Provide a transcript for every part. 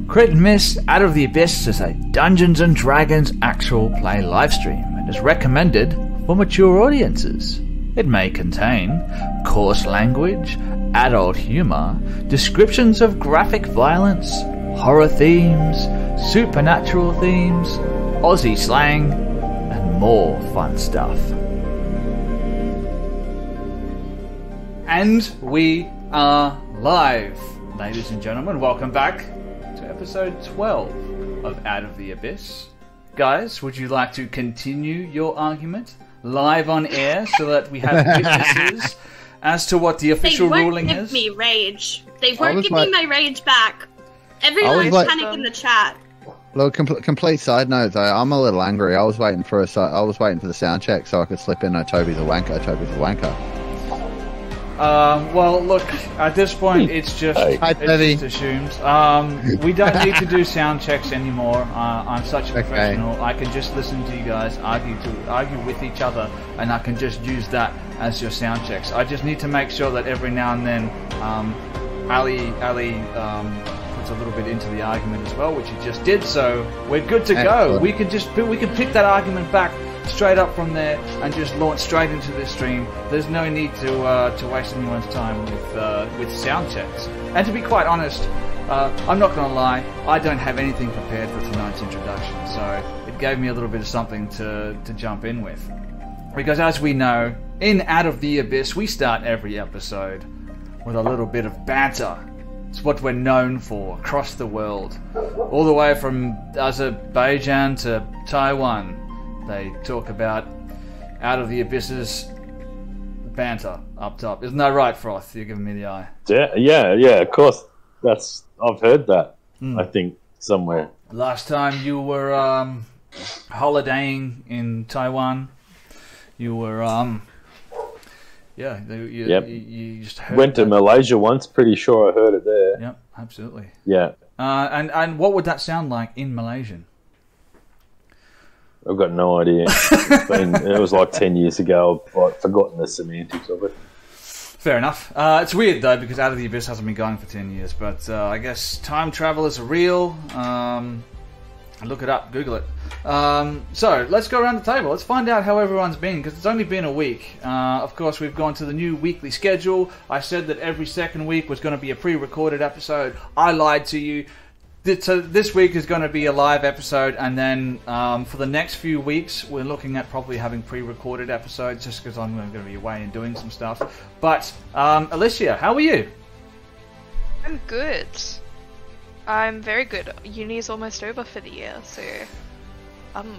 Crit and Miss Out of the Abyss is a Dungeons & Dragons actual play livestream and is recommended for mature audiences. It may contain coarse language, adult humor, descriptions of graphic violence, horror themes, supernatural themes, Aussie slang, and more fun stuff. And we are live. Ladies and gentlemen, welcome back to episode 12 of Out of the Abyss. Guys, would you like to continue your argument live on air so that we have witnesses as to what the official ruling is? They won't give me rage. They won't give me my rage back. Everyone's panicking in the chat. Look, complete side note though, I'm a little angry. I was waiting for the sound check so I could slip in Toby's a wanker. Toby's a wanker. Well, look, at this point, it's just assumed. We don't need to do sound checks anymore. I'm such a professional. I can just listen to you guys argue with each other, and I can just use that as your sound checks. I just need to make sure that every now and then, Ali puts a little bit into the argument as well, which he just did. So we're good to go. We can pick that argument back straight up from there and just launch straight into this stream. There's no need to waste anyone's time with sound checks. And to be quite honest, I'm not going to lie, I don't have anything prepared for tonight's introduction, so it gave me a little bit of something to jump in with. Because as we know, in Out of the Abyss, we start every episode with a little bit of banter. It's what we're known for across the world. All the way from Azerbaijan to Taiwan. They talk about Out of the Abyss's banter up top. Isn't that right, Froth? You're giving me the eye. Yeah, of course. I've heard that, I think, somewhere. Last time you were holidaying in Taiwan, you were, you just heard Went to Malaysia once, pretty sure I heard it there. Yep, absolutely. Yeah. And what would that sound like in Malaysian? I've got no idea. It was like 10 years ago. I've forgotten the semantics of it. Fair enough. It's weird, though, because Out of the Abyss hasn't been going for 10 years. But I guess time travelers are real. Look it up. Google it. So, let's go around the table. Let's find out how everyone's been, because it's only been a week. Of course, we've gone to the new weekly schedule. I said that every second week was going to be a pre-recorded episode. I lied to you. So this week is going to be a live episode, and then for the next few weeks, we're looking at probably having pre-recorded episodes, just because I'm going to be away and doing some stuff. But, Alicia, how are you? I'm good. I'm very good. Uni's almost over for the year, so I'm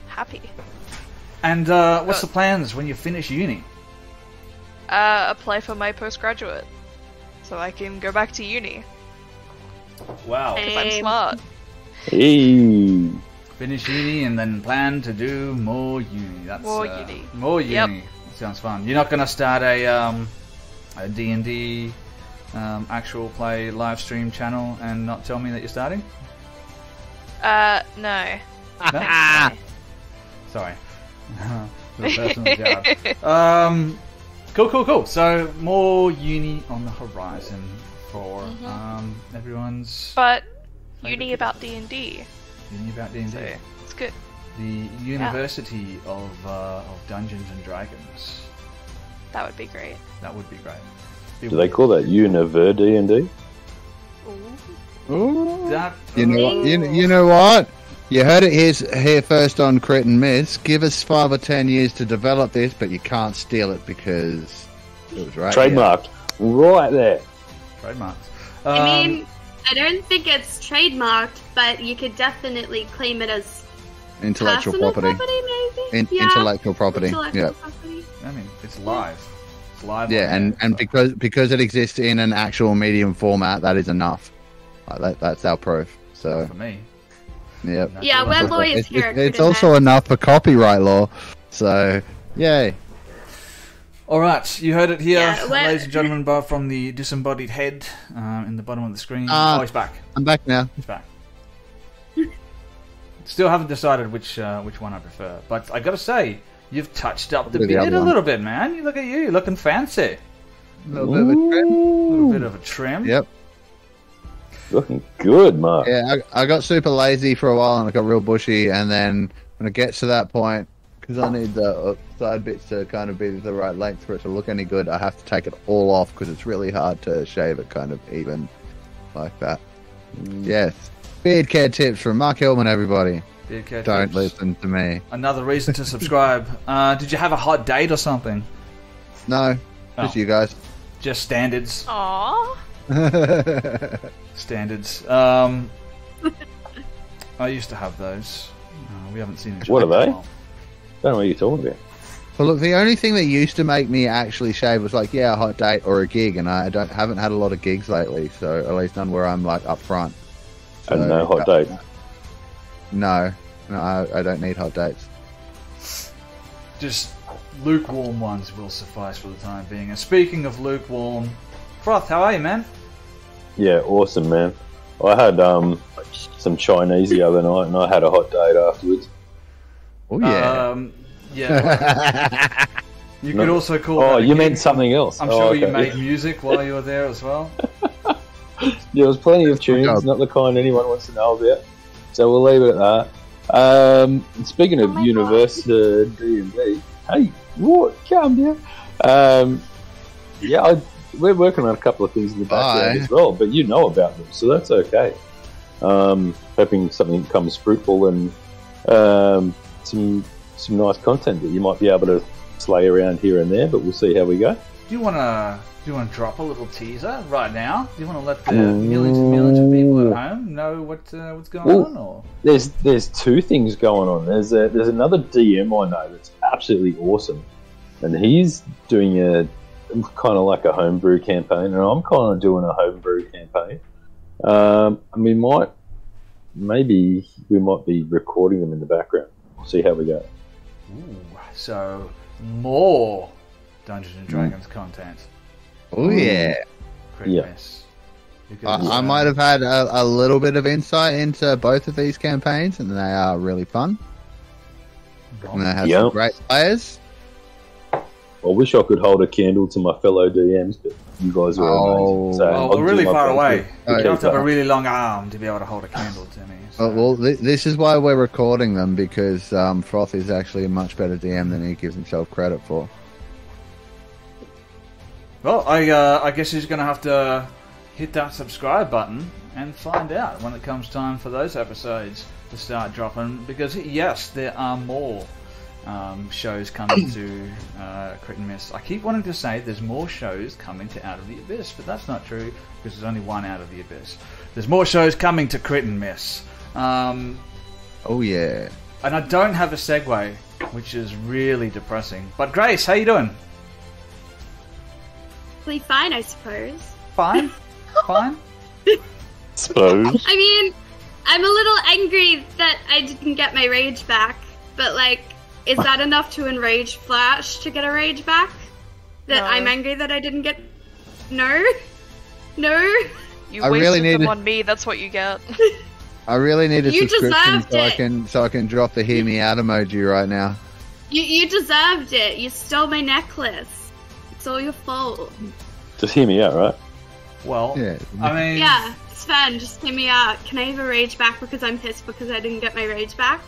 happy. And what's the plans when you finish uni? Apply for my postgraduate, so I can go back to uni. Wow. Because I'm smart. Hey. Finish uni and then plan to do more uni. That's more uni. More uni. Yep. Sounds fun. You're not going to start a D&D actual play live stream channel and not tell me that you're starting? No. No? Sorry. Personal job. Cool. So, more uni on the horizon for everyone's... But uni about D&D. Uni about D&D. So, it's good. The University of Dungeons and Dragons. That would be great. That would be great. Do they call that Univer D&D? Ooh. You know what? You heard it here first on Crit and Miss. Give us 5 or 10 years to develop this, but you can't steal it because it was right. Trademarked. Right there. Trademarked. I mean, I don't think it's trademarked, but you could definitely claim it as intellectual property. Maybe? Intellectual property. Property. I mean, it's live. It's live. Yeah, and because it exists in an actual medium format, that is enough. That's our proof. So not for me. Yep. Yeah, we're lawyers here. It's also enough for copyright law. So, yay. Alright, you heard it here, ladies and gentlemen, from the disembodied head in the bottom of the screen. He's back. I'm back now. He's back. Still haven't decided which one I prefer, but I gotta say, you've touched up the beard a little bit, man. You look at you, looking fancy. A little bit of a trim. A little bit of a trim. Yep. Looking good, Mark. Yeah, I got super lazy for a while and I got real bushy, and then when it gets to that point, because I need the side bits to kind of be the right length for it to look any good, I have to take it all off because it's really hard to shave it kind of even like that. Yes. Beard care tips from Mark Hillman, everybody. Beard care Don't tips. listen to me. Another reason to subscribe. Did you have a hot date or something? No, just you guys. Just standards. Aww. Standards. I used to have those. We haven't seen each other. What are they? in a while. Don't know what you're talking about. Well, look, the only thing that used to make me actually shave was like, a hot date or a gig, and I haven't had a lot of gigs lately, so at least none where I'm like up front. So, And no hot date. No, I don't need hot dates. Just lukewarm ones will suffice for the time being. And speaking of lukewarm, Froth, how are you, man? Yeah, awesome, man. I had some Chinese the other night, and I had a hot date afterwards. Oh yeah. Yeah. You could also call. Oh, that a you gig. meant something else. I'm sure you okay. made music while you were there as well. Yeah, there was plenty of tunes, not the kind anyone wants to know about. So we'll leave it at that. Speaking of Universe D&D, hey, what? Calm down. We're working on a couple of things in the background as well, but you know about them, so that's okay. Hoping something comes fruitful and some nice content that you might be able to slay around here and there, but we'll see how we go. Do you want to drop a little teaser right now? Do you want to let the millions of people at home know what's going on? Or there's two things going on. There's another DM I know that's absolutely awesome, and he's doing a kind of like a homebrew campaign, and I'm kind of doing a homebrew campaign. And we might be recording them in the background. We'll see how we go. Ooh, so more Dungeons and Dragons content. Oh yeah. Christmas. I might have had a little bit of insight into both of these campaigns, and they are really fun. And they have some great players. I wish I could hold a candle to my fellow DMs, but you guys are amazing. So we're really far away. You have to have a really really long arm to be able to hold a candle to me. So. Well, this is why we're recording them, because Froth is actually a much better DM than he gives himself credit for. Well, I guess he's going to have to hit that subscribe button and find out when it comes time for those episodes to start dropping. Because yes, there are more shows coming to Crit and Miss. I keep wanting to say there's more shows coming to Out of the Abyss, but that's not true because there's only one Out of the Abyss. There's more shows coming to Crit and Miss. Oh yeah. And I don't have a segue, which is really depressing. But Grace, how you doing? Fine, I suppose. Fine? Fine? Suppose. I mean, I'm a little angry that I didn't get my rage back, but like, is that enough to enrage Flash to get a rage back? That No. I'm angry that I didn't get... No? No? You I wasted really them needed- on me, that's what you get. I really need a You subscription deserved so I can drop the hear me out emoji right now. You deserved it. You stole my necklace. It's all your fault. Just hear me out, right? Well, Yeah. I mean... Yeah, it's fine. Just hear me out. Can I have a rage back because I'm pissed because I didn't get my rage back?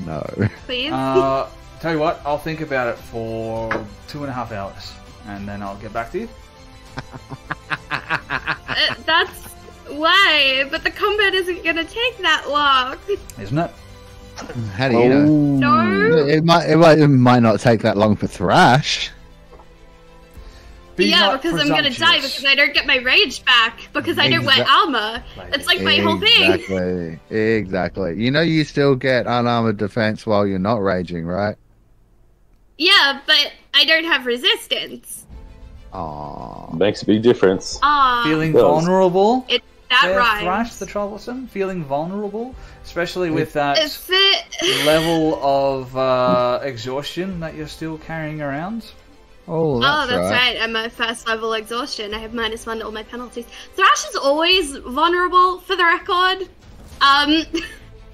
No. Please? Tell you what, I'll think about it for 2.5 hours, and then I'll get back to you. That's why, but the combat isn't gonna take that long. Isn't it? How do you know? No? It might not take that long for Thrash. Be Yeah, not because I'm gonna die presumptuous. because I don't get my rage back because I don't wear armor. That's like my whole thing. Exactly. You know you still get unarmored defense while you're not raging, right? Yeah, but I don't have resistance. Aww. Makes a big difference. Feeling Does. vulnerable? That there, rhymes. Thrash the Troublesome? Feeling vulnerable? Especially with that If it... level of exhaustion that you're still carrying around? Oh, that's right. I'm at first level exhaustion. I have -1 to all my penalties. Thrash is always vulnerable, for the record.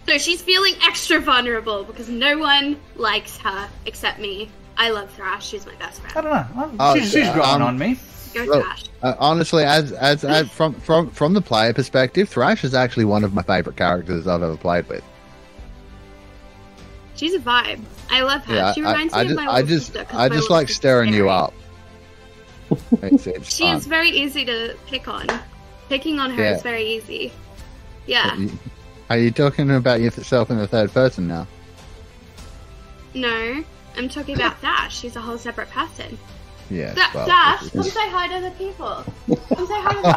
So she's feeling extra vulnerable because no one likes her except me. I love Thrash. She's my best I friend. don't know. She's growing on me. Look, Thrash. honestly, as from the player perspective, Thrash is actually one of my favorite characters I've ever played with. She's a vibe. I love her. Yeah, she reminds me of my little sister. 'Cause I my just little like sister's stirring you scary. up. It's She fun. is very easy to pick on. Picking on her Yeah. is very easy. Yeah. Are you talking about yourself in the third person now? No, I'm talking about Dash. She's a whole separate person. Yeah. Dash, come say hi to the people. Come say hi to the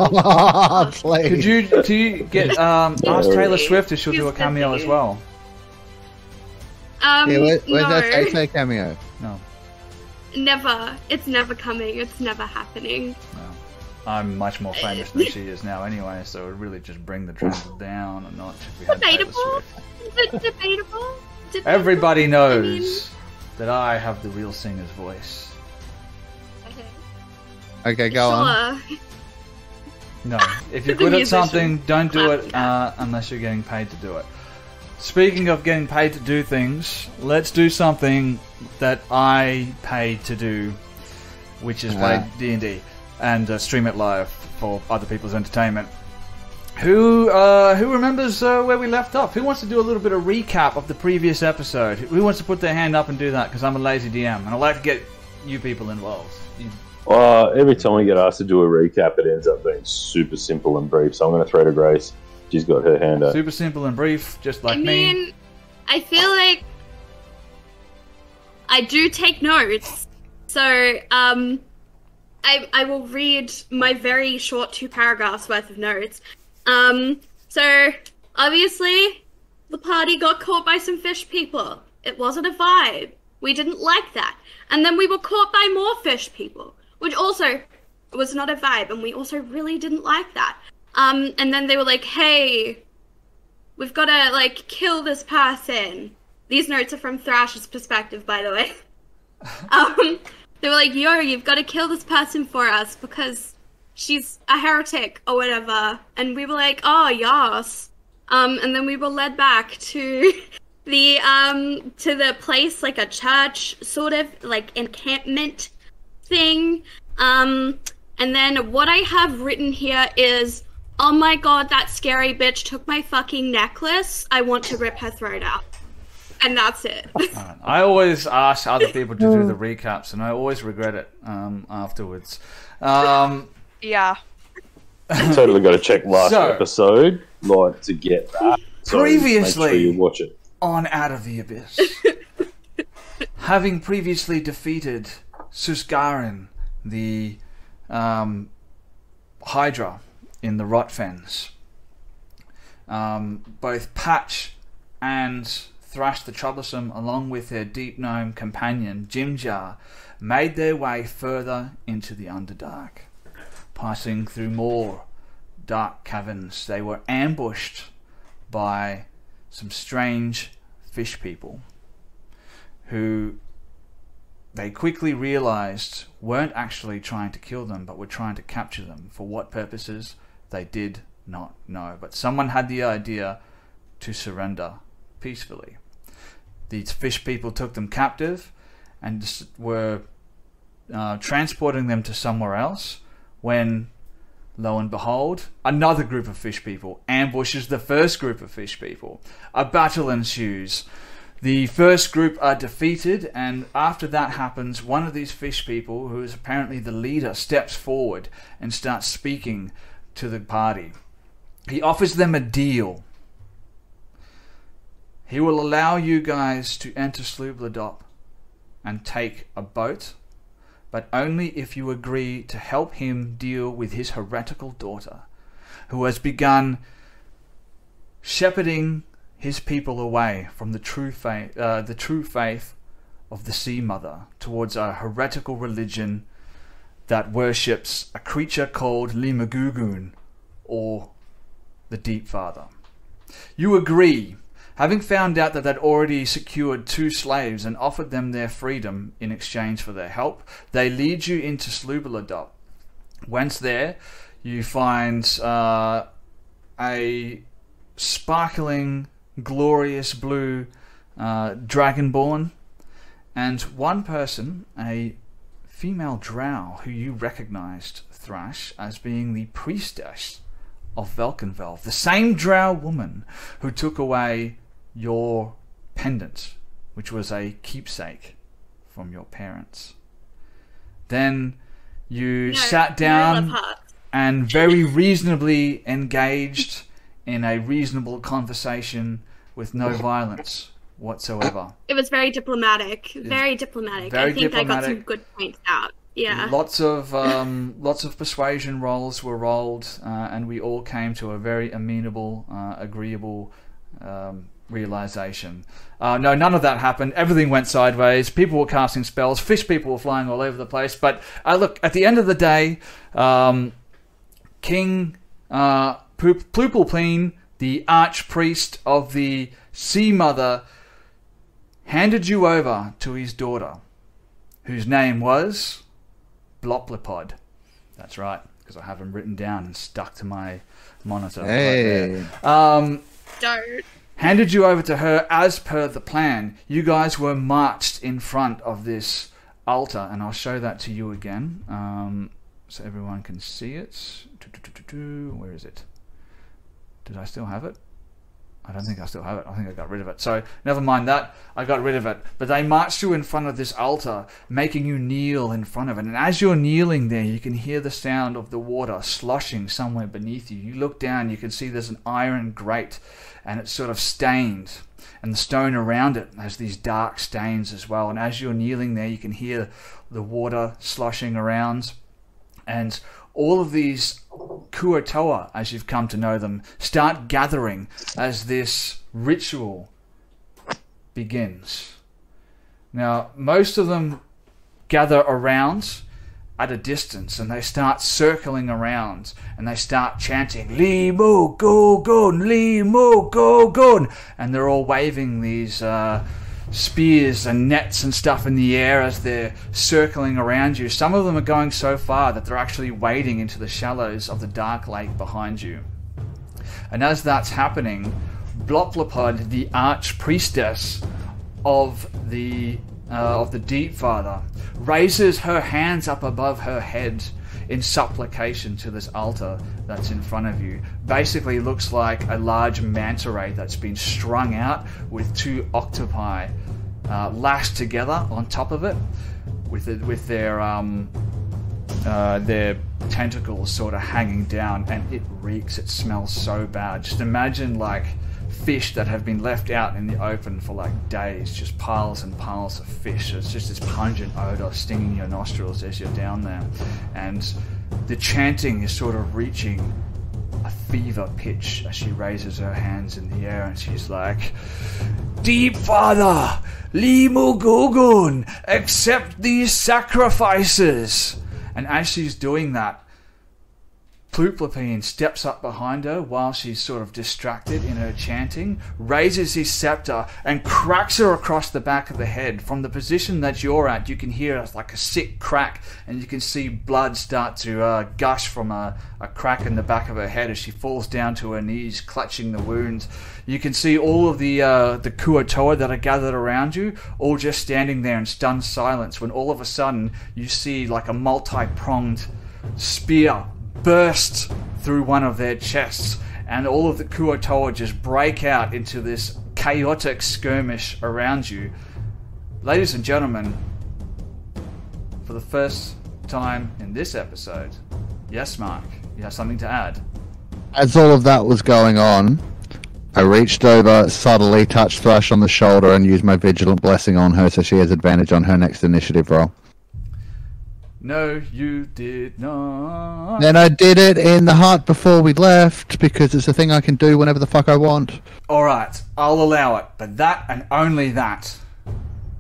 people. Please. Could you get ask Taylor Swift if she'll do a She's cameo busy. as well? Yeah, where's No, that Tay cameo? No. never. It's never coming. It's never happening. I'm much more famous than she is now anyway, so it would really just bring the trend down a notch if we had Taylor Debatable. Swift. Debatable. Everybody knows that I have the real singer's voice. Okay, go on. Sure. No, if you're The good at musician. something, don't do it Clap. unless you're getting paid to do it. Speaking of getting paid to do things, let's do something that I paid to do, which is play D&D and stream it live for other people's entertainment. Who remembers where we left off? Who wants to do a little bit of recap of the previous episode? Who wants to put their hand up and do that? Because I'm a lazy DM and I like to get you people involved. Every time we get asked to do a recap, it ends up being super simple and brief. So I'm going to throw to Grace. She's got her hand up. Super simple and brief, just like I mean, me. I feel like I do take notes. So, I will read my very short 2 paragraphs worth of notes. So, obviously, the party got caught by some fish people. It wasn't a vibe. We didn't like that. And then we were caught by more fish people, which also was not a vibe, and we also really didn't like that. And then they were like, hey, we've got to, like, kill this person. These notes are from Thrash's perspective, by the way. They were like, yo, you've got to kill this person for us because she's a heretic or whatever. And we were like, oh, yes. And then we were led back to the place, like a church sort of, like, encampment thing. And then what I have written here is, oh my god, that scary bitch took my fucking necklace. I want to rip her throat out. And that's it. I always ask other people to do the recaps, and I always regret it afterwards. Yeah. Totally got to check last So- episode, like, to get that. So Previously- make sure you watch it. On Out of the Abyss. Having previously defeated Susgarin, the Hydra in the Rotfens, both Patch and Thrash the Troublesome, along with their deep gnome companion Jimjar, made their way further into the Underdark. Passing through more dark caverns, they were ambushed by some strange fish people who they quickly realized weren't actually trying to kill them, but were trying to capture them. For what purposes, they did not know. But someone had the idea to surrender peacefully. These fish people took them captive and were transporting them to somewhere else when, lo and behold, another group of fish people ambushes the first group of fish people. A battle ensues. The first group are defeated, and after that happens, one of these fish people, who is apparently the leader, steps forward and starts speaking to the party. He offers them a deal. He will allow you guys to enter Sloobludop and take a boat, but only if you agree to help him deal with his heretical daughter, who has begun shepherding his people away from the true faith of the Sea Mother towards a heretical religion that worships a creature called Limagugun, or the Deep Father. You agree, having found out that they'd already secured 2 slaves and offered them their freedom in exchange for their help. They lead you into Sloobludop. Once there, you find a sparkling, glorious blue dragonborn, and one person, a female drow who you recognized Thrash as being the priestess of Velkenvelv, the same drow woman who took away your pendant, which was a keepsake from your parents. Then you sat down and very reasonably engaged in a reasonable conversation with no violence whatsoever. It was very diplomatic. Very diplomatic. I think I got some good points out. Yeah. Lots of persuasion rolls were rolled, and we all came to a very amenable, agreeable realization. No, none of that happened. Everything went sideways. People were casting spells. Fish people were flying all over the place. But look, at the end of the day, King Ploopploopeen, the archpriest of the Sea Mother, handed you over to his daughter, whose name was Ploopploopod. That's right, because I have them written down and stuck to my monitor. Hey. Right there. Don't. Handed you over to her as per the plan. You guys were marched in front of this altar, and I'll show that to you again, so everyone can see it. Where is it? Did I still have it? I don't think I still have it. I think I got rid of it. So, never mind that. I got rid of it. But they marched you in front of this altar, making you kneel in front of it. And as you're kneeling there, you can hear the sound of the water sloshing somewhere beneath you. You look down, you can see there's an iron grate, and it's sort of stained. And the stone around it has these dark stains as well. And as you're kneeling there, you can hear the water sloshing around. And all of these Kuatoa, as you've come to know them, start gathering as this ritual begins. Now, most of them gather around at a distance, and they start circling around, and they start chanting, Limo Gogon, Limo Gogon, and they're all waving these spears and nets and stuff in the air as they're circling around you. Some of them are going so far that they're actually wading into the shallows of the dark lake behind you. And as that's happening, Ploopploopod, the archpriestess of the Deep Father, raises her hands up above her head in supplication to this altar that's in front of you. Basically looks like a large manta ray that's been strung out with two octopi lashed together on top of it with their tentacles sort of hanging down, and it reeks. It smells so bad. Just imagine like fish that have been left out in the open for like days, just piles and piles of fish. It's just this pungent odor stinging your nostrils as you're down there, and the chanting is sort of reaching a fever pitch as she raises her hands in the air, and she's like, Deep Father, Limo Gogon, accept these sacrifices. And as she's doing that, Ploopploopeen steps up behind her while she's sort of distracted in her chanting, raises his scepter and cracks her across the back of the head. From the position that you're at, you can hear like a sick crack, and you can see blood start to gush from a crack in the back of her head as she falls down to her knees, clutching the wound. You can see all of the Kuatoa that are gathered around you, all just standing there in stunned silence, when all of a sudden you see like a multi-pronged spear burst through one of their chests, and all of the Kuatoa just break out into this chaotic skirmish around you. Ladies and gentlemen, for the first time in this episode, yes, Mark, you have something to add? As all of that was going on, I reached over, subtly touched Thrush on the shoulder, and used my Vigilant Blessing on her so she has advantage on her next initiative roll. No, you did not. Then I did it in the heart before we left, because it's a thing I can do whenever the fuck I want. Alright, I'll allow it, but that and only that.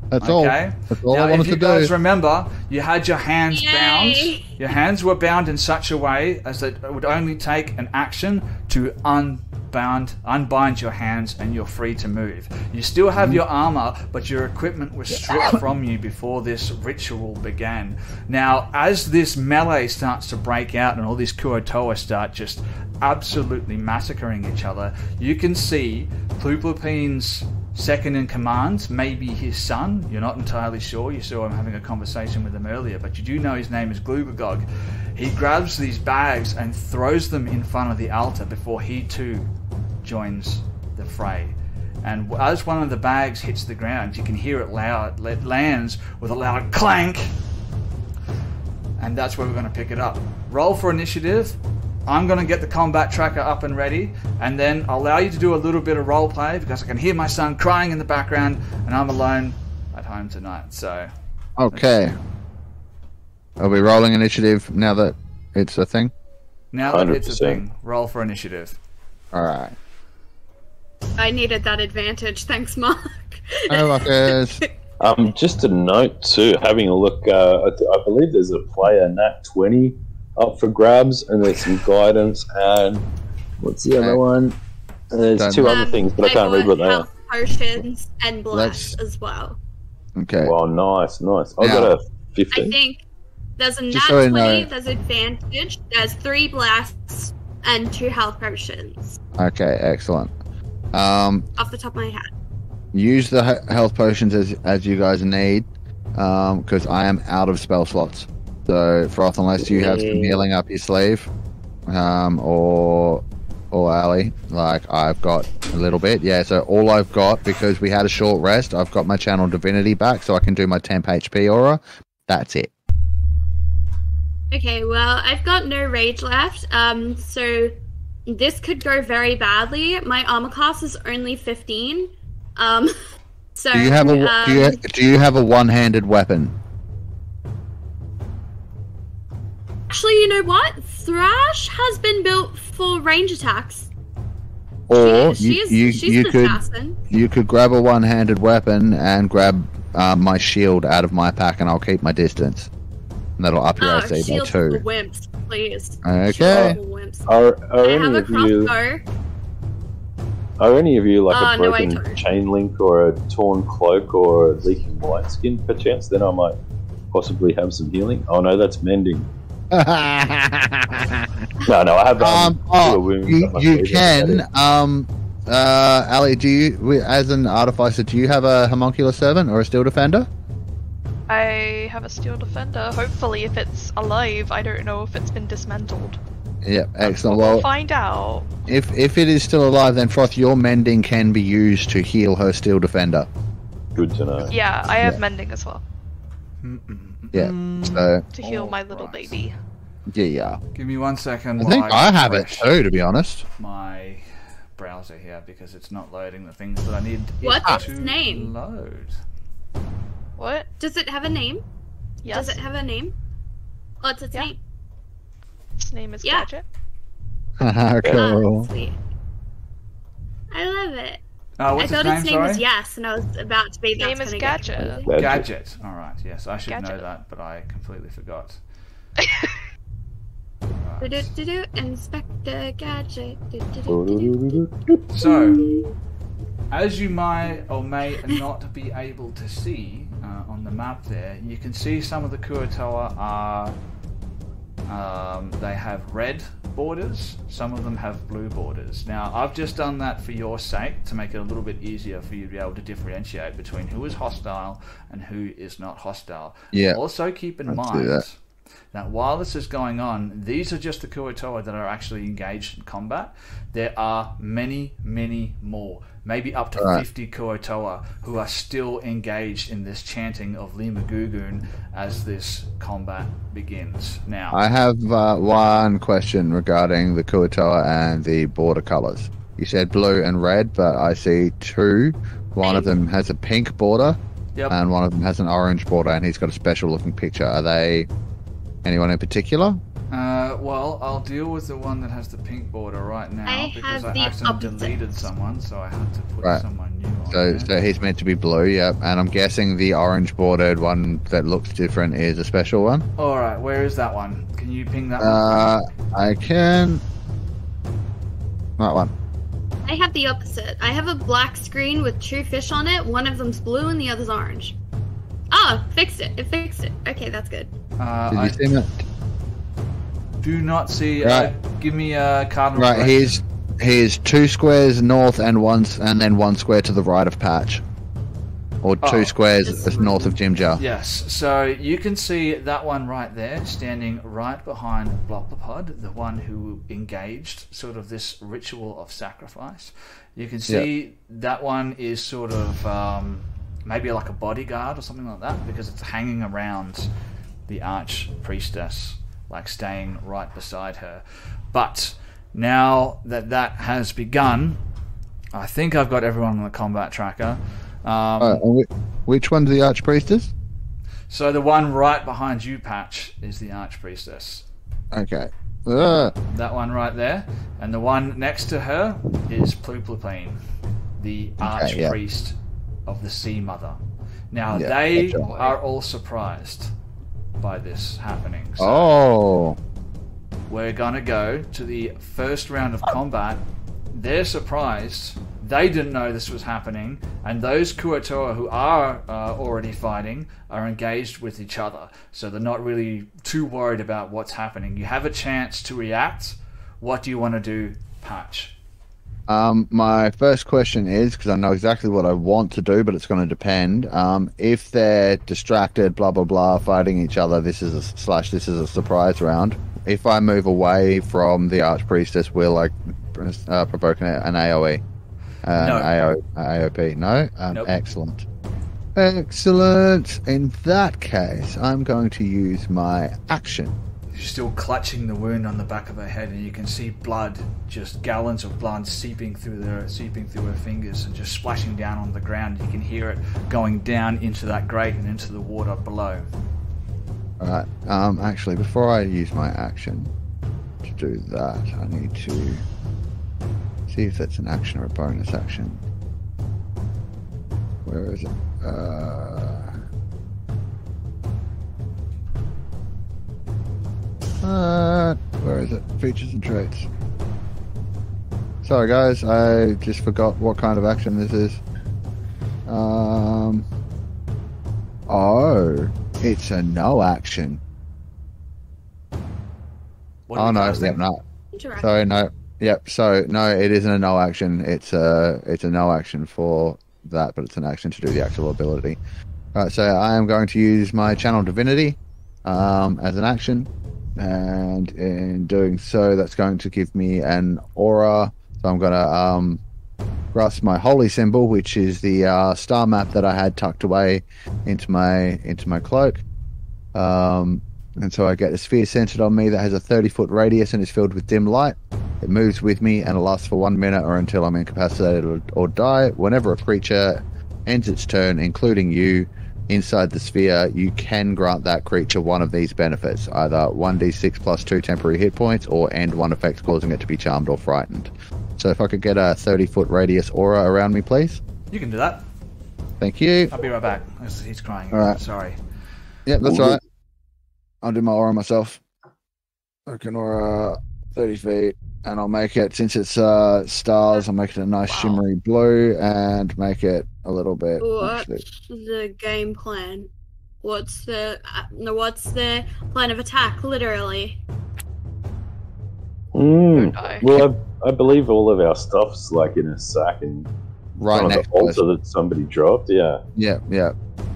That's all. That's all now, I wanted to do. if you guys remember, you had your hands Yay. bound. Your hands were bound in such a way as that it would only take an action to unbind your hands, and you're free to move. You still have your armor, but your equipment was stripped from you before this ritual began. Now, as this melee starts to break out and all these Kuatoa start just absolutely massacring each other, you can see Ploopploopeen's second in command, maybe his son, you're not entirely sure. You saw him having a conversation with him earlier, but you do know his name is Gloobagog. He grabs these bags and throws them in front of the altar before he too joins the fray. And as one of the bags hits the ground, you can hear it loud. It lands with a loud clank. And that's where we're going to pick it up. Roll for initiative. I'm going to get the combat tracker up and ready. And then I'll allow you to do a little bit of role play because I can hear my son crying in the background. And I'm alone at home tonight. So. Okay. Are we rolling initiative now that it's a thing? Now that 100%. It's a thing. Roll for initiative. Alright. I needed that advantage. Thanks, Mark. Oh, Marcus. Just a note too, having a look, I believe there's a player, Nat 20, up for grabs, and there's some guidance, and what's the other one? There's two other things, but I can't read what they are. Potions and bless as well. Okay. Well, nice. I got a 15. I think there's a Nat 20, there's advantage, there's 3 blasts, and 2 health potions. Okay, excellent. Off the top of my head. Use the health potions as you guys need, because I am out of spell slots. So, Froth, unless you have some healing up your sleeve, or Ali, like I've got a little bit. Yeah, so all I've got, because we had a short rest, I've got my channel divinity back, so I can do my temp HP aura. That's it. Okay, well, I've got no rage left, so this could go very badly. My armor class is only 15. So do you have a do you have a one-handed weapon? Actually, you know what? Thrash has been built for range attacks. Or she's you could grab a one-handed weapon and grab my shield out of my pack, and I'll keep my distance. And that'll up your AC by 2. For wimps, please. Okay. Are any of you like a broken chain link or a torn cloak or a leaking white skin perchance? Then I might possibly have some healing. Oh no, that's mending. No, I have you can. Ali, do you, as an artificer, do you have a homunculus servant or a steel defender? I have a steel defender. Hopefully, if it's alive, I don't know if it's been dismantled. Yeah, excellent. We'll find out. If it is still alive, then Froth, your mending can be used to heal her steel defender. Good to know. Yeah, I have mending as well. Yeah, so to heal my little baby. Yeah. Give me 1 second. I think I have it too, to be honest. My browser here because it's not loading the things that I need. What's its name? Load. What? Does it have a name? Yes. Does it have a name? What's its name? Its name is Gadget. Cool. Sweet. I love it. I thought its name was Yes, and I was about to be that. Its name is Gadget. Gadget. All right. Yes, I should know that, but I completely forgot. Right. Inspector Gadget. So, as you might or may not be able to see on the map there, you can see some of the Kuo-toa are they have red borders, some of them have blue borders. Now, I've just done that for your sake to make it a little bit easier for you to be able to differentiate between who is hostile and who is not hostile. Yeah. Also keep in mind that while this is going on, these are just the Kuo-toa that are actually engaged in combat. There are many, many more, maybe up to 50 Kuo-toa who are still engaged in this chanting of Lima Gugun as this combat begins. Now, I have one question regarding the Kuo-toa and the border colors. You said blue and red, but I see 2. One of them has a pink border, and one of them has an orange border, and he's got a special looking picture. Are they anyone in particular? Well, I'll deal with the one that has the pink border right now because I accidentally deleted someone, so I had to put someone new on. So he's meant to be blue, and I'm guessing the orange bordered one that looks different is a special one. Alright, where is that one? Can you ping that one? I can. That one. I have the opposite. I have a black screen with 2 fish on it. One of them's blue and the other's orange. Oh, fixed it. It fixed it. Okay, that's good. Did you see that? Do not see. Give me a cardinal. Right, here's 2 squares north and then 1 square to the right of Patch. or two squares north of Jim Jar? Yes, so you can see that one right there, standing right behind Ploopploopeen, the one who engaged sort of this ritual of sacrifice. You can see that one is sort of maybe like a bodyguard or something like that, because it's hanging around the Archpriestess, like staying right beside her. But now that that has begun, I think I've got everyone on the combat tracker. Which one's the Archpriestess? So the one right behind you, Patch, is the Archpriestess. Okay. That one right there. And the one next to her is Ploopploopeen, the Archpriest of the Sea Mother. Now, they are all surprised by this happening. So we're going to go to the first round of combat. They're surprised. They didn't know this was happening, and those Kuatoa who are already fighting are engaged with each other, so they're not really too worried about what's happening. You have a chance to react. What do you want to do, Patch? My first question is, because I know exactly what I want to do, but it's going to depend. If they're distracted, blah blah blah, fighting each other, this is a surprise round. If I move away from the Archpriestess, will I provoke an AoE? No. AOP? No? Nope. Excellent. Excellent. In that case, I'm going to use my action. She's still clutching the wound on the back of her head, and you can see blood, just gallons of blood seeping through her fingers and just splashing down on the ground. You can hear it going down into that grate and into the water below. Alright, actually, before I use my action to do that, I need to see if that's an action or a bonus action. Where is it? Where is it? Features and traits. Sorry guys, I just forgot what kind of action this is. It's a no action. No. Sorry, no. Yep. So no, it isn't a no action. It's a no action for that, but it's an action to do the actual ability. Alright, so I am going to use my Channel Divinity as an action, and in doing so, that's going to give me an aura. So I'm going to grasp my holy symbol, which is the star map that I had tucked away into my cloak. And so I get a sphere centered on me that has a 30-foot radius and is filled with dim light. It moves with me and it lasts for 1 minute or until I'm incapacitated or die. Whenever a creature ends its turn, including you, inside the sphere, you can grant that creature one of these benefits, either 1d6 plus 2 temporary hit points, or end one effect causing it to be charmed or frightened. So if I could get a 30-foot radius aura around me, please. You can do that. Thank you. I'll be right back. He's crying. All right. Sorry. Yeah, that's all right. I'll do my aura myself. I can aura 30 feet, and I'll make it, since it's stars, I'll make it a nice shimmery blue and make it a little bit. What's the game plan? What's the plan of attack, literally? Well, I believe all of our stuff's like in a sack and right next to the altar that somebody dropped. Yeah.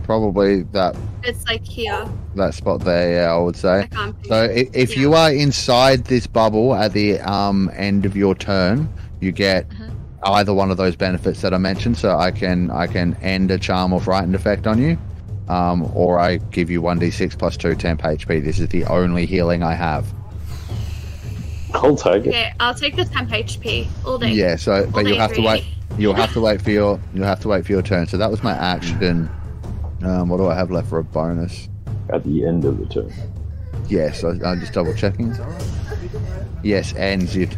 Probably that. It's like here. That spot there, yeah, I would say. So if Yeah. you are inside this bubble at the end of your turn, you get either one of those benefits that I mentioned. So I can end a charm or frightened effect on you, or I give you 1d6 plus 2 temp HP. This is the only healing I have. I'll take it. Okay, I'll take the temp HP all day. Yeah. So, but you'll have to wait. You'll have to wait for your turn. So that was my action. What do I have left for a bonus? At the end of the turn. Yes, I'm just double checking. Yes, ends its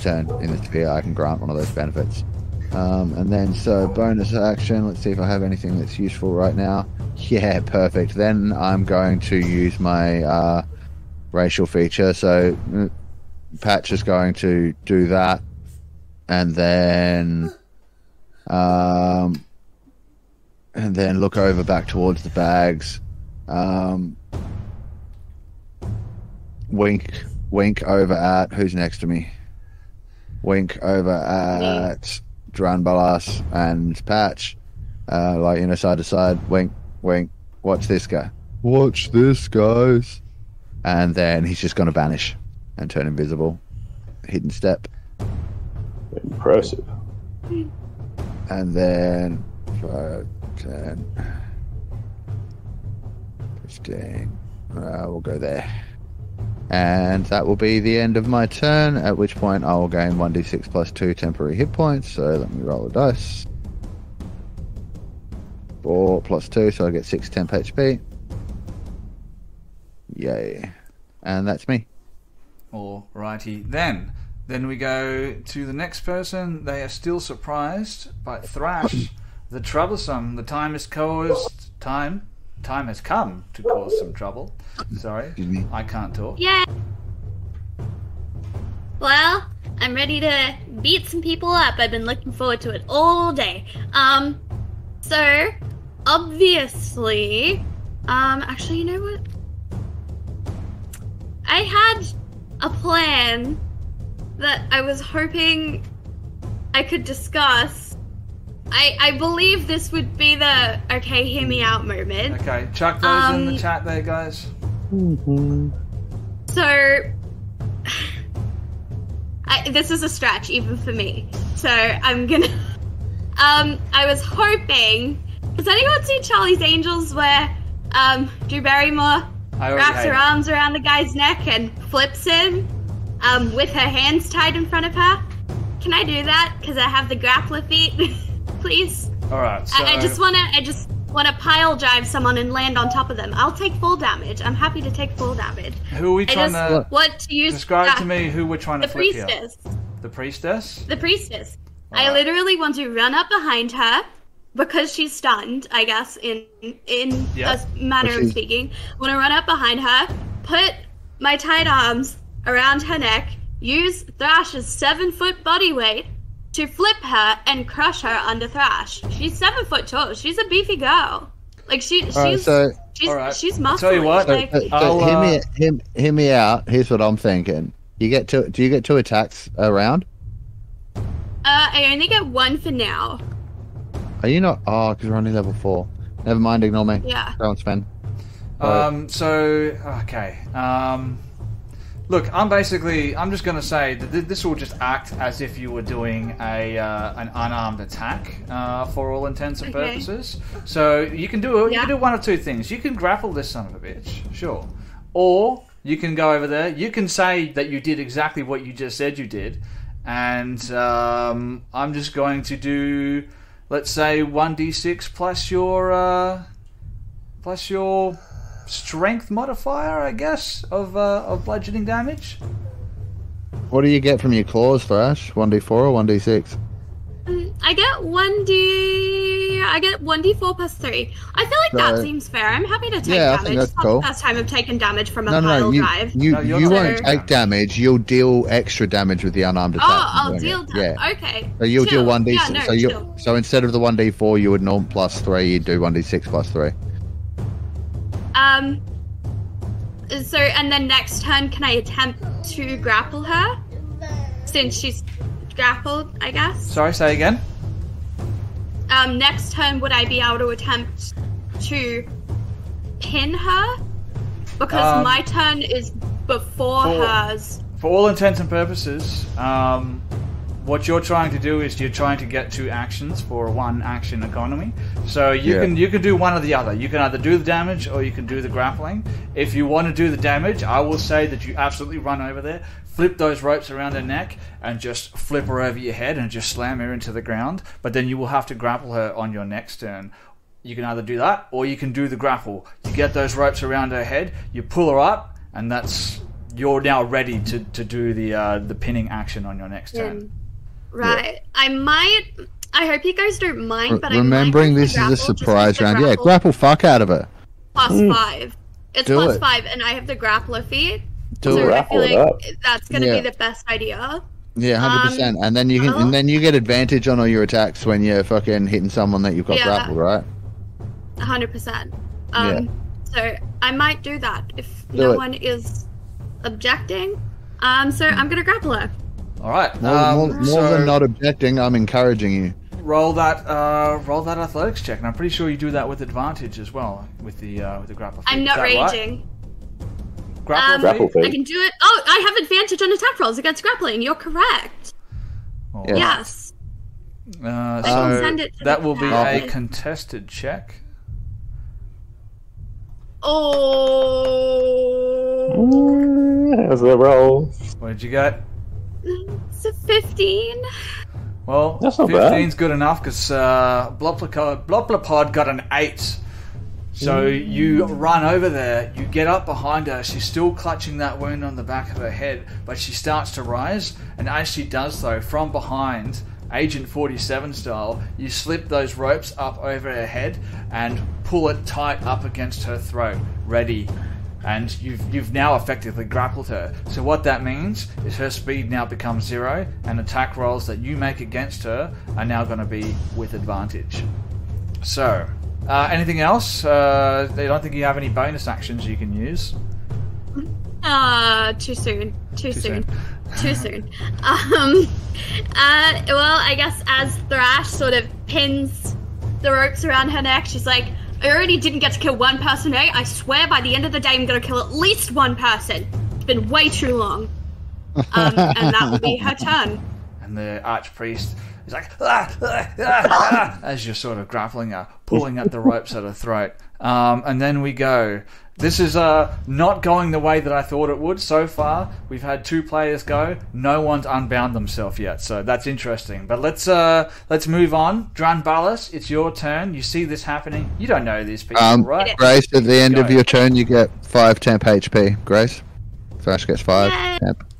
turn in the sphere. I can grant one of those benefits. And then, so bonus action. Let's see if I have anything that's useful right now. Yeah, perfect. Then I'm going to use my racial feature. So Patch is going to do that, and then look over back towards the bags. Wink over at who's next to me. Wink over at Dranbalas and Patch, like, you know, side to side, wink, wink, watch this guy. Watch this, guys. And then he's just going to vanish and turn invisible. Hidden step. Impressive. And then 5, 10, 15. We'll go there. And that will be the end of my turn, at which point I will gain 1d6 plus 2 temporary hit points. So let me roll a dice. 4 plus 2, so I get 6 temp HP. Yay. And that's me. Alrighty then. Then we go to the next person. They are still surprised by Thrash, the troublesome. The time has come to cause some trouble. Sorry, I can't talk. Yeah. Well, I'm ready to beat some people up. I've been looking forward to it all day. So obviously, actually, you know what? I had a plan that I was hoping I could discuss. I believe this would be the okay, hear me out moment. Okay, chuck those in the chat there, guys. So, this is a stretch even for me. So I'm gonna. I was hoping. Has anyone seen Charlie's Angels where Drew Barrymore wraps her arms around the guy's neck and flips him with her hands tied in front of her? Can I do that? Because I have the grappler feet. Please. All right. So... I just wanna pile drive someone and land on top of them. I'll take full damage. I'm happy to take full damage. Who are we trying to? Want to use? Describe to me who we're trying to flip here. The priestess. The priestess. I literally want to run up behind her because she's stunned. I guess in a manner of speaking. Want to run up behind her, put my tight arms around her neck, use Thrash's 7-foot body weight to flip her and crush her under Thrash. She's 7 foot tall. She's a beefy girl. Like she's muscular. I'll tell you what. Hear me out. Here's what I'm thinking. Do you get 2 attacks around? I only get 1 for now. Are you not? Oh, because we're only level 4. Never mind. Ignore me. Yeah. Go on, Sven. Look, I'm just going to say that this will just act as if you were doing an unarmed attack for all intents and purposes. So you can do You can do one of two things. You can grapple this son of a bitch, sure, or you can go over there. You can say that you did exactly what you just said you did, and I'm just going to do, let's say, 1d6 plus your strength modifier, I guess, of bludgeoning damage. What do you get from your claws, Thrash? 1d4 or 1d6? I get 1d4 plus 3. I feel like that seems fair. I'm happy to take damage. I think that's cool. It's not the first time I've taken damage from a pile drive. You won't take damage. You'll deal extra damage with the unarmed attack. Oh, I'll deal damage. Yeah. Okay. So you'll deal 1d6. So instead of the 1d4 you would norm plus 3, you'd do 1d6 plus 3. So, and then next turn, can I attempt to grapple her? Since she's grappled, I guess. Sorry, say again? Next turn, would I be able to attempt to pin her? Because my turn is before hers. For all intents and purposes, what you're trying to do is you're trying to get 2 actions for 1 action economy. So you can do one or the other. You can either do the damage or you can do the grappling. If you want to do the damage, I will say that you absolutely run over there, flip those ropes around her neck, and just flip her over your head and just slam her into the ground. But then you will have to grapple her on your next turn. You can either do that or you can do the grapple. You get those ropes around her head, you pull her up, and you're now ready to do the pinning action on your next turn. Right. Yeah. I hope you guys don't mind, but remembering this is a surprise round. Yeah, grapple fuck out of her. Plus 5. It's plus 5, and I have the grappler feat. I feel like that's going to be the best idea. Yeah, 100%. And then you get advantage on all your attacks when you're fucking hitting someone that you've got grappled, right? 100%. So I might do that if no one is objecting. So I'm going to grapple her. All right. More than not objecting, I'm encouraging you. roll that athletics check, and I'm pretty sure you do that with advantage as well with the grapple feed. I'm not raging. Right? Grapple feed. I can do it. Oh, I have advantage on attack rolls against grappling. You're correct. Oh. Yes. So send it to that the will be chat. a contested check. Oh. How's the roll? What did you get? It's a 15. Well, That's not 15's bad. good enough because Ploopplooploopeen got an 8. So you run over there, you get up behind her, she's still clutching that wound on the back of her head, but she starts to rise, and as she does so, from behind, Agent 47 style, you slip those ropes up over her head and pull it tight up against her throat, ready. And you've now effectively grappled her. So what that means is her speed now becomes 0, and attack rolls that you make against her are now going to be with advantage. So, anything else? I don't think you have any bonus actions you can use. Too soon. Too soon. Well, I guess as Thrash sort of pins the ropes around her neck, she's like, I already didn't get to kill one person today. I swear by the end of the day I'm going to kill at least one person. It's been way too long. And that will be her turn. And the archpriest is like, as you're sort of grappling her, pulling at the ropes at her throat. And then we go. This is not going the way that I thought it would so far. We've had 2 players go. No one's unbound themselves yet, so that's interesting. But let's move on. Dranbalis, it's your turn. You see this happening. You don't know these people, right? Grace, at the end of your turn, you get 5 temp HP. Grace, Thrash gets 5 temp.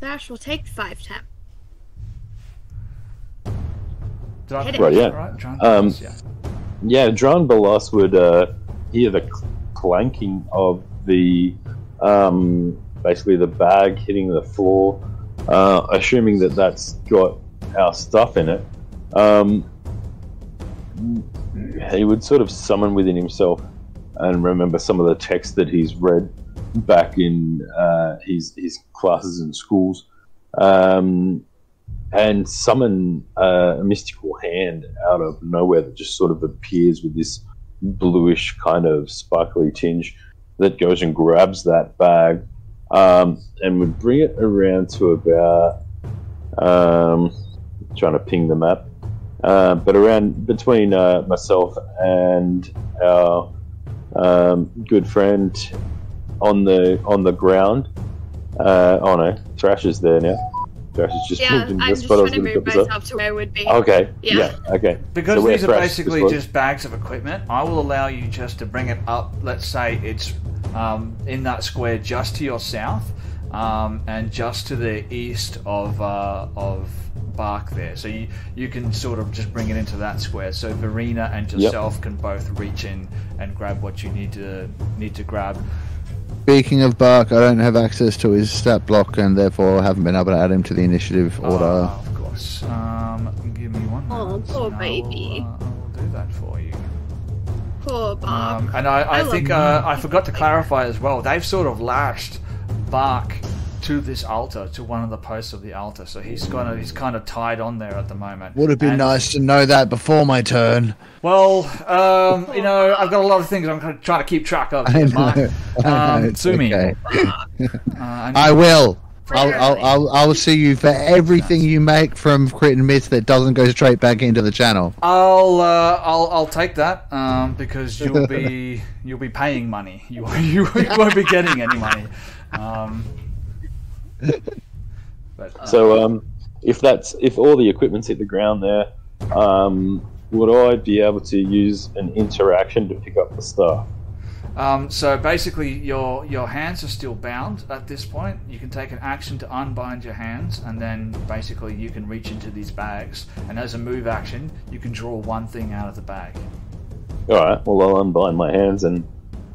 Thrash will take 5 temp. Right, Dranbalis, yeah, Dranbalis would hear the clanking of the basically the bag hitting the floor, assuming that that's got our stuff in it. He would sort of summon within himself and remember some of the text that he's read back in his classes and schools, and summon a mystical hand out of nowhere that just sort of appears with this bluish kind of sparkly tinge that goes and grabs that bag, and would bring it around to about trying to ping the map, but around between myself and our good friend on the ground. Oh no, Thrash is there now. Thrash is just moved in I'm this just spot. trying to move myself to where I would be. Okay. Yeah. Okay. Because So these are Thrash basically was. just bags of equipment, I will allow you just to bring it up. Let's say it's in that square just to your south, and just to the east of Bark there. So you can sort of just bring it into that square. So Verena and yourself can both reach in and grab what you need to grab. Speaking of Bark, I don't have access to his stat block and therefore haven't been able to add him to the initiative order. Of course. Give me one moment. poor and baby. I will do that for you. Poor Bark. And I think I forgot to clarify as well. They've sort of lashed Bark to this altar, to one of the posts of the altar. So he's kind of tied on there at the moment. Would have been nice to know that before my turn. Well, I've got a lot of things I'm trying to keep track of. Here, Mark. Sue me. Okay. I will. I'll sue you for everything you make from Crit and Miss that doesn't go straight back into the channel. I'll take that because you'll be paying money. You won't be getting any money. So if all the equipment's hit the ground there, would I be able to use an interaction to pick up the stuff? So basically, your hands are still bound at this point. You can take an action to unbind your hands, and then basically you can reach into these bags. And as a move action, you can draw one thing out of the bag. All right. Well, I'll unbind my hands and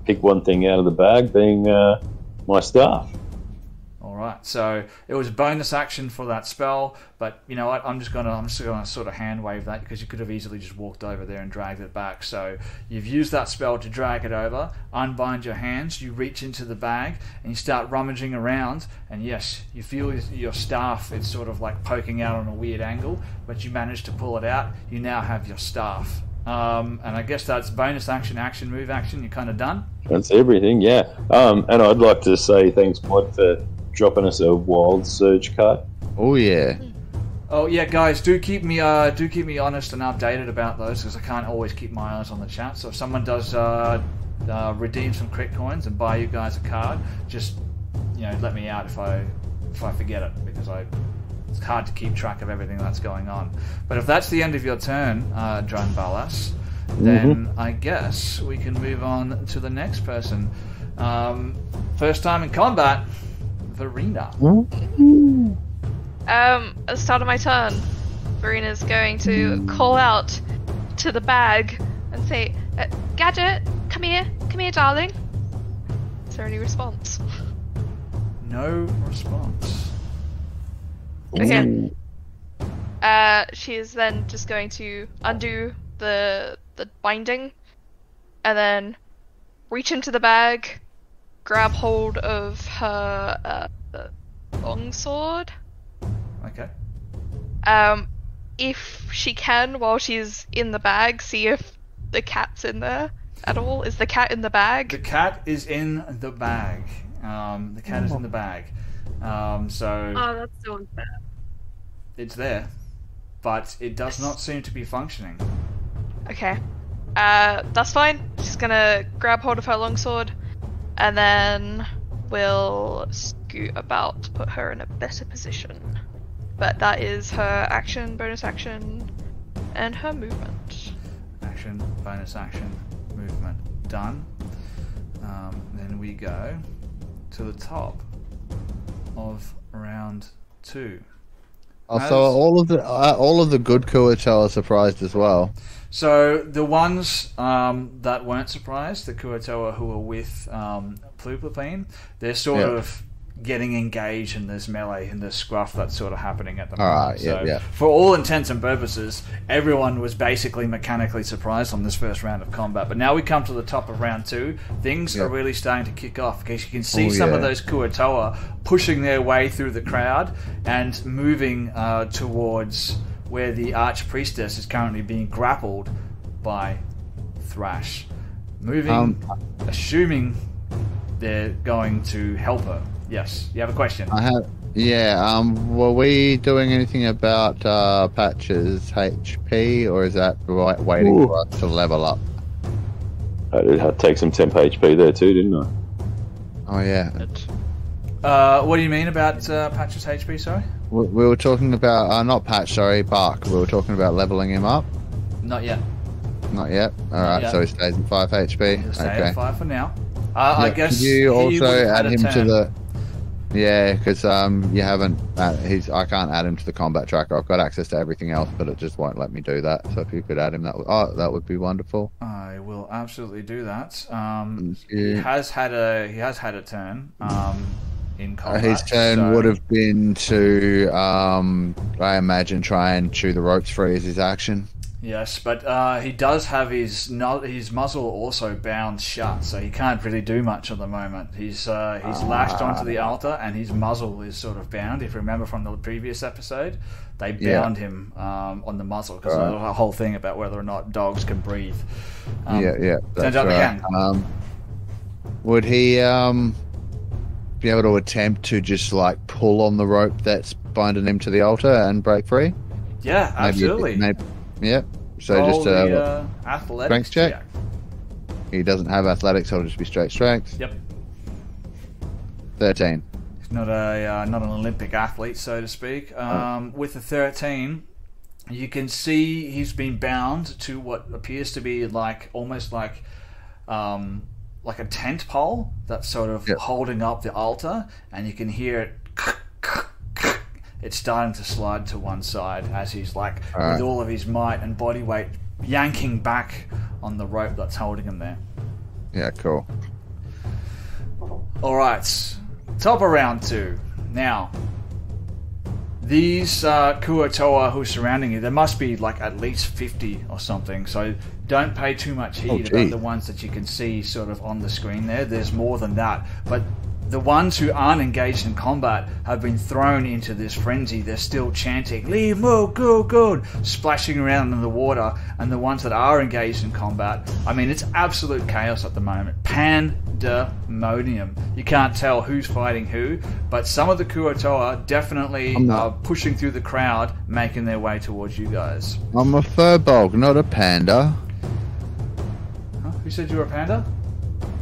pick one thing out of the bag, being my staff. All right. right. So it was a bonus action for that spell, but you know what? I'm just gonna sort of hand wave that because you could have easily just walked over there and dragged it back. So you've used that spell to drag it over, unbind your hands, you reach into the bag and you start rummaging around, and yes, you feel your staff is sort of like poking out on a weird angle, but you manage to pull it out. You now have your staff. And I guess that's bonus action, move action. You're kind of done. That's everything, yeah. And I'd like to say thanks, Pod, for dropping us a wild surge card. Oh yeah. Oh yeah, guys, do keep me honest and updated about those because I can't always keep my eyes on the chat. So if someone does redeem some crit coins and buy you guys a card, just let me out if I forget it because it's hard to keep track of everything that's going on. But if that's the end of your turn, Dran Balas, then I guess we can move on to the next person. First time in combat, Verena. At the start of my turn, Verena's going to call out to the bag and say, Gadget, come here, darling. Is there any response? No response. Okay. She is then just going to undo the binding, and then reach into the bag, grab hold of her longsword. Okay. If she can, while she's in the bag, see if the cat's in there at all. Is the cat in the bag? The cat is in the bag. The cat is in the bag. So. Oh, that's so unfair. It's there, but it does not seem to be functioning. Okay. That's fine. She's gonna grab hold of her longsword, and then we'll scoot about to put her in a better position. But that is her action, bonus action, and her movement. Action, bonus action, movement. Done. Then we go to the top of round 2. So all of the good Kuato are surprised as well. So the ones that weren't surprised, the Kuatoa who were with Ploopploopeen, they're sort of getting engaged in this melee, in this scruff that's sort of happening at the moment. So for all intents and purposes, everyone was basically mechanically surprised on this first round of combat. But now we come to the top of round 2, things are really starting to kick off because you can see some of those Kuatoa pushing their way through the crowd and moving towards where the Archpriestess is currently being grappled by Thrash. Moving, assuming they're going to help her. Yes, you have a question? I have. Yeah. Were we doing anything about Patch's HP, or is that waiting for us to level up? I did take some temp HP there too, didn't I? Oh yeah. What do you mean about Patch's HP? Sorry. We were talking about not Patch. Sorry, Bark. We were talking about leveling him up. Not yet. Not yet. All right. So he stays at 5 HP. He'll stay at 5 for now. I guess. Could you also add him to the? Yeah, because you haven't. I can't add him to the combat tracker. I've got access to everything else, but it just won't let me do that. So if you could add him, that would be wonderful. I will absolutely do that. He has had a turn in combat. His turn would have been to, I imagine, try and chew the ropes free as his action. Yes, but he does have his muzzle also bound shut, so he can't really do much at the moment. He's lashed onto the altar, and his muzzle is sort of bound. If you remember from the previous episode, they bound him on the muzzle because of the whole thing about whether or not dogs can breathe. Turns out they can. Would he be able to attempt to just like pull on the rope that's binding him to the altar and break free? Yeah, absolutely. Yep. So roll just athletics strength check. He doesn't have athletics, so it'll just be straight strength. Yep. 13. He's not an Olympic athlete, so to speak. With the 13, you can see he's been bound to what appears to be almost like a tent pole that's sort of holding up the altar, and you can hear it. It's starting to slide to one side as he's with all of his might and body weight yanking back on the rope that's holding him there. Yeah, cool. All right, top of round 2. Now, these Kuo-toa who are surrounding you, there must be like at least 50 or something, so don't pay too much heed about the ones that you can see sort of on the screen there. There's more than that. But the ones who aren't engaged in combat have been thrown into this frenzy. They're still chanting, "Leave, move, go, go," splashing around in the water. And the ones that are engaged in combat, I mean, it's absolute chaos at the moment. Pandemonium. You can't tell who's fighting who, but some of the Kuo-toa definitely are pushing through the crowd, making their way towards you guys. I'm a furbog, not a panda. Huh? Who said you were a panda?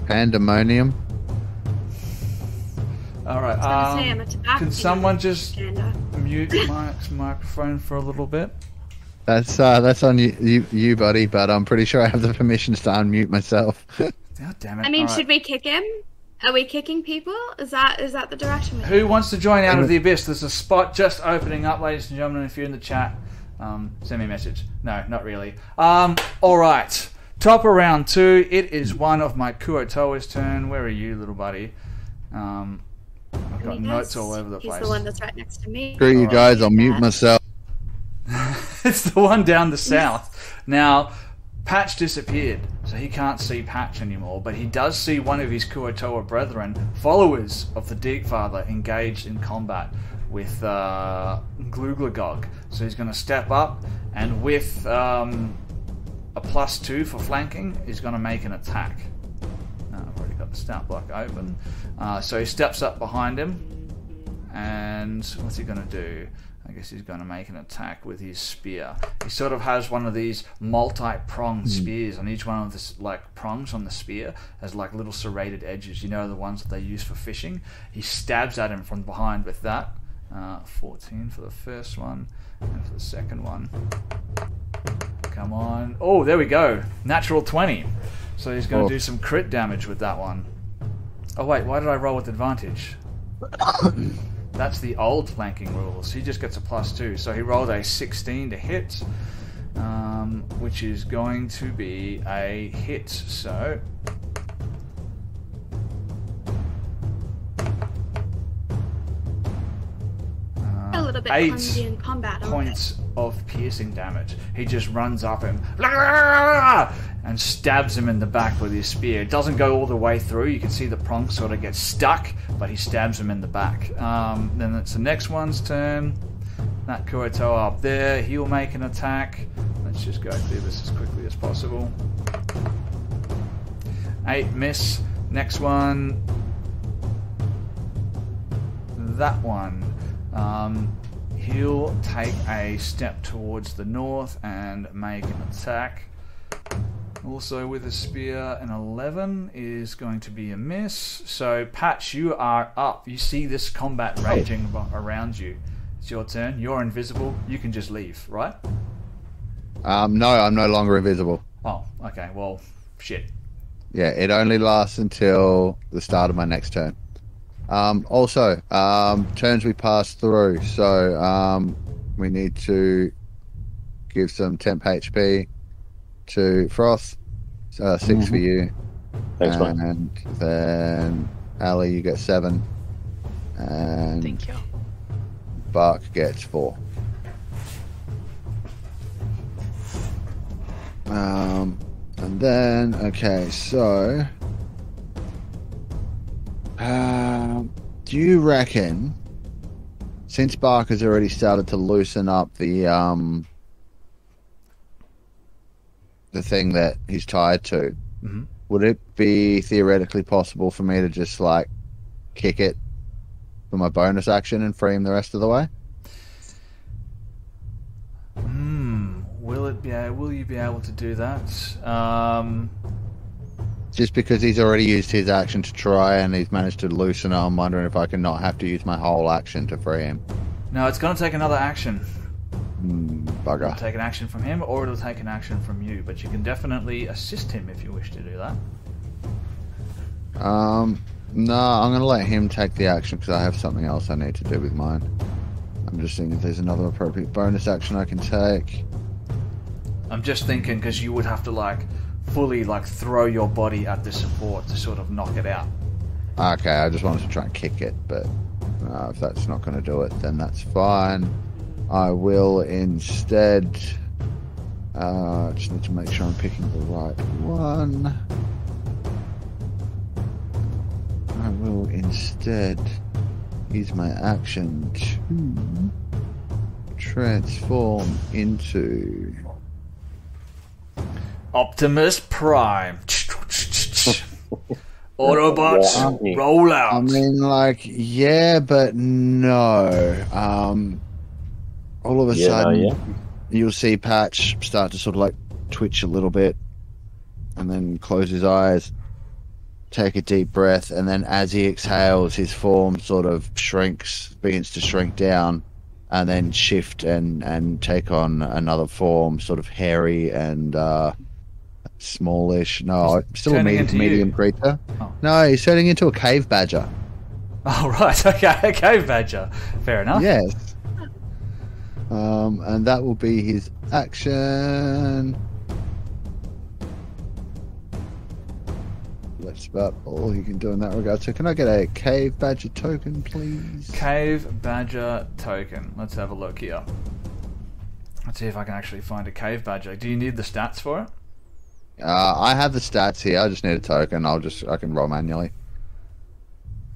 Pandemonium. Alright, can someone just mute Mike's microphone for a little bit? That's on you, buddy, but I'm pretty sure I have the permissions to unmute myself. God damn it. I mean, should we kick him? Are we kicking people? Is that the direction? Who wants to join Out of the Abyss? There's a spot just opening up, ladies and gentlemen. If you're in the chat, send me a message. No, not really. Alright. Top of round 2. It is one of my Kuo-toa's turn. Where are you, little buddy? I've got notes all over the place. He's the one that's right next to me. Screw you guys, I'll mute myself. It's the one down the south. Now, Patch disappeared, so he can't see Patch anymore, but he does see one of his Kuo-toa brethren, followers of the Deep Father, engaged in combat with Sloobludop. So he's going to step up, and with a +2 for flanking, he's going to make an attack. I've already got the stat block open. So he steps up behind him, and what's he going to do? I guess he's going to make an attack with his spear. He sort of has one of these multi-pronged spears, and each one of the like prongs on the spear has like little serrated edges. You know, the ones that they use for fishing. He stabs at him from behind with that. 14 for the first one, and for the second one. Come on. Oh, there we go. Natural 20. So he's going to do some crit damage with that one. Oh wait, why did I roll with advantage? That's the old flanking rules. He just gets a +2. So he rolled a 16 to hit, which is going to be a hit. So a little bit 8 clumsy in combat, points of piercing damage. He just runs up him and stabs him in the back with his spear. It doesn't go all the way through. You can see the prong sort of get stuck, but he stabs him in the back. Then it's the next one's turn. That Kuo-toa up there, he'll make an attack. Let's just go through this as quickly as possible. 8 miss. Next one. That one. He'll take a step towards the north and make an attack. Also with a spear, an 11 is going to be a miss. So Patch, you are up. You see this combat raging around you. It's your turn. You're invisible. You can just leave, right? No, I'm no longer invisible. Oh, okay. Well, shit. Yeah, it only lasts until the start of my next turn. Also, turns we pass through, so we need to give some temp HP to Froth. 6 for you. Thanks, mate. And then Ali, you get 7. And thank you. Bark gets 4. And then, okay, so do you reckon, since Bark has already started to loosen up the thing that he's tied to, would it be theoretically possible for me to just like kick it for my bonus action and free him the rest of the way? Will you be able to do that? Just because he's already used his action to try and he's managed to loosen it, I'm wondering if I can not have to use my whole action to free him. No, it's going to take another action. Bugger. It'll take an action from him, or it'll take an action from you, but you can definitely assist him if you wish to do that. No, I'm going to let him take the action because I have something else I need to do with mine. I'm just thinking if there's another appropriate bonus action I can take. I'm just thinking because you would have to like fully like throw your body at the support to sort of knock it out. Okay, I just wanted to try and kick it, but If that's not going to do it, then that's fine. I will instead... just need to make sure I'm picking the right one. I will instead use my action to transform into... Optimus Prime. Autobots, roll out. I mean, like, yeah, but no. All of a sudden, you'll see Patch start to sort of like twitch a little bit, and then close his eyes, take a deep breath, and then as he exhales, his form sort of begins to shrink down, and then shift and take on another form, sort of hairy and smallish. No, still a medium creature. Oh. No, he's turning into a cave badger. Oh, right. Okay, a cave badger. Fair enough. Yes. And that will be his action. That's about all he can do in that regard. So can I get a cave badger token, please? Cave badger token. Let's have a look here. Let's see if I can actually find a cave badger. Do you need the stats for it? I have the stats here. I just need a token. I can roll manually.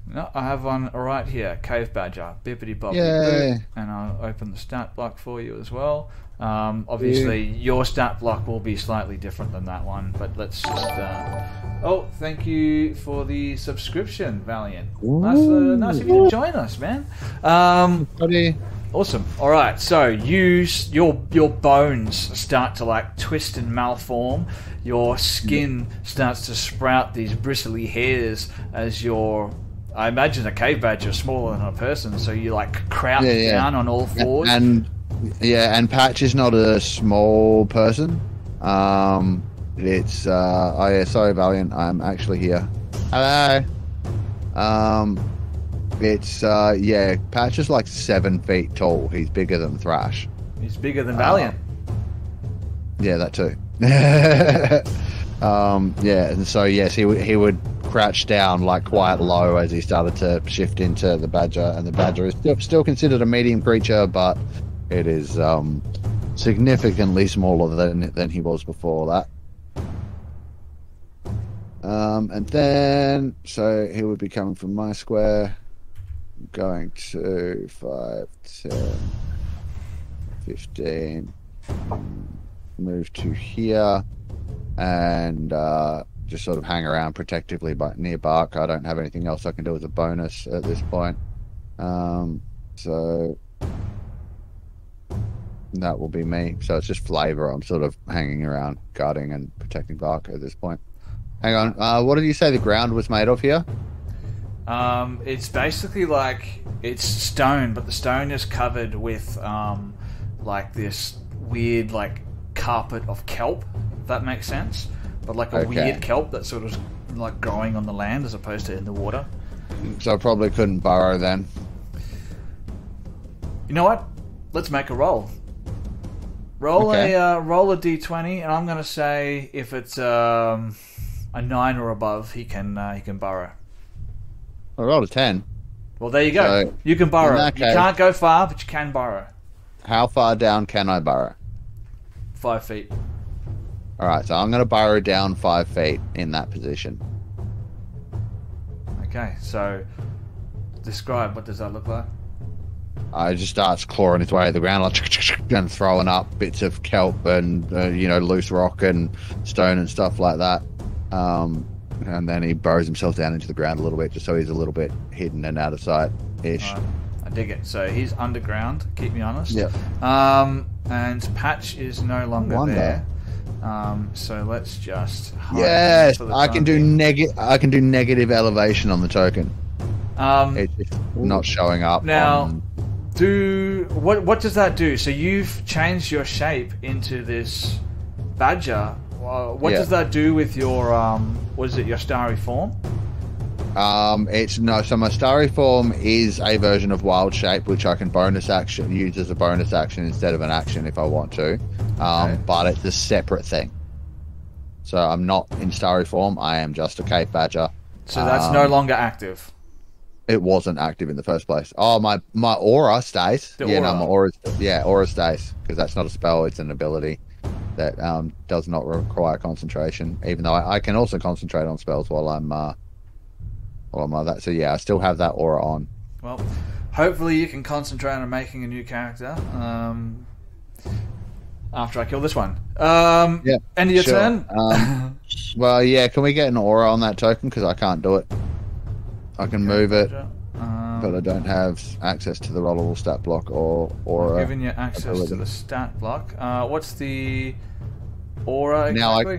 No, I have one right here. Cave badger. Bippity boppity Yay. blue. And I'll open the stat block for you as well. Obviously, your stat block will be slightly different than that one, but let's just... Oh, thank you for the subscription, Valiant. Nice of you to join us, man. Awesome. All right, so your bones start to like twist and malform. Your skin starts to sprout these bristly hairs as I imagine a cave badger is smaller than a person, so you like crouch down on all fours. And Patch is not a small person. It's sorry, Valiant, I'm actually here. Hello. Patch is like 7 feet tall. He's bigger than Thrash. He's bigger than Valiant. Yeah, that too. And so yes, he would crouch down like quite low as he started to shift into the badger, and the badger is still considered a medium creature, but it is significantly smaller than he was before that. And then so he would be coming from my square, going to 5, 10, 15, move to here, and just sort of hang around protectively near Bark. I don't have anything else I can do as a bonus at this point. So that will be me. So it's just flavor. I'm sort of hanging around, guarding and protecting Bark at this point. Hang on. What did you say the ground was made of here? It's basically like it's stone, but the stone is covered with like this weird like carpet of kelp, if that makes sense. But like a weird kelp that's sort of like growing on the land as opposed to in the water. So I probably couldn't burrow then. You know what? Let's make a roll. Roll a d20, and I'm gonna say if it's a 9 or above, he can burrow. I rolled a 10. Well, there you go. So, you can burrow. You can't go far, but you can burrow. How far down can I burrow? 5 feet. Alright, so I'm going to burrow down 5 feet in that position. Okay, so describe, what does that look like? It just starts clawing its way to the ground, like, and throwing up bits of kelp and loose rock and stone and stuff like that. And then he burrows himself down into the ground a little bit, just so he's a little bit hidden and out of sight-ish. Right. I dig it. So he's underground, keep me honest. Yeah. And Patch is no longer there. So let's just hide. Yes, I can do negative elevation on the token. It's just not showing up. Now, what does that do? So you've changed your shape into this badger. What does that do with your your starry form? So my starry form is a version of wild shape, which I can use as a bonus action instead of an action if I want to. But it's a separate thing. So I'm not in starry form. I am just a cave badger. So that's no longer active. it wasn't active in the first place. Oh, my aura stays. The yeah, aura. no, aura stays because that's not a spell; it's an ability that does not require concentration. Even though I can also concentrate on spells while I'm like that. So yeah, I still have that aura on. Well, hopefully you can concentrate on making a new character. After I kill this one. Yeah. End of your sure. turn. Well, yeah. Can we get an aura on that token? Because I can't do it. I can move it, but I don't have access to the rollable stat block or aura. Giving you access to the stat block. What's the aura exactly?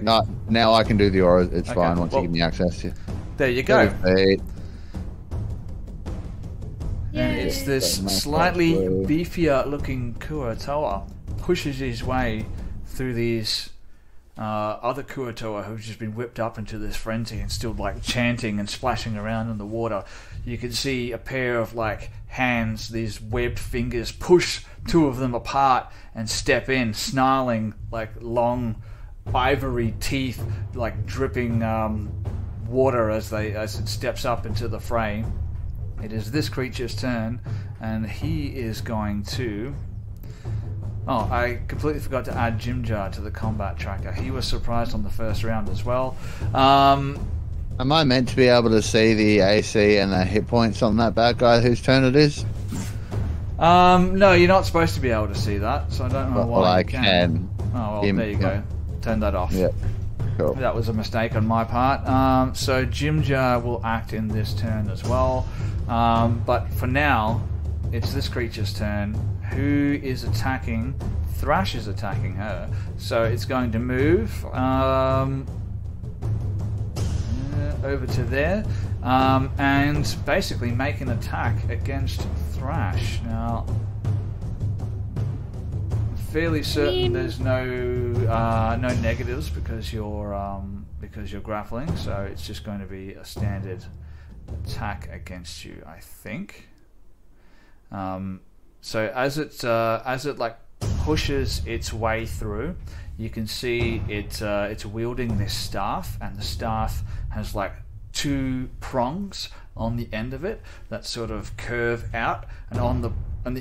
Now I can do the aura. It's fine once you give me access. Yeah. There you go. Perfect. And it's this slightly beefier looking Kuatoa pushes his way through these other Kuatoa who've just been whipped up into this frenzy and still like chanting and splashing around in the water. You can see a pair of like hands, these webbed fingers, push two of them apart and step in, snarling like long ivory teeth, like dripping water as it steps up into the fray. It is this creature's turn, and he is going to... Oh, I completely forgot to add Jimjar to the combat tracker. He was surprised on the first round as well. Am I meant to be able to see the AC and the hit points on that bad guy whose turn it is? No, you're not supposed to be able to see that, so I don't know why well, I you can. Oh, well, there you go. Turn that off. Yep. Cool. That was a mistake on my part. So Jimjar will act in this turn as well. But for now, it's this creature's turn. Who is attacking? Thrash is attacking her. So it's going to move over to there and basically make an attack against Thrash. Now, fairly certain there's no negatives because you're grappling, so it's just going to be a standard attack against you, I think. So as it like pushes its way through, you can see it's wielding this staff, and the staff has like two prongs on the end of it that sort of curve out, and on the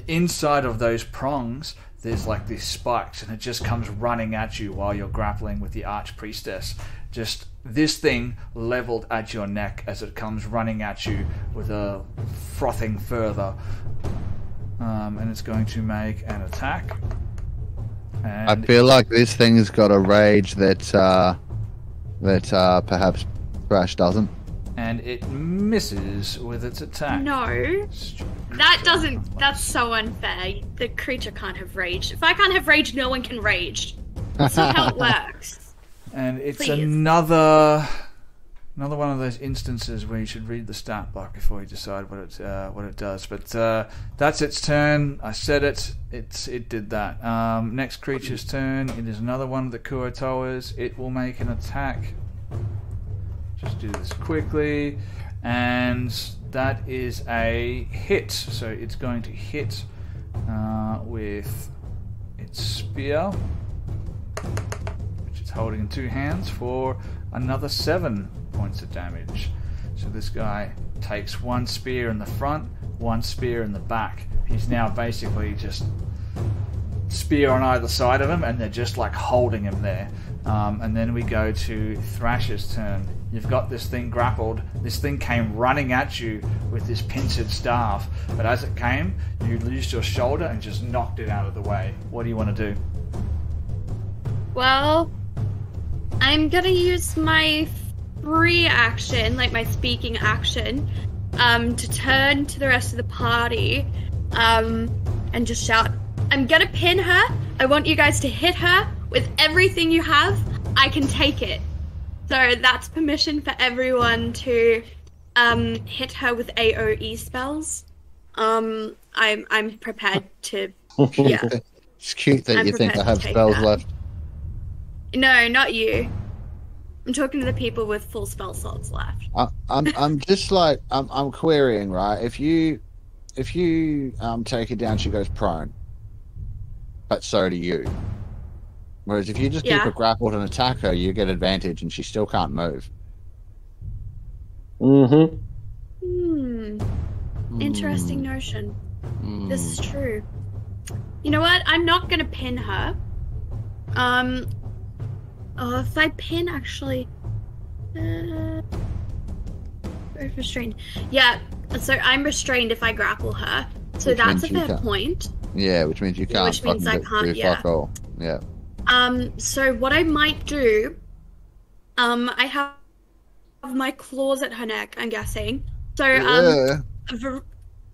inside of those prongs there's like these spikes, and it just comes running at you while you're grappling with the Archpriestess. Just this thing leveled at your neck as it comes running at you with a frothing further. And it's going to make an attack. And I feel like this thing's got a rage that perhaps Thrash doesn't. And it misses with its attack. No. That's so unfair. The creature can't have rage. If I can't have rage, no one can rage. That's not how it works. And it's another one of those instances where you should read the stat block before you decide what it does. But that's its turn. I said it. It did that. Next creature's turn. It is another one of the Kuatoas. It will make an attack. Just do this quickly, and that is a hit. So it's going to hit with its spear, which it's holding in two hands, for another 7 points of damage. So this guy takes one spear in the front, one spear in the back. He's now basically just spear on either side of him, and they're just like holding him there. And then we go to Thrash's turn. You've got this thing grappled. This thing came running at you with this pincered staff, but as it came, you loosed your shoulder and just knocked it out of the way. What do you want to do? Well, I'm gonna use my free action, like my speaking action, to turn to the rest of the party, and just shout, I'm gonna pin her. I want you guys to hit her with everything you have. I can take it. So that's permission for everyone to hit her with AoE spells. I'm prepared to. Yeah. It's cute that you think I have spells left. No, not you. I'm talking to the people with full spell slots left. I'm just like I'm querying, right? If you take her down, she goes prone, but so do you. Whereas if you just keep her grappled and attack her, you get advantage, and she still can't move. Mm-hmm. Interesting notion. This is true. You know what? I'm not gonna pin her. If I pin, actually... restrained. Yeah, so I'm restrained if I grapple her. So which that's a fair point. Yeah, which means you can't. Which means I can't, yeah. Fuck all. Yeah. So what I might do... I have my claws at her neck, I'm guessing. So,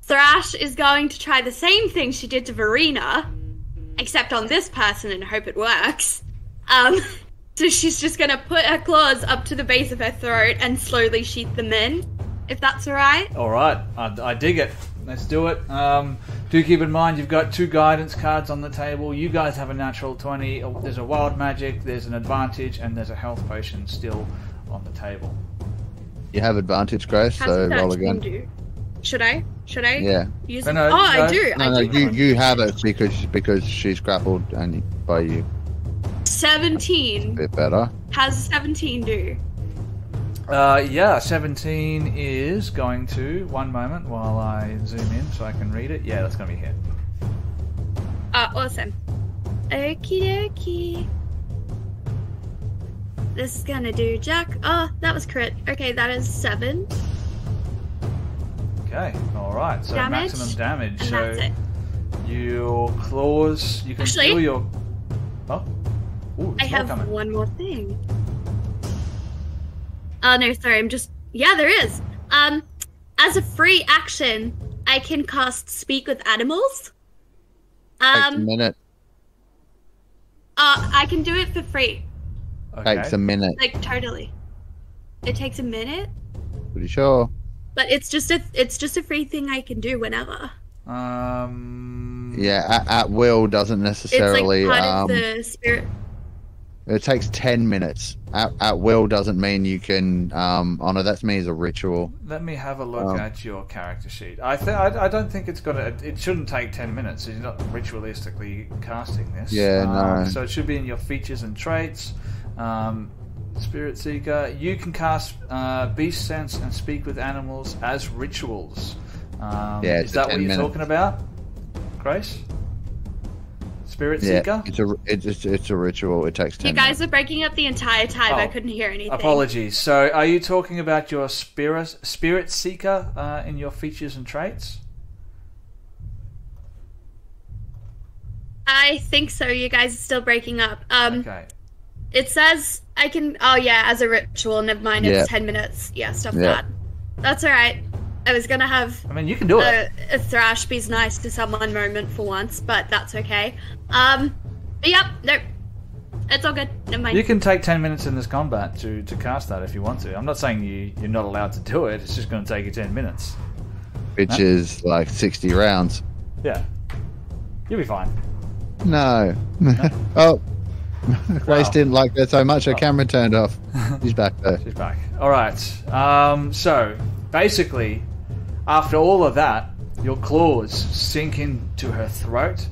Thrash is going to try the same thing she did to Verena, except on this person and hope it works. So she's just gonna put her claws up to the base of her throat and slowly sheath them in, if that's alright. Alright, I dig it. Let's do it. Do keep in mind you've got 2 guidance cards on the table. You guys have a natural 20. There's a wild magic, there's an advantage, and there's a health potion still on the table. You have advantage, Grace, so roll again. Should I? Yeah. Use it? I do. No, you have it because she's grappled and by you. 17. A bit better. How's 17 do? Yeah, 17 is going to... One moment while I zoom in so I can read it. Yeah, that's going to be a hit. Awesome. Okie dokie. This is going to do Jack. Oh, that was crit. Okay, that is 7. Okay, alright. So damage, maximum damage. And so that's it. Your claws... You can feel your... Oh. Ooh, I have one more thing. Oh, no, sorry, I'm just... Yeah, there is. As a free action, I can cast Speak with Animals. Takes a minute. I can do it for free. Okay. Takes a minute. Like, totally. It takes a minute? Pretty sure. But it's just a free thing I can do whenever. Yeah, at will doesn't necessarily... It's like part of the spirit... It takes 10 minutes. At will doesn't mean you can honor. That to me is a ritual. Let me have a look at your character sheet. I don't think it's got a... It shouldn't take 10 minutes. You're not ritualistically casting this. Yeah, no. So it should be in your features and traits. Spirit Seeker. You can cast Beast Sense and Speak with Animals as rituals. Yeah, is that what you're talking about, Grace? Spirit Seeker? It's a ritual. It takes 10 You guys are breaking up the entire time. I couldn't hear anything. Apologies. So are you talking about your Spirit Seeker in your features and traits? I think so. You guys are still breaking up. Okay. It says I can... Oh, yeah, as a ritual. Never mind. It's 10 minutes. Yeah, stuff that. That's all right. I was going to have... I mean, you can do it. A Thrash be's nice to someone moment for once, but that's okay. But yep, nope. It's all good. Never mind. You can take 10 minutes in this combat to cast that if you want to. I'm not saying you're not allowed to do it. It's just going to take you 10 minutes. Which is like 60 rounds. Yeah. You'll be fine. No. Oh. Grace didn't like that so much her camera turned off. She's back though. She's back. Alright. So, basically, after all of that, your claws sink into her throat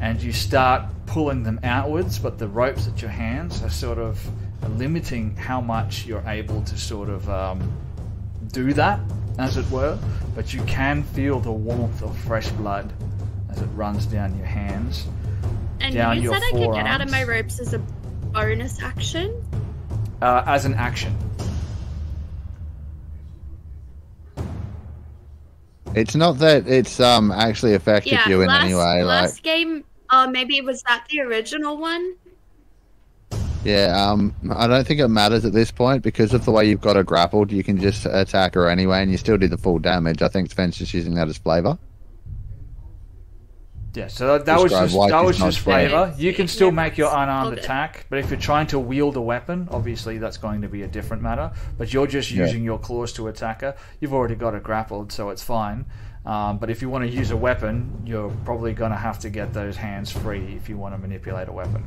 and you start pulling them outwards, but the ropes at your hands are sort of limiting how much you're able to sort of do that, as it were. But you can feel the warmth of fresh blood as it runs down your hands. And you said I could get out of my ropes as a bonus action? As an action. It's not that it's actually affected you in any way. Last game, maybe was that the original one? Yeah, I don't think it matters at this point because of the way you've got her grappled. You can just attack her anyway, and you still do the full damage. I think Sven's just using that as flavor. Yeah, so that was just flavor. You can still make your unarmed attack, but if you're trying to wield a weapon, obviously that's going to be a different matter. But you're just using your claws to attack her. You've already got her grappled, so it's fine. But if you want to use a weapon, you're probably going to have to get those hands free if you want to manipulate a weapon.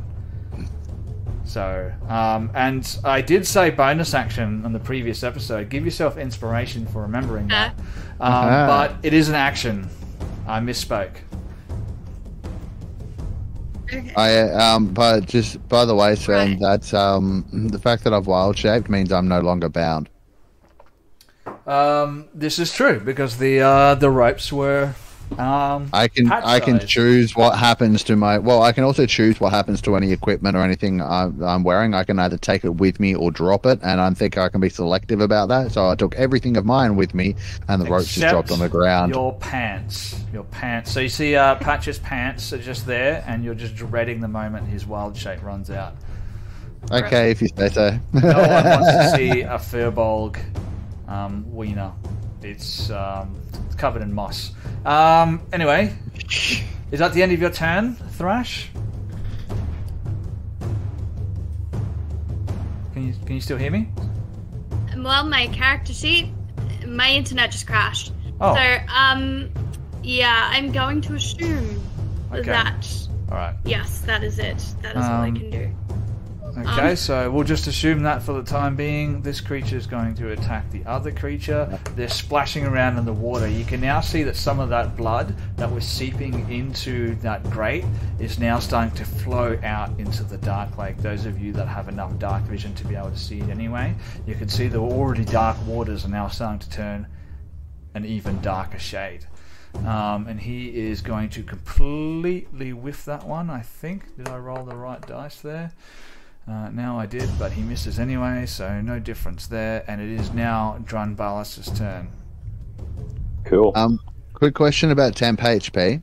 So, and I did say bonus action on the previous episode. Give yourself inspiration for remembering that. But it is an action. I misspoke. But just by the way, Sven, that's the fact that I've wild shaped means I'm no longer bound. This is true because the ropes were. I can choose what happens to my. Well, I can also choose what happens to any equipment or anything I'm wearing. I can either take it with me or drop it, and I think I can be selective about that. So I took everything of mine with me, and the ropes just dropped on the ground. Your pants. So you see, Patch's pants are just there, and you're just dreading the moment his wild shape runs out. Okay, if you say so. No one wants to see a furbolg wiener. It's covered in moss. Anyway, is that the end of your turn, Thrash? Can you still hear me? Well, my character sheet, my internet just crashed. Oh. So, yeah, I'm going to assume that. All right. Yes, that is it. That is all I can do. Okay, so we'll just assume that for the time being. This creature is going to attack the other creature. They're splashing around in the water. You can now see that some of that blood that was seeping into that grate is now starting to flow out into the dark lake. Those of you that have enough dark vision to be able to see it anyway, you can see the already dark waters are now starting to turn an even darker shade. And he is going to completely whiff that one, I think. Did I roll the right dice there? Now I did, but he misses anyway, so no difference there. And it is now Drunbalas's turn. Cool. Quick question about temp HP.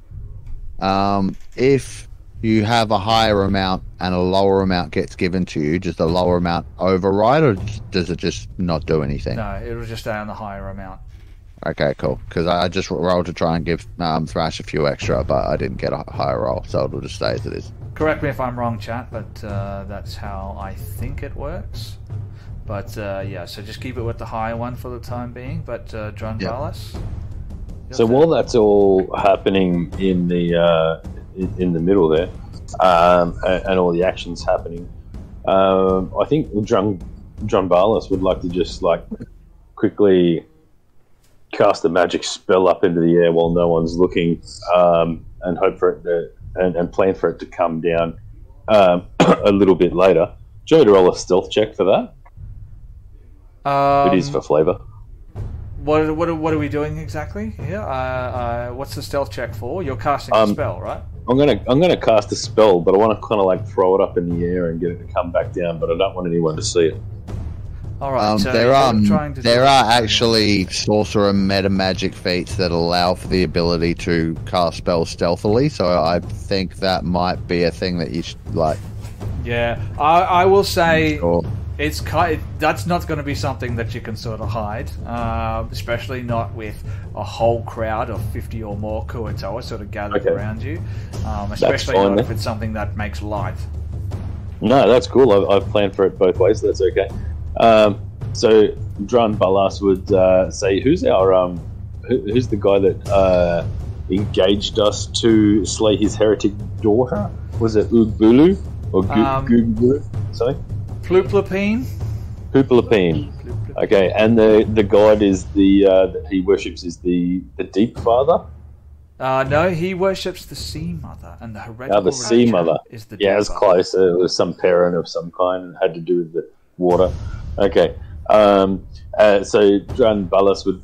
If you have a higher amount and a lower amount gets given to you, does the lower amount override, or does it just not do anything? No, it'll just stay on the higher amount. Okay, cool. Because I just rolled to try and give Thrash a few extra, but I didn't get a higher roll, so it'll just stay as it is. Correct me if I'm wrong, chat, but that's how I think it works. But yeah, so just keep it with the higher one for the time being. But Drunbalas. Yep. So while that's all happening in the middle there, and all the actions happening, I think Drunbalas would like to just quickly cast a magic spell up into the air while no one's looking, and hope for it to. And plan for it to come down a little bit later. Do you want me to roll a stealth check for that? It is for flavour. What are we doing exactly here? What's the stealth check for? You're casting a spell, right? I'm gonna cast a spell, but I want to kind of throw it up in the air and get it to come back down. But I don't want anyone to see it. All right. So there are actually sorcerer meta magic feats that allow for the ability to cast spells stealthily. So I think that might be a thing that you should like. Yeah, I will say it's that's not going to be something that you can sort of hide, especially not with a whole crowd of 50 or more Kuatoa sort of gathered around you. Especially not if it's something that makes light. No, that's cool. I've planned for it both ways, so that's okay. So Drunbalas would say, "Who's the guy that engaged us to slay his heretic daughter? Was it Ugbulu or Gugbulu? Sorry, Ploopploopeen. Ploopploopeen. Okay, and the god is that he worships is the Deep Father. No, he worships the Sea Mother, and the heretical the Sea Mother is the it's close. It was some parent of some kind and had to do with the water. Okay, so Drunbalas would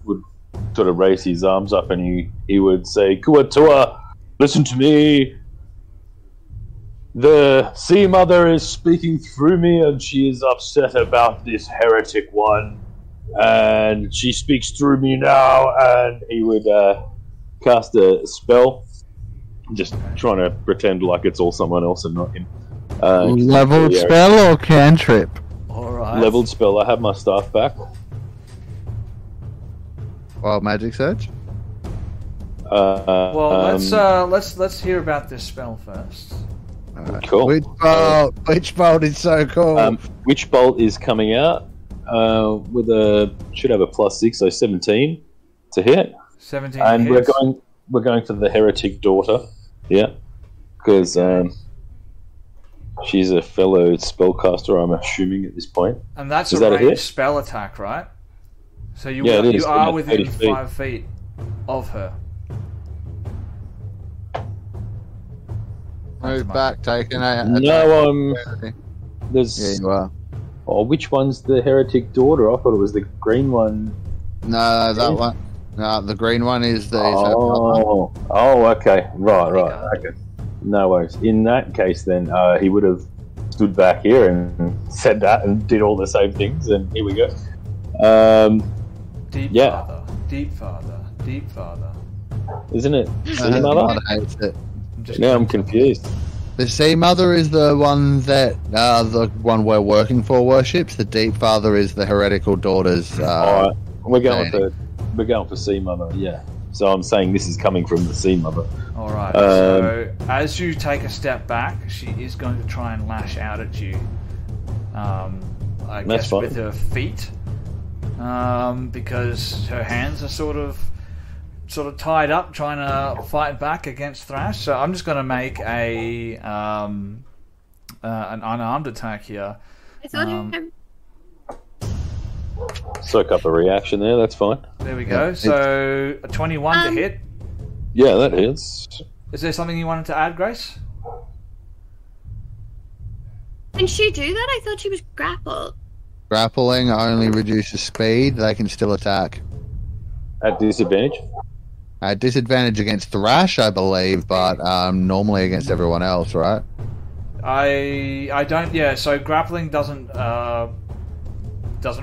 sort of raise his arms up and he would say, "Kuatoa, listen to me. The Sea Mother is speaking through me, and she is upset about this heretic one, and she speaks through me now." And he would cast a spell, just trying to pretend like it's all someone else and not him. Leveled spell or cantrip? Alright. Leveled spell. I have my staff back. Wild magic search. Well, let's hear about this spell first. Cool. Witch bolt is so cool. Witch bolt is coming out with should have a +6, so 17 to hit. 17. And hits. we're going for the heretic daughter. Yeah, because she's a fellow spellcaster, I'm assuming at this point. And that's a ranged spell attack, right? So you are within 5 feet of her. Move back, taking a... No, there's... Yeah, you are. Oh, which one's the heretic daughter? I thought it was the green one. No, that one. No, the green one is the. Okay. Right. Okay. No worries. In that case, then he would have stood back here and said that and did all the same things, and here we go. Deep father. Isn't it? Sea Mother? Hates it. Now I'm confused. The Sea Mother is the one that the one we're working for worships. The Deep Father is the heretical daughter's. All right, we're going for Sea Mother. Yeah. So I'm saying this is coming from the Sea Mother. All right. So as you take a step back, she is going to try and lash out at you. I guess with her feet, because her hands are sort of tied up, trying to fight back against Thrash. So I'm just going to make an unarmed attack here. I thought soak up a reaction there. That's fine. There we go. So a 21 to hit. Yeah, that hits. Is there something you wanted to add, Grace? Can she do that? I thought she was grappled. Grappling only reduces speed. They can still attack. At disadvantage? At disadvantage against Thrash, I believe, but normally against everyone else, right? I don't. Yeah. So grappling doesn't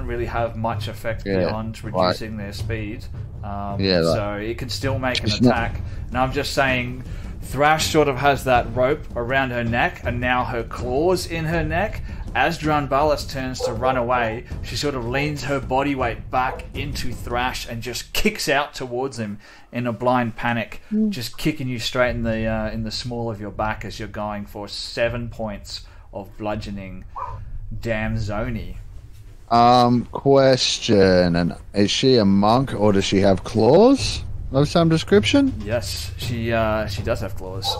really have much effect beyond reducing their speed. So it can still make an attack. And I'm just saying, Thrash sort of has that rope around her neck, and now her claws in her neck. As Dranbalis turns to run away, she sort of leans her body weight back into Thrash and just kicks out towards him in a blind panic, just kicking you straight in the small of your back as you're going for 7 points of bludgeoning. Damn Zoni. Question: and is she a monk or does she have claws of some description? Yes, she does have claws.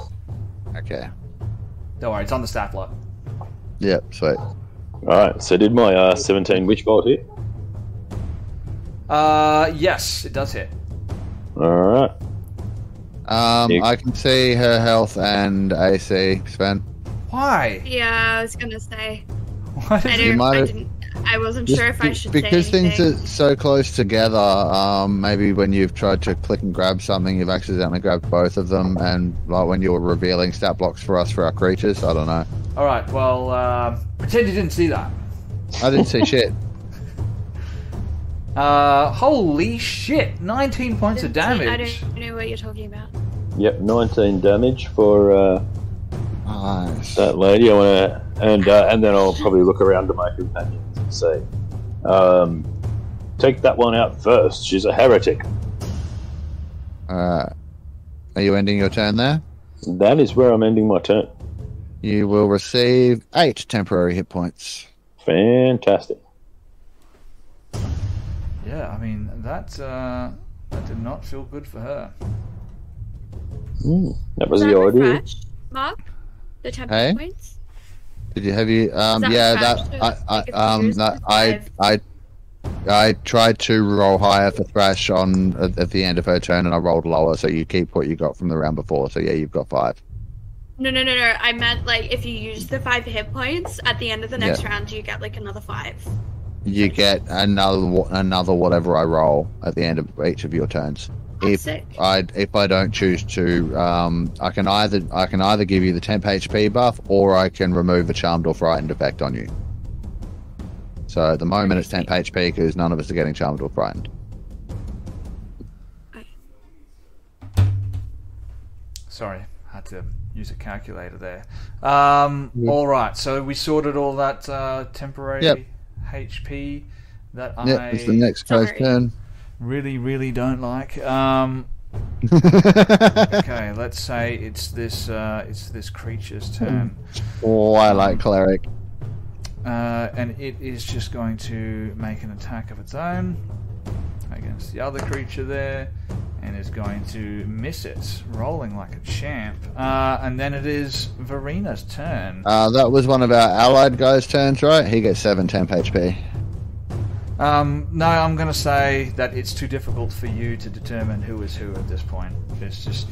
Okay. Don't worry, it's on the stat block. Yep, sweet. Alright, so did my 17 Witch Bolt hit? Yes, it does hit. Alright. I can see her health and AC, Sven. Why? Yeah, I was gonna say. What is I wasn't sure if I should because say anything. things are so close together. Maybe when you've tried to click and grab something, you've accidentally grabbed both of them, and like when you were revealing stat blocks for us for our creatures, I don't know. All right, well, pretend you didn't see that. I didn't see shit. Holy shit! 19 points of damage. I don't know what you're talking about. Yep, 19 damage for Nice. that lady. I want to, and then I'll probably look around to my companions and say, take that one out first. She's a heretic. Are you ending your turn there? That is where I'm ending my turn. You will receive 8 temporary hit points. Fantastic. Yeah, I mean that did not feel good for her. That was the idea. Mark, the temporary points. Did you have you? I tried to roll higher for Thrash on at the end of her turn, and I rolled lower. So you keep what you got from the round before. So yeah, you've got 5. No. I meant like if you use the 5 hit points at the end of the next round, you get like another 5. You get another whatever I roll at the end of each of your turns. If I don't choose to, I can either give you the temp HP buff, or I can remove a charmed or frightened effect on you. So at the moment it's temp HP because none of us are getting charmed or frightened. Sorry, I had to use a calculator there. All right, so we sorted all that temporary HP that it's the next guy's turn. Really don't like. Okay, let's say it's this creature's turn. Oh, I like cleric. And it is just going to make an attack of its own against the other creature there, and is going to miss it, rolling like a champ. And then it is Verina's turn. That was one of our allied guys' turns, right? He gets 7 temp HP. No, I'm going to say that it's too difficult for you to determine who is who at this point. It's just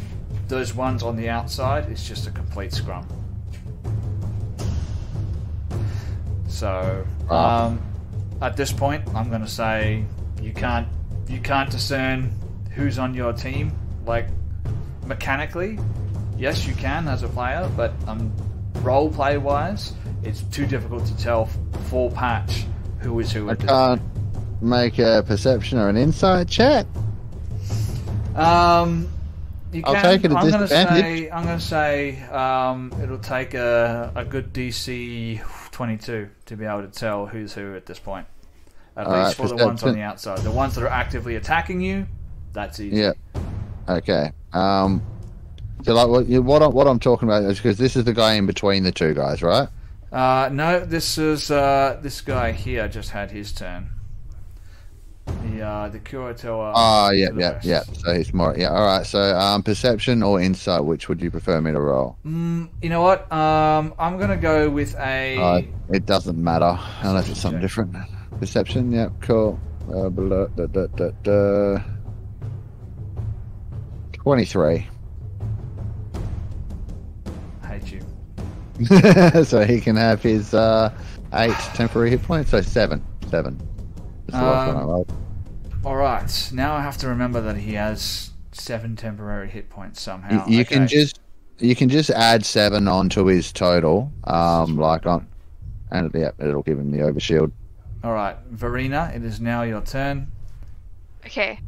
those ones on the outside. It's just a complete scrum. So, at this point, I'm going to say you can't you can't discern who's on your team, like mechanically. Yes, you can as a player, but role play wise, it's too difficult to tell for Patch who is who. I can't make a perception or an insight check. You I'll can. take it at disadvantage. I'm gonna say it'll take a good DC 22 to be able to tell who's who at this point. At least for the ones on the outside. The ones that are actively attacking you, that's easy. Yeah. Okay. So like what I'm talking about is because this is the guy in between the two guys, right? No, this is this guy here just had his turn. The Curator. Yeah. So he's more. Yeah. All right. So perception or insight, which would you prefer me to roll? You know what? I'm gonna go with a. It doesn't matter unless it's something different. Perception. Yeah. Cool. 23. Hate you. So he can have his 8 temporary hit points. So 7. 7. That's the last one I rolled. Alright, now I have to remember that he has 7 temporary hit points somehow. You can just add 7 onto his total, and it'll give him the overshield. Alright, Verena, it is now your turn. Okay.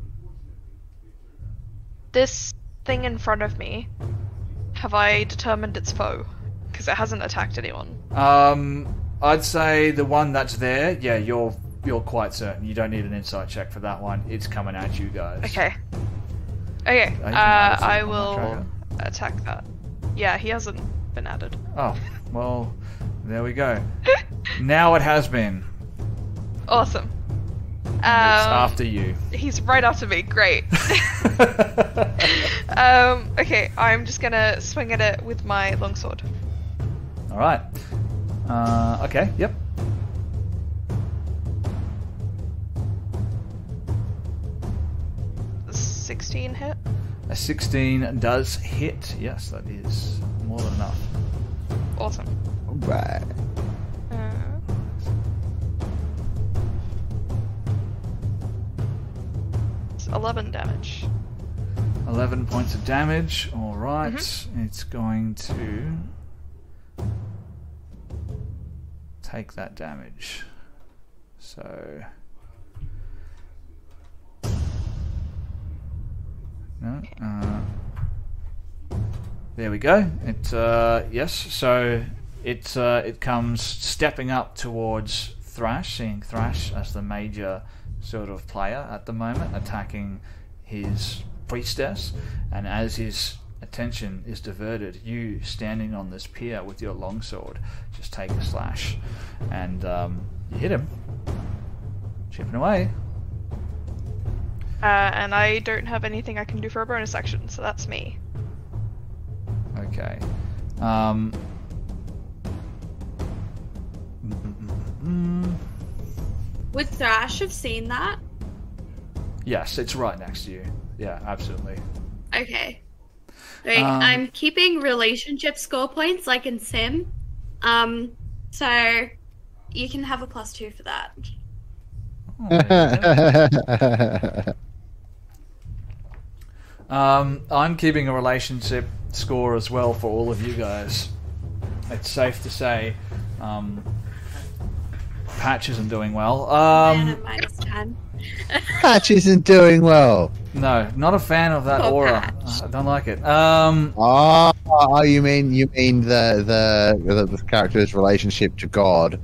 This thing in front of me, have I determined its foe? Because it hasn't attacked anyone. I'd say the one that's there, yeah, you're quite certain. You don't need an insight check for that one. It's coming at you guys. Okay. Okay. I will attack that. Yeah, he hasn't been added. Oh, well, there we go. Now it has been. Awesome. It's after you. He's right after me. Great. Okay, I'm just gonna swing at it with my longsword. All right. Okay. Yep. 16 hit? A 16 does hit. Yes, that is more than enough. Awesome. Alright. It's 11 damage. 11 points of damage. Alright. It's going to take that damage. So... No. There we go. It yes. So it comes stepping up towards Thrash, seeing Thrash as the major sort of player at the moment, attacking his priestess, and as his attention is diverted, you standing on this pier with your longsword just take a slash, and you hit him, chipping away. And I don't have anything I can do for a bonus action, so that's me. Okay. Would Thrash have seen that? Yes, it's right next to you. Yeah, absolutely. Okay. Right, I'm keeping relationship score points like in Sim. So you can have a +2 for that. I'm keeping a relationship score as well for all of you guys. It's safe to say Patch isn't doing well. -10. Patch isn't doing well. No, not a fan of that aura. I don't like it. You mean the character's relationship to God,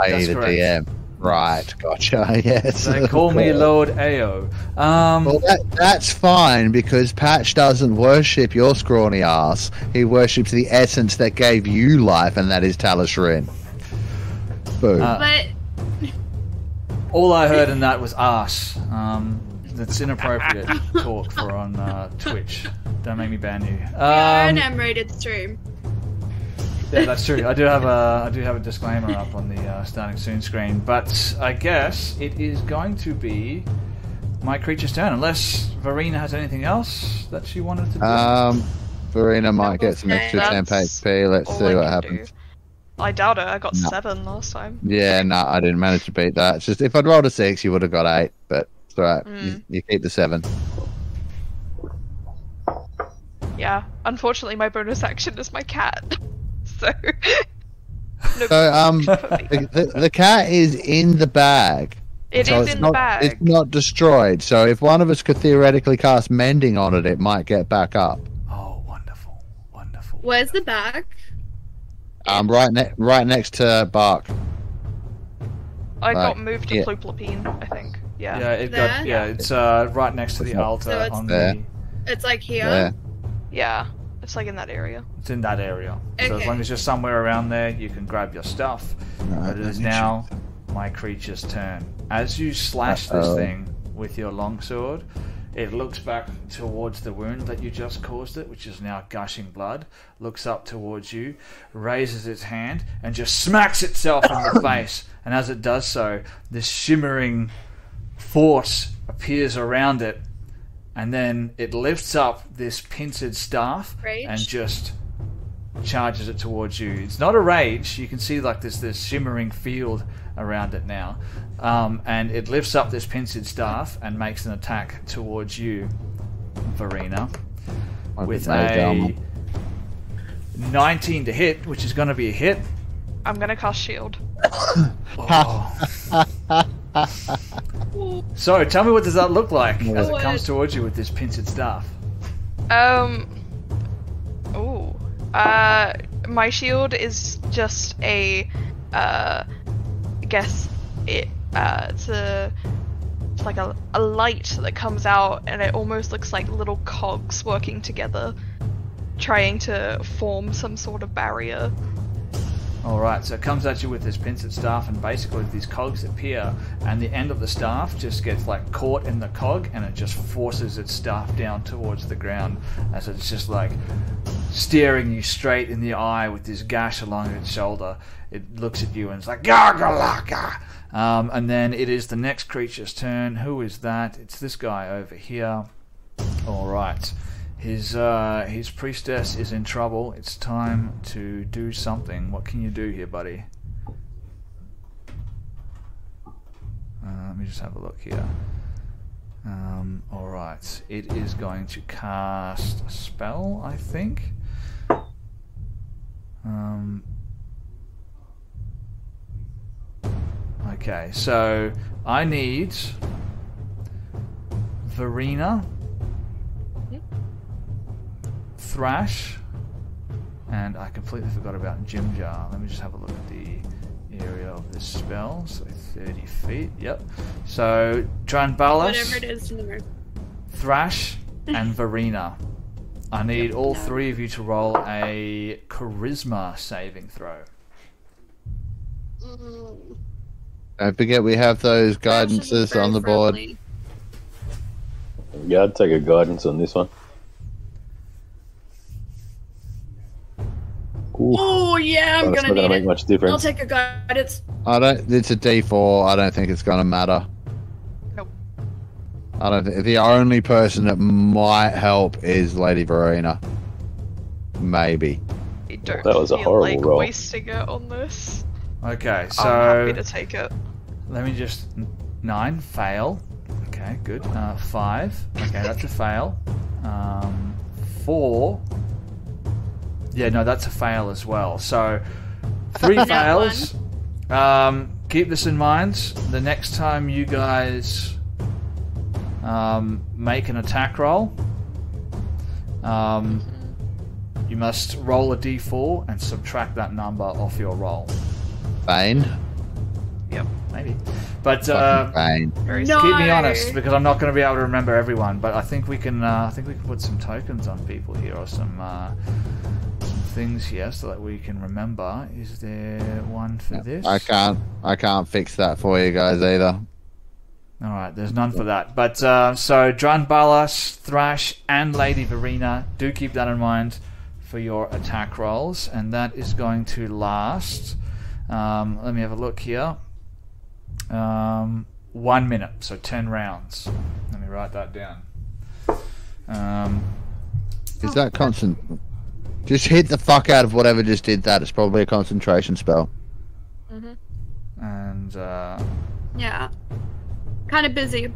i.e. the correct. DM. Right, gotcha. Yes. They call me Lord Ao. Well, that's fine because Patch doesn't worship your scrawny ass. He worships the essence that gave you life, and that is Talishrin. Boom. But all I heard in that was arse. That's inappropriate talk for on Twitch. Don't make me ban you. we are an M-rated stream. Yeah, that's true. I do have a disclaimer up on the starting soon screen, but I guess it is going to be my creature's turn, unless Verena has anything else that she wanted to do. Verena might get some extra temp HP. Let's see what happens. I doubt it. I got 7 last time. Yeah, no, I didn't manage to beat that. It's just if I'd rolled a 6, you would have got 8. But It's alright. You keep the 7. Yeah, unfortunately my bonus action is my cat. So... the cat is in the bag. It is in the bag. It's not destroyed, so if one of us could theoretically cast mending on it, it might get back up. Oh, wonderful. Wonderful. Where's the bag? Right next to Bark. I got moved to Ploopploopeen, I think. Yeah. It's right next to the altar on the... It's like here? There. Yeah. It's like in that area. It's in that area. So as long as you're somewhere around there, you can grab your stuff. But it is now my creature's turn. As you slash this thing with your longsword, it looks back towards the wound that you just caused it, which is now gushing blood, looks up towards you, raises its hand, and just smacks itself in the face. And as it does so, this shimmering force appears around it, and then it lifts up this pincered staff and just charges it towards you. It's not a rage. You can see like this shimmering field around it now. And it lifts up this pincered staff and makes an attack towards you, Verena, with a 19 to hit, which is going to be a hit. I'm going to cast shield. So, tell me, what does that look like as it comes towards you with this pincered staff? My shield is just a, I guess it's like a light that comes out, and it almost looks like little cogs working together, trying to form some sort of barrier. Alright, so it comes at you with this pincered staff, and basically these cogs appear, and the end of the staff just gets like caught in the cog, and it just forces its staff down towards the ground, as it's just like staring you straight in the eye with this gash along its shoulder. It looks at you and it's like Gargalaga! And then it is the next creature's turn. Who is that? It's this guy over here. Alright. His priestess is in trouble. It's time to do something. What can you do here, buddy? Let me just have a look here. Alright. It is going to cast a spell, I think. Okay, so I need Verena, Thrash, and I completely forgot about Jim Jar. Let me just have a look at the area of this spell. So 30 feet, yep. So Dranbalas, whatever it is, Thrash, and Verena. I need all three of you to roll a charisma saving throw. Don't forget we have those guidances on the board. Yeah, I'd take a guidance on this one. Oh yeah, I'm gonna make much difference. I'll take a guidance. It's a D4. I don't think it's gonna matter. Nope. I don't think the only person that might help is Lady Verena. Maybe. That was a horrible roll. Wasting it on this. Okay, so I'm happy to take it. Let me just 9 fail. Okay, good. 5. Okay, that's a fail. 4. Yeah, no, that's a fail as well. So 3 fails. Keep this in mind. The next time you guys make an attack roll, you must roll a d4 and subtract that number off your roll. Bane? Yep, maybe. But Bane. keep me honest, because I'm not going to be able to remember everyone. But I think we can. I think we can put some tokens on people here, or some things here, so that we can remember. Is there one for this? I can't fix that for you guys either. All right, there's none for that. But so Dranbalas, Thrash, and Lady Verena, do keep that in mind for your attack rolls, and that is going to last. Let me have a look here. 1 minute, so 10 rounds. Let me write that down. Is that constant? Just hit the fuck out of whatever just did that. It's probably a concentration spell. And yeah, kind of busy.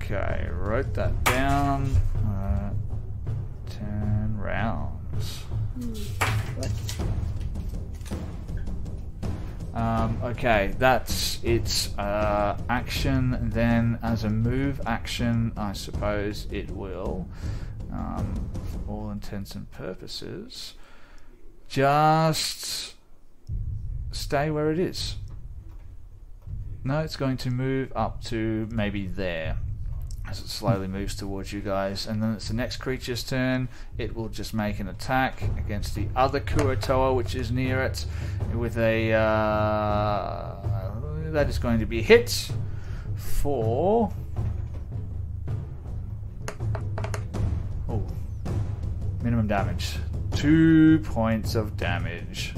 Okay, wrote that down. 10 rounds. Okay, that's its action. Then, as a move action, I suppose it will, for all intents and purposes, just stay where it is. No, it's going to move up to maybe there as it slowly moves towards you guys, and then it's the next creature's turn. It will just make an attack against the other Kurotoa, which is near it, with a that is going to be hit for minimum damage, 2 points of damage.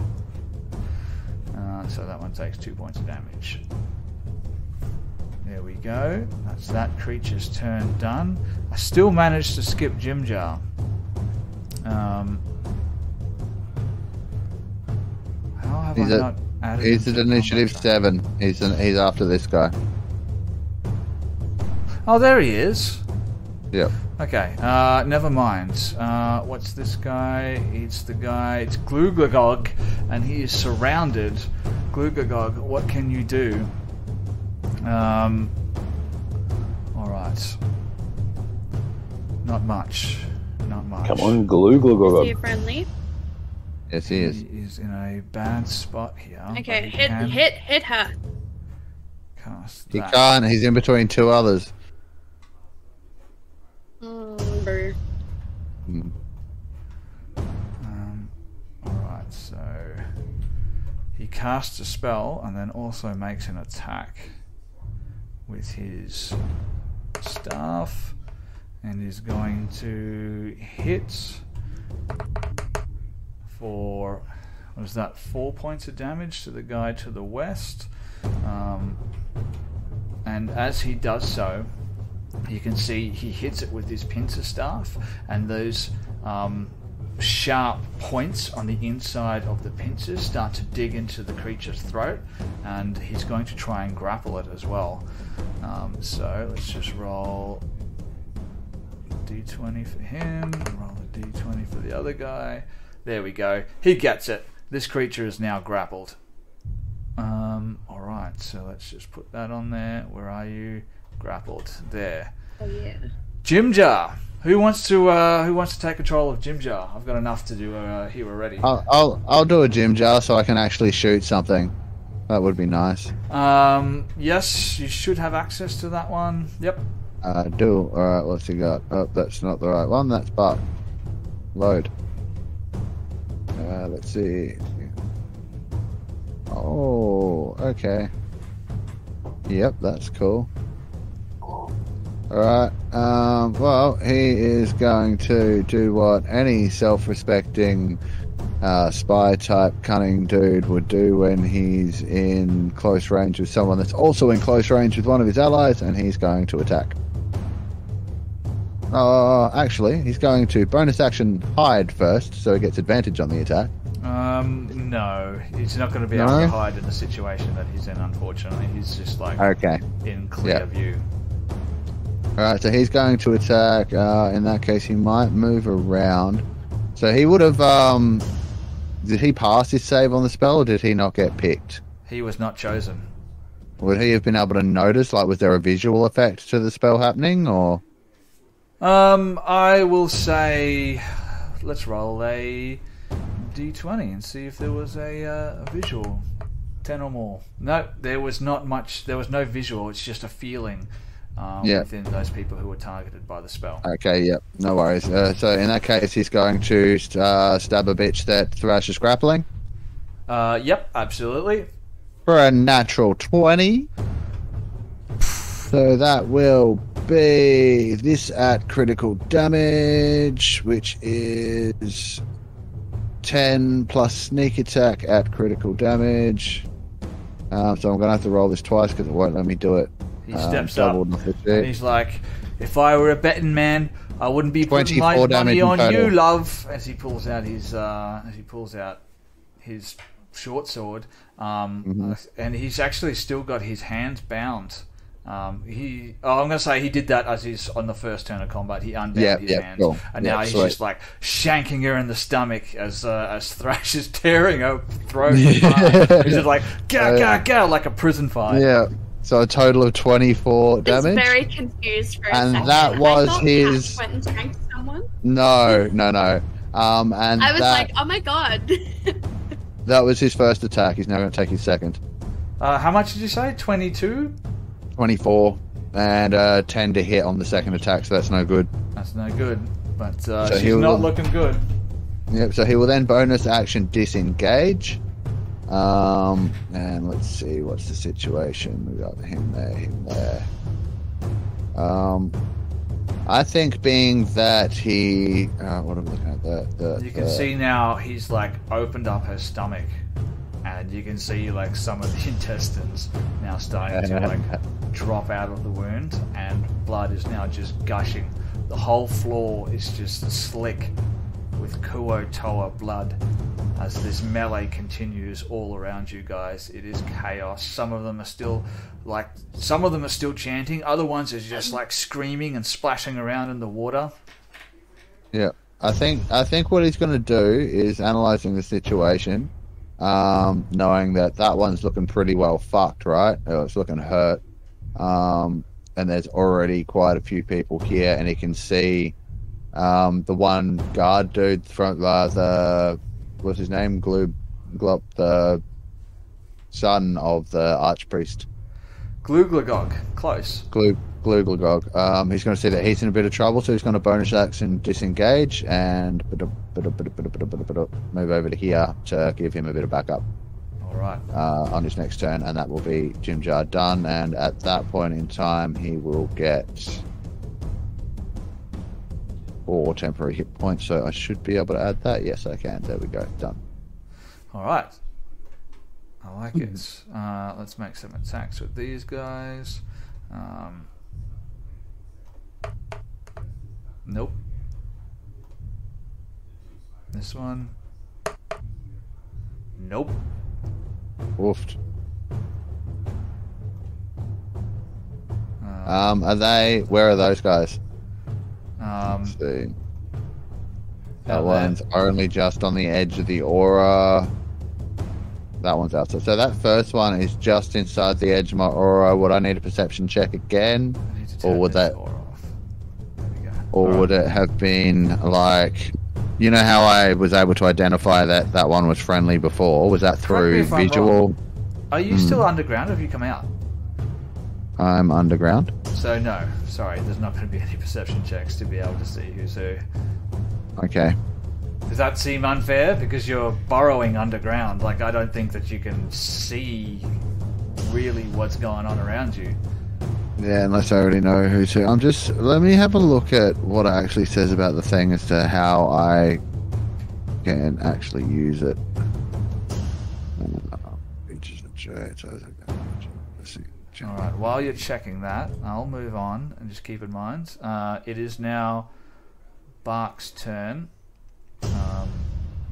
So that one takes 2 points of damage. There we go. That's that creature's turn done. I still managed to skip Jimjar. How have I not added him? He's at initiative 7. He's after this guy. Oh, there he is. Yep. Okay, never mind. What's this guy? It's the guy. It's Glugagog, and he is surrounded. Glugagog, what can you do? Alright. Not much. Not much. Come on, Glugagog. Is he friendly? Yes, he is. He is in a bad spot here. Okay, hit her. Cast He that. can't. He's in between two others. Brr. Alright, so he casts a spell and then also makes an attack with his staff and is going to hit for, what is that, 4 points of damage to the guy to the west. And as he does so, you can see he hits it with his pincer staff, and those sharp points on the inside of the pincers start to dig into the creature's throat, and he's going to try and grapple it as well. So let's just roll d20 for him, roll a d20 for the other guy. There we go. He gets it. This creature is now grappled. Alright, so let's just put that on there. Where are you? Grappled. There. Oh yeah. Jimjar. Who wants to take control of Jimjar? I've got enough to do here already. I'll do a Jimjar so I can actually shoot something. That would be nice. Yes, you should have access to that one. Yep. I do. Alright, what's he got? Oh, that's not the right one. That's Bart. Load. Let's see. Oh, okay. Yep, that's cool. Alright, well, he is going to do what any self-respecting spy-type cunning dude would do when he's in close range with someone that's also in close range with one of his allies, and he's going to attack. Actually, he's going to bonus action hide first, so he gets advantage on the attack. No, he's not going to be able to hide in the situation that he's in, unfortunately. He's just like in clear view. Alright, so he's going to attack. In that case, he might move around. So he would have... did he pass his save on the spell, or did he not get picked? He was not chosen. Would he have been able to notice, like, was there a visual effect to the spell happening, or...? I will say... Let's roll a d20 and see if there was a visual. 10 or more. No, there was not much. There was no visual. It's just a feeling within those people who were targeted by the spell. Okay, yep, no worries. So in that case, he's going to stab a bitch that Thrash is grappling. Yep, absolutely. For a natural 20. So that will be this at critical damage, which is 10 plus sneak attack at critical damage. So I'm going to have to roll this twice because it won't let me do it. He steps up and he's like, if I were a betting man, I wouldn't be putting my money on you, love. As he pulls out his short sword, and he's actually still got his hands bound I'm going to say he did that as he's on the first turn of combat. He unbound his hands, cool. and now he's just like shanking her in the stomach as Thrash is tearing her throat apart. He's just like ga like a prison fight. Yeah. So a total of 24 damage. I was very confused for a second. And that was his. Cash went and spanked someone. No. And I was like, oh my god. That was his first attack. He's now going to take his second. How much did you say? 22? 24 and 10 to hit on the second attack, so that's no good. That's no good, but she's not looking good. Yep, so he will then bonus action disengage. And let's see, what's the situation? We got him there. I think being that he... what am I looking at? You can see now he's like opened up her stomach, and you can see like some of the intestines now starting to like drop out of the wound, and blood is now just gushing. The whole floor is just slick with Kuo Toa blood as this melee continues all around you guys. It is chaos. Some of them are still chanting, other ones are just like screaming and splashing around in the water. Yeah, I think what he's going to do is analyzing the situation, knowing that one's looking pretty well fucked, right? It's looking hurt. And there's already quite a few people here, and he can see the one guard dude from what's his name? Gloob, the son of the archpriest. Glooglagog, close. Glooglagog. He's going to see that he's in a bit of trouble, so he's going to bonus action disengage and move over to here to give him a bit of backup. Alright. On his next turn, and that will be Jimjar done, and at that point in time he will get 4 temporary hit points, so I should be able to add that. Yes, I can. There we go. Done. Alright. I like it. Let's make some attacks with these guys. Nope. This one. Nope. Woofed. Where are those guys? Let's see. That one's only just on the edge of the aura. That one's outside. So that first one is just inside the edge of my aura. Would I need a perception check again? Or would that... Or would it have been like... You know how I was able to identify that one was friendly before? Was that through visual? Are you still underground or have you come out? I'm underground. So no, sorry, there's not going to be any perception checks to be able to see who's who. Okay. Does that seem unfair? Because you're burrowing underground. Like, I don't think that you can see really what's going on around you. Yeah, unless I already know who's who. Let me have a look at what it actually says about the thing as to how I can actually use it. Alright, while you're checking that, I'll move on and just keep in mind. It is now Bark's turn.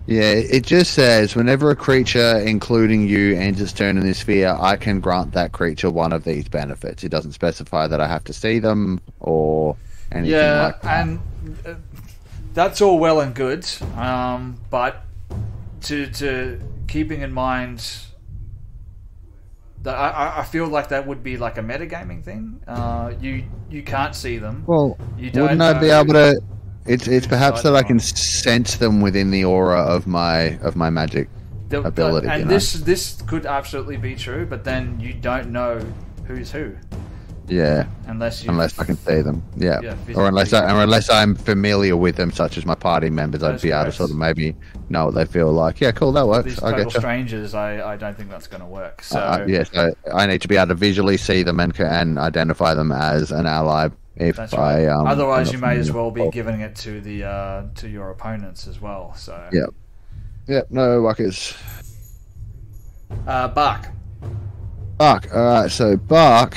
Yeah, it just says, whenever a creature, including you, ends its turn in this sphere, I can grant that creature one of these benefits. It doesn't specify that I have to see them or anything like that. Yeah, and that's all well and good, but to keeping in mind that I feel like that would be like a metagaming thing. You can't see them. Well, wouldn't I be able to... It's perhaps that I can sense them within the aura of my magic ability. And this could absolutely be true, but then you don't know who's who. Yeah. Unless I can see them. Yeah. Or unless I'm familiar with them, such as my party members, I'd be able to sort of maybe know what they feel like. Yeah, cool, that works. These total strangers, I don't think that's going to work. So so I need to be able to visually see them and identify them as an ally. That's right. Otherwise, you may as well be giving it to the to your opponents as well. So Yep. No workers. Bark. All right. So Bark,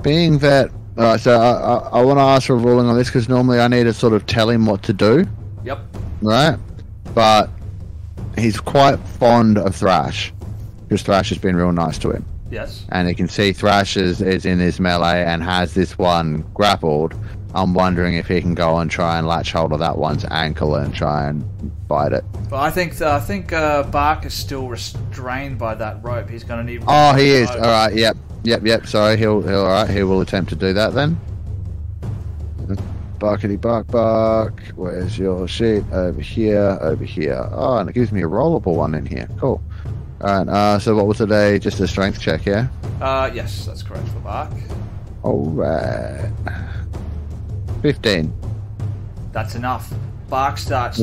being that. All right. So I want to ask for a ruling on this because normally I need to sort of tell him what to do. Yep. Right. But he's quite fond of Thrash because Thrash has been real nice to him. Yes. And you can see Thrash is in his melee and has this one grappled. I'm wondering if he can go and try and latch hold of that one's ankle and try and bite it. Well, I think Bark is still restrained by that rope. He's going to need. Oh, he is. All right. Yep. Sorry. He'll. All right. He will attempt to do that then. Barkity bark. Where's your sheet? Over here. Oh, and it gives me a rollable one in here. Cool. Alright, so what was today? Just a strength check, yeah? Yes, that's correct for Bark. Alright. 15. That's enough. Bark starts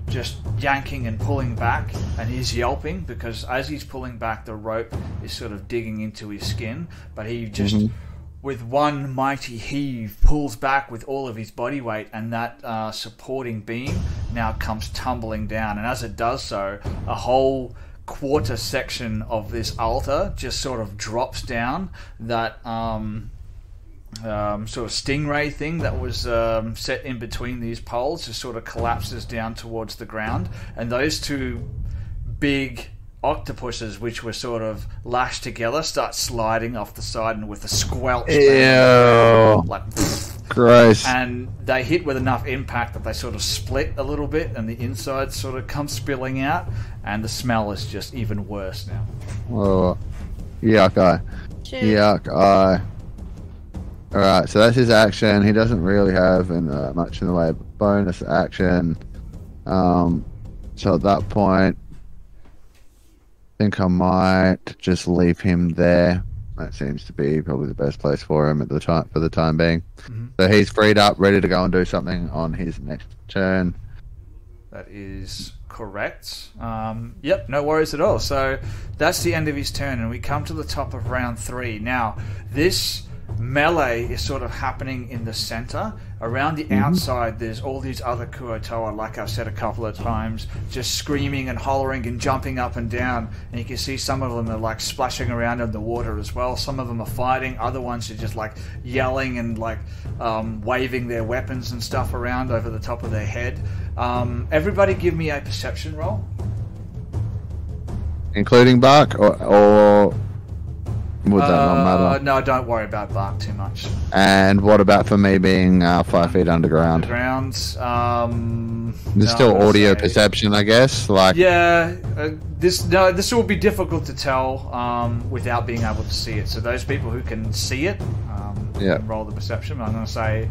just yanking and pulling back, and he's yelping because as he's pulling back, the rope is sort of digging into his skin, but he just, with one mighty heave, pulls back with all of his body weight, and that supporting beam now comes tumbling down, and as it does so, a whole quarter section of this altar just sort of drops down. That sort of stingray thing that was set in between these poles just sort of collapses down towards the ground, and those two big octopuses which were sort of lashed together start sliding off the side, and with a squelch, like gross, and they hit with enough impact that they sort of split a little bit, and the inside sort of comes spilling out, and the smell is just even worse now. Oh, yuck eye. Yuck eye. Alright, so that's his action. He doesn't really have much in the way of bonus action. So at that point, I think I might just leave him there. That seems to be probably the best place for him at the time, for the time being. So he's freed up, ready to go and do something on his next turn. That is correct. Yep, no worries at all. So that's the end of his turn, and we come to the top of round 3. Now, this melee is sort of happening in the center. Around the outside, there's all these other Kuotoa, like I've said a couple of times, just screaming and hollering and jumping up and down. And you can see some of them are like splashing around in the water as well. Some of them are fighting. Other ones are just like yelling and like waving their weapons and stuff around over the top of their head. Everybody give me a perception roll. Including Bark, or would that not matter? No, don't worry about Bark too much. And what about for me being 5 feet underground? There's still audio perception, I guess. Like, yeah, this will be difficult to tell without being able to see it. So those people who can see it, can roll the perception. I'm going to say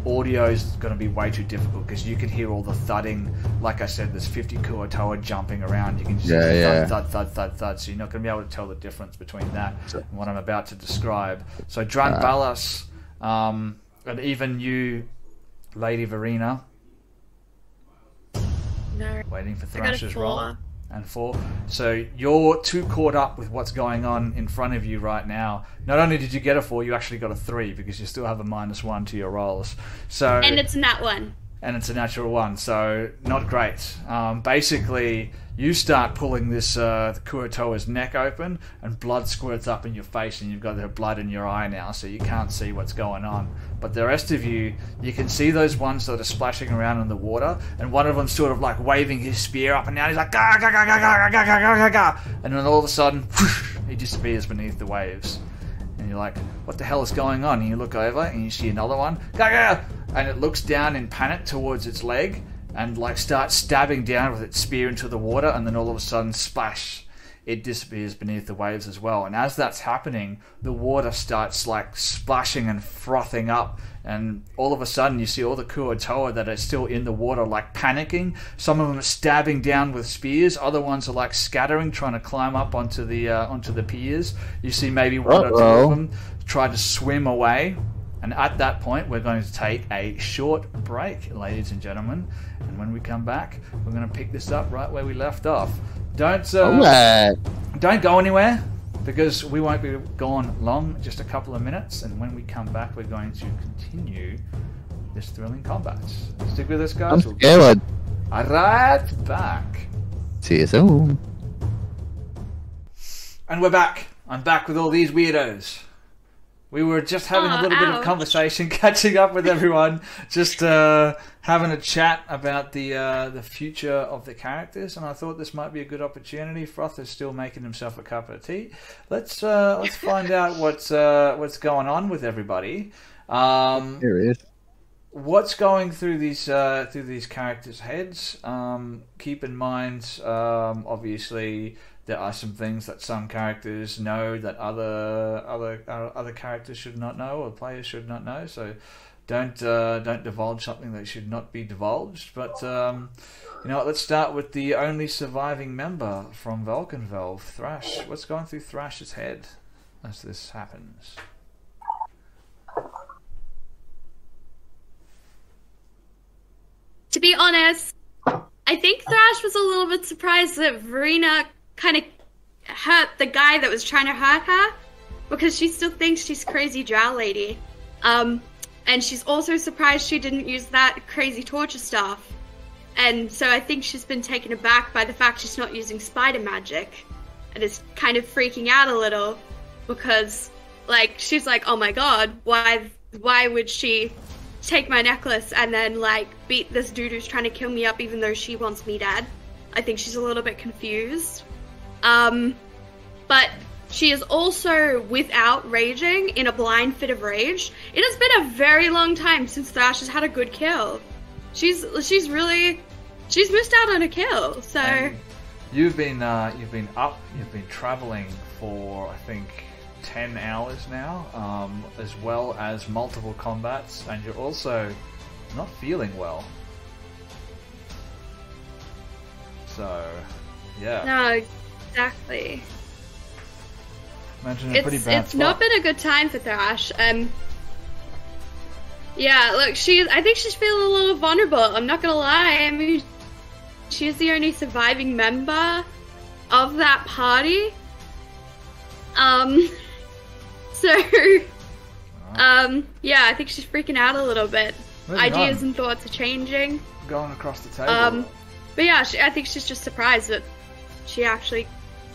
audio is going to be way too difficult because you can hear all the thudding. Like I said, there's 50 Kuotoa jumping around. You can just hear thud. So you're not going to be able to tell the difference between that and what I'm about to describe. So Drunk Balas, and even you, Lady Verena, waiting for Thrash's roll. And 4. So you're too caught up with what's going on in front of you right now. Not only did you get a 4, you actually got a 3 because you still have a -1 to your rolls. So and it's a nat 1. And it's a natural 1, so not great. Basically, you start pulling this Kuotoa's neck open, and blood squirts up in your face, and you've got the blood in your eye now, so you can't see what's going on. But the rest of you can see those ones that are splashing around in the water, and one of them sort of like waving his spear up and down. He's like, "Gah, gah, gah, gah, gah, gah, gah, gah, gah," and then all of a sudden, whoosh, he disappears beneath the waves. And you're like, what the hell is going on? And you look over and you see another one, gah, gah, and it looks down in panic towards its leg and like starts stabbing down with its spear into the water, and then all of a sudden, splash, it disappears beneath the waves as well. And as that's happening, the water starts like splashing and frothing up, and all of a sudden you see all the Kuotoa that are still in the water like panicking. Some of them are stabbing down with spears, other ones are like scattering, trying to climb up onto the piers. You see maybe one or two of them try to swim away. And at that point, we're going to take a short break, ladies and gentlemen. And when we come back, we're going to pick this up right where we left off. Don't go anywhere, because we won't be gone long, just a couple of minutes. And when we come back, we're going to continue this thrilling combat. Stick with us, guys. I'm scared. Right back. See you soon. And we're back. I'm back with all these weirdos. We were just having a little bit of conversation, catching up with everyone, just having a chat about the future of the characters, and I thought this might be a good opportunity. Froth is still making himself a cup of tea. Let's find out what's going on with everybody. Here he is. What's going through these characters' heads? Keep in mind, obviously, there are some things that some characters know that other characters should not know, or players should not know. So don't divulge something that should not be divulged. But let's start with the only surviving member from Vulcanvelve, Thrash. What's going through Thrash's head as this happens? To be honest, I think Thrash was a little bit surprised that Verena kind of hurt the guy that was trying to hurt her, because she still thinks she's crazy drow lady. And she's also surprised she didn't use that crazy torture stuff. And so I think she's been taken aback by the fact she's not using spider magic, and is kind of freaking out a little, because she's like, oh my god, why would she take my necklace and then beat this dude who's trying to kill me up even though she wants me dead? I think she's a little bit confused. But she is also without raging, in a blind fit of rage. It has been a very long time since Thrash has had a good kill. She's missed out on a kill. So and you've been traveling for I think 10 hours now, as well as multiple combats, and you're also not feeling well. So, yeah. No, exactly. Imagine a pretty bad It's not been a good time for Thrash. Yeah, look, I think she's feeling a little vulnerable. I'm not gonna lie. I mean, she's the only surviving member of that party. Yeah, I think she's freaking out a little bit. Ideas and thoughts are changing. Going across the table. But yeah, I think she's just surprised that she actually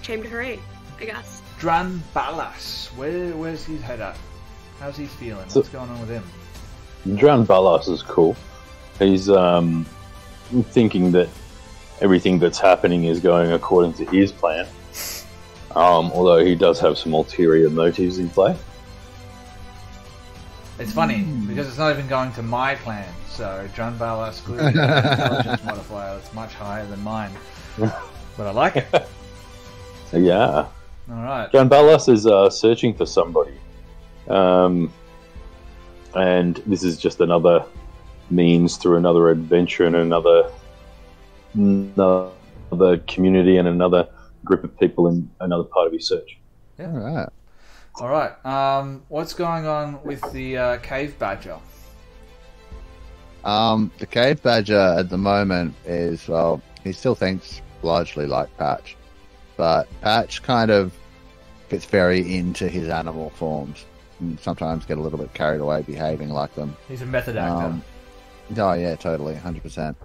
came to her aid, I guess. Dran Balas, where's his head at? How's he feeling? What's going on with him? Dran Balas is cool. He's thinking that everything that's happening is going according to his plan. Although he does have some ulterior motives in play. It's funny, because it's not even going to my plan, so Dran Balas clearly has an intelligence modifier that's much higher than mine. But I like it. Yeah. Alright. Dran Balas is searching for somebody. And this is just another means through another adventure and another community and another group of people in another part of his search. Yeah. Alright. What's going on with the cave badger? The cave badger at the moment is, well, he still thinks largely like Patch, but Patch kind of gets very into his animal forms and sometimes get a little bit carried away behaving like them. He's a method actor. Oh yeah, totally, 100%.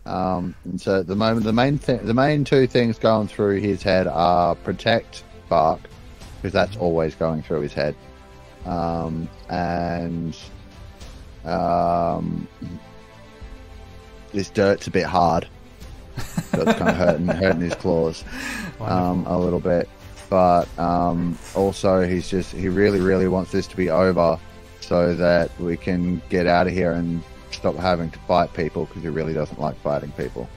And so at the moment, the main two things going through his head are protect Bark, because that's always going through his head, and this dirt's a bit hard, so it's kind of hurting his claws a little bit. But also he really wants this to be over so that we can get out of here and stop having to fight people, because he really doesn't like fighting people.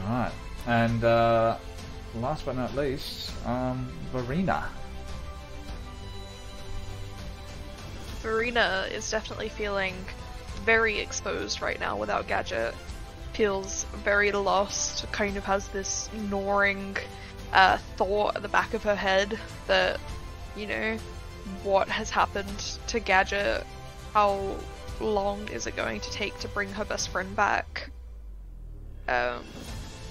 Alright. And last but not least, Verena. Verena is definitely feeling very exposed right now without Gadget. Feels very lost, kind of has this gnawing thought at the back of her head that, what has happened to Gadget? How long is it going to take to bring her best friend back?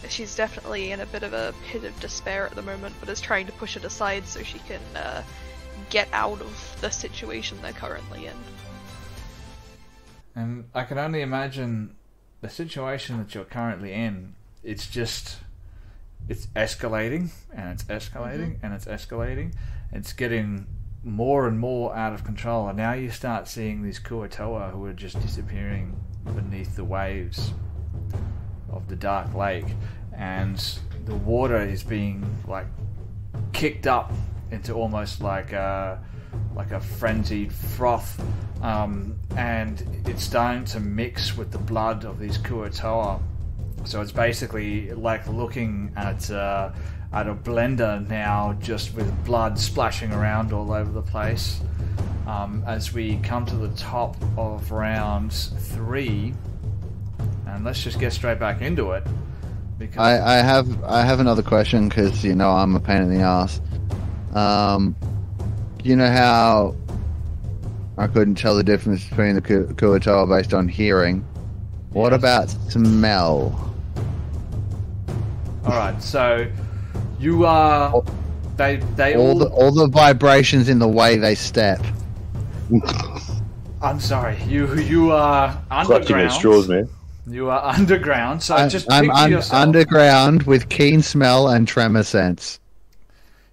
She's definitely in a bit of a pit of despair at the moment, but is trying to push it aside so she can get out of the situation they're currently in. And I can only imagine the situation that you're currently in. It's escalating, and it's escalating, and it's escalating. It's getting more and more out of control, and now you start seeing these Kuatoa who are just disappearing beneath the waves of the dark lake, and the water is being like kicked up into almost like a frenzied froth, and it's starting to mix with the blood of these Kuatoa. So it's basically like looking at a blender now, just with blood splashing around all over the place. As we come to the top of round 3, and let's just get straight back into it. Because I have another question, because you know I'm a pain in the ass. You know how I couldn't tell the difference between the Kuatoa based on hearing? What about smell? Alright, so you are... They all the vibrations in the way they step. I'm sorry, you are underground. At straws, man. You are underground, so I'm underground with keen smell and tremor sense.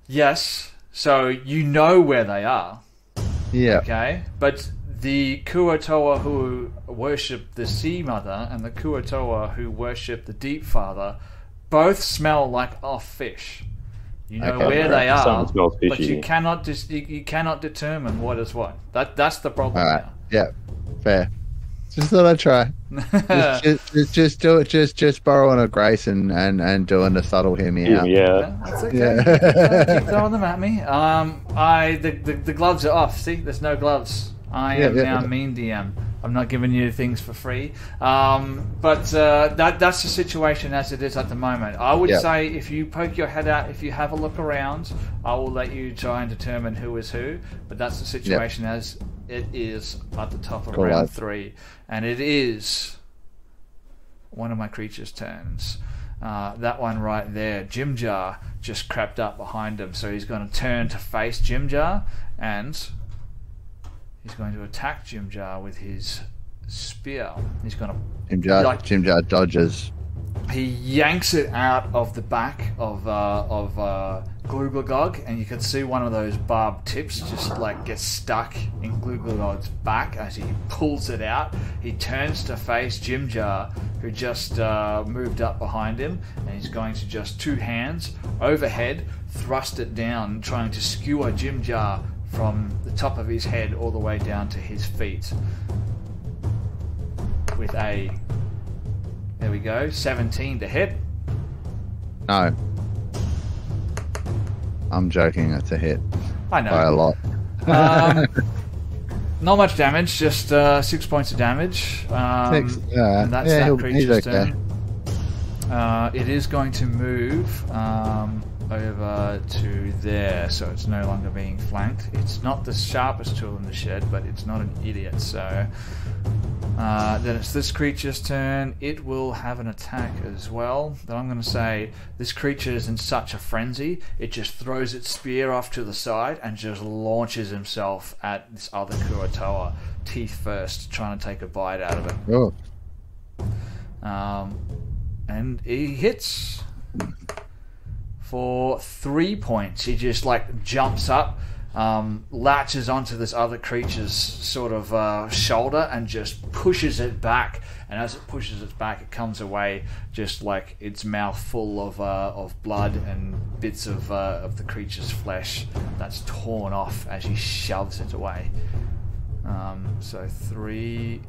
Yes, so you know where they are. Yeah. Okay, but the Kuatoa who worship the Sea Mother and the Kuatoa who worship the Deep Father both smell like off fish. You know where they are, but you cannot determine what is what. That's the problem. All right. Now. Yeah, fair. Just thought I'd try. just do it. Just borrowing a grace and doing the subtle hear me out. Yeah, that's okay. Yeah. Keep throwing them at me. The gloves are off. See, there's no gloves. I am now mean DM. I'm not giving you things for free. But that's the situation as it is at the moment. I would say if you poke your head out, if you have a look around, I will let you try and determine who is who. But that's the situation as it is at the top of round 3. And it is one of my creatures' turns. That one right there, Jimjar, just crept up behind him. So he's going to turn to face Jimjar, and he's going to attack Jimjar with his spear. He's going to... Jimjar dodges. He yanks it out of the back of Glooglagog, and you can see one of those barbed tips just like get stuck in Glooglagog's back as he pulls it out. He turns to face Jimjar, who just moved up behind him, and he's going to just 2 hands overhead thrust it down, trying to skewer Jimjar from the top of his head all the way down to his feet with a, there we go, 17 to hit. No. I'm joking, it's a hit. I know. By a lot. Not much damage, just 6 points of damage. 6, and that's that creature's turn. It is going to move over to there, so it's no longer being flanked. It's not the sharpest tool in the shed, but it's not an idiot, so then it's this creature's turn. It will have an attack as well, but I'm going to say this creature is in such a frenzy, it just throws its spear off to the side and just launches himself at this other Kuatoa, teeth first, trying to take a bite out of it. Oh. And he hits for 3 points. He just like jumps up, latches onto this other creature's sort of shoulder and just pushes it back. And as it pushes it back, it comes away just like its mouth full of blood and bits of the creature's flesh that's torn off as he shoves it away. So 3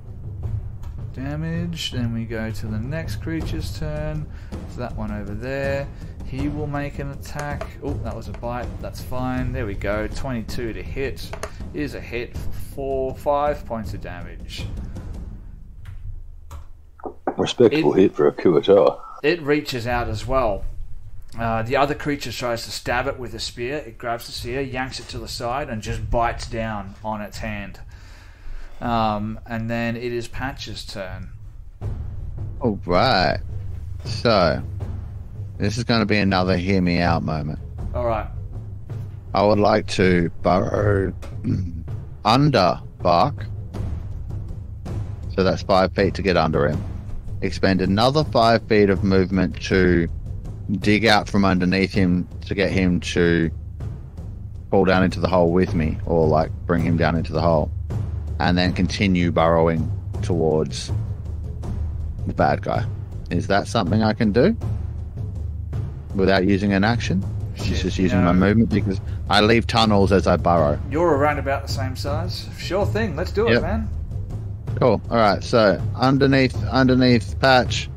damage. Then we go to the next creature's turn. So that one over there. He will make an attack. Oh, that was a bite. That's fine. There we go. 22 to hit. Is a hit for 5 points of damage. Respectable hit for a Kuatoa. It reaches out as well. The other creature tries to stab it with a spear. It grabs the spear, yanks it to the side, and just bites down on its hand. And then it is Patch's turn. All right. So, this is going to be another hear me out moment. All right. I would like to burrow under Bark. So that's 5 feet to get under him. Expend another 5 feet of movement to dig out from underneath him to get him to fall down into the hole with me, or like bring him down into the hole, and then continue burrowing towards the bad guy. Is that something I can do without using an action? Just using my movement, because I leave tunnels as I burrow. You're around about the same size. Sure thing. Let's do it, man. Cool. All right. So underneath Patch,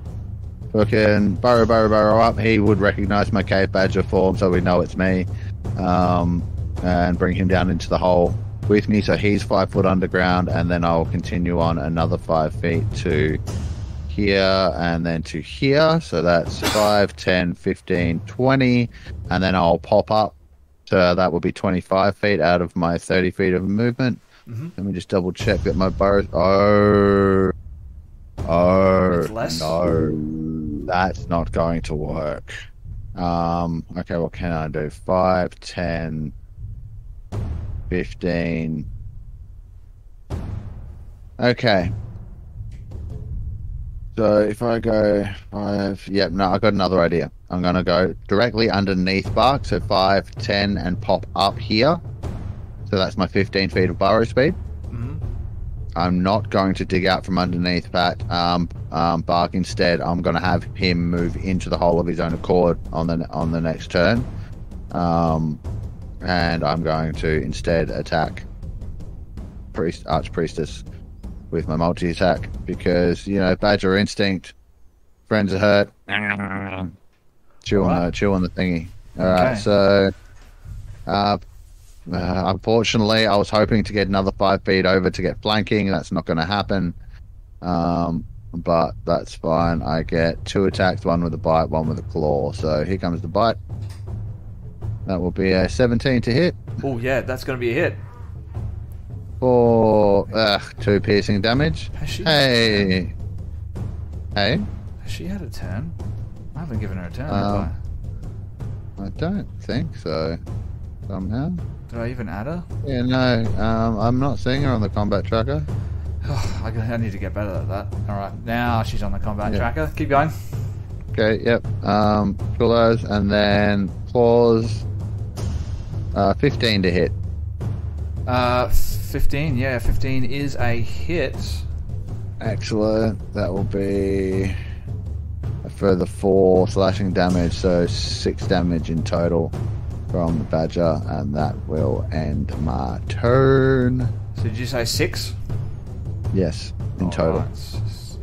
fucking burrow up. He would recognize my cave badger form, so we know it's me. And bring him down into the hole with me, so he's 5 foot underground, and then I'll continue on another 5 feet to here and then to here, so that's 5, 10, 15, 20, and then I'll pop up, so that will be 25 feet out of my 30 feet of movement. Let me just double check that my burrows. No, that's not going to work. Okay, what can I do? 5, 10, 15. Okay. So if I go 5, I got another idea. I'm going to go directly underneath Bark, so 5, 10, and pop up here. So that's my 15 feet of burrow speed. I'm not going to dig out from underneath that Bark. Instead, I'm going to have him move into the hole of his own accord on the next turn. And I'm going to instead attack Archpriestess with my multi-attack, because, you know, Badger instinct, friends are hurt, chew on the thingy. Alright, so unfortunately I was hoping to get another 5 feet over to get flanking. That's not going to happen, but that's fine. I get 2 attacks, 1 with a bite, 1 with a claw. So here comes the bite. That will be a 17 to hit. Oh yeah, that's going to be a hit. For 2 piercing damage. Hey. Has she had a turn? I haven't given her a turn, have I don't think so. Somehow. Did I even add her? Yeah, no. I'm not seeing her on the combat tracker. I need to get better at that. Alright, now she's on the combat tracker. Keep going. Okay, yep. Pillows, and then claws. 15 to hit. 15, yeah, 15 is a hit. Excellent. That will be a further 4 slashing damage, so 6 damage in total from the Badger, and that will end my turn. So did you say 6? Yes, in total. Right, 6.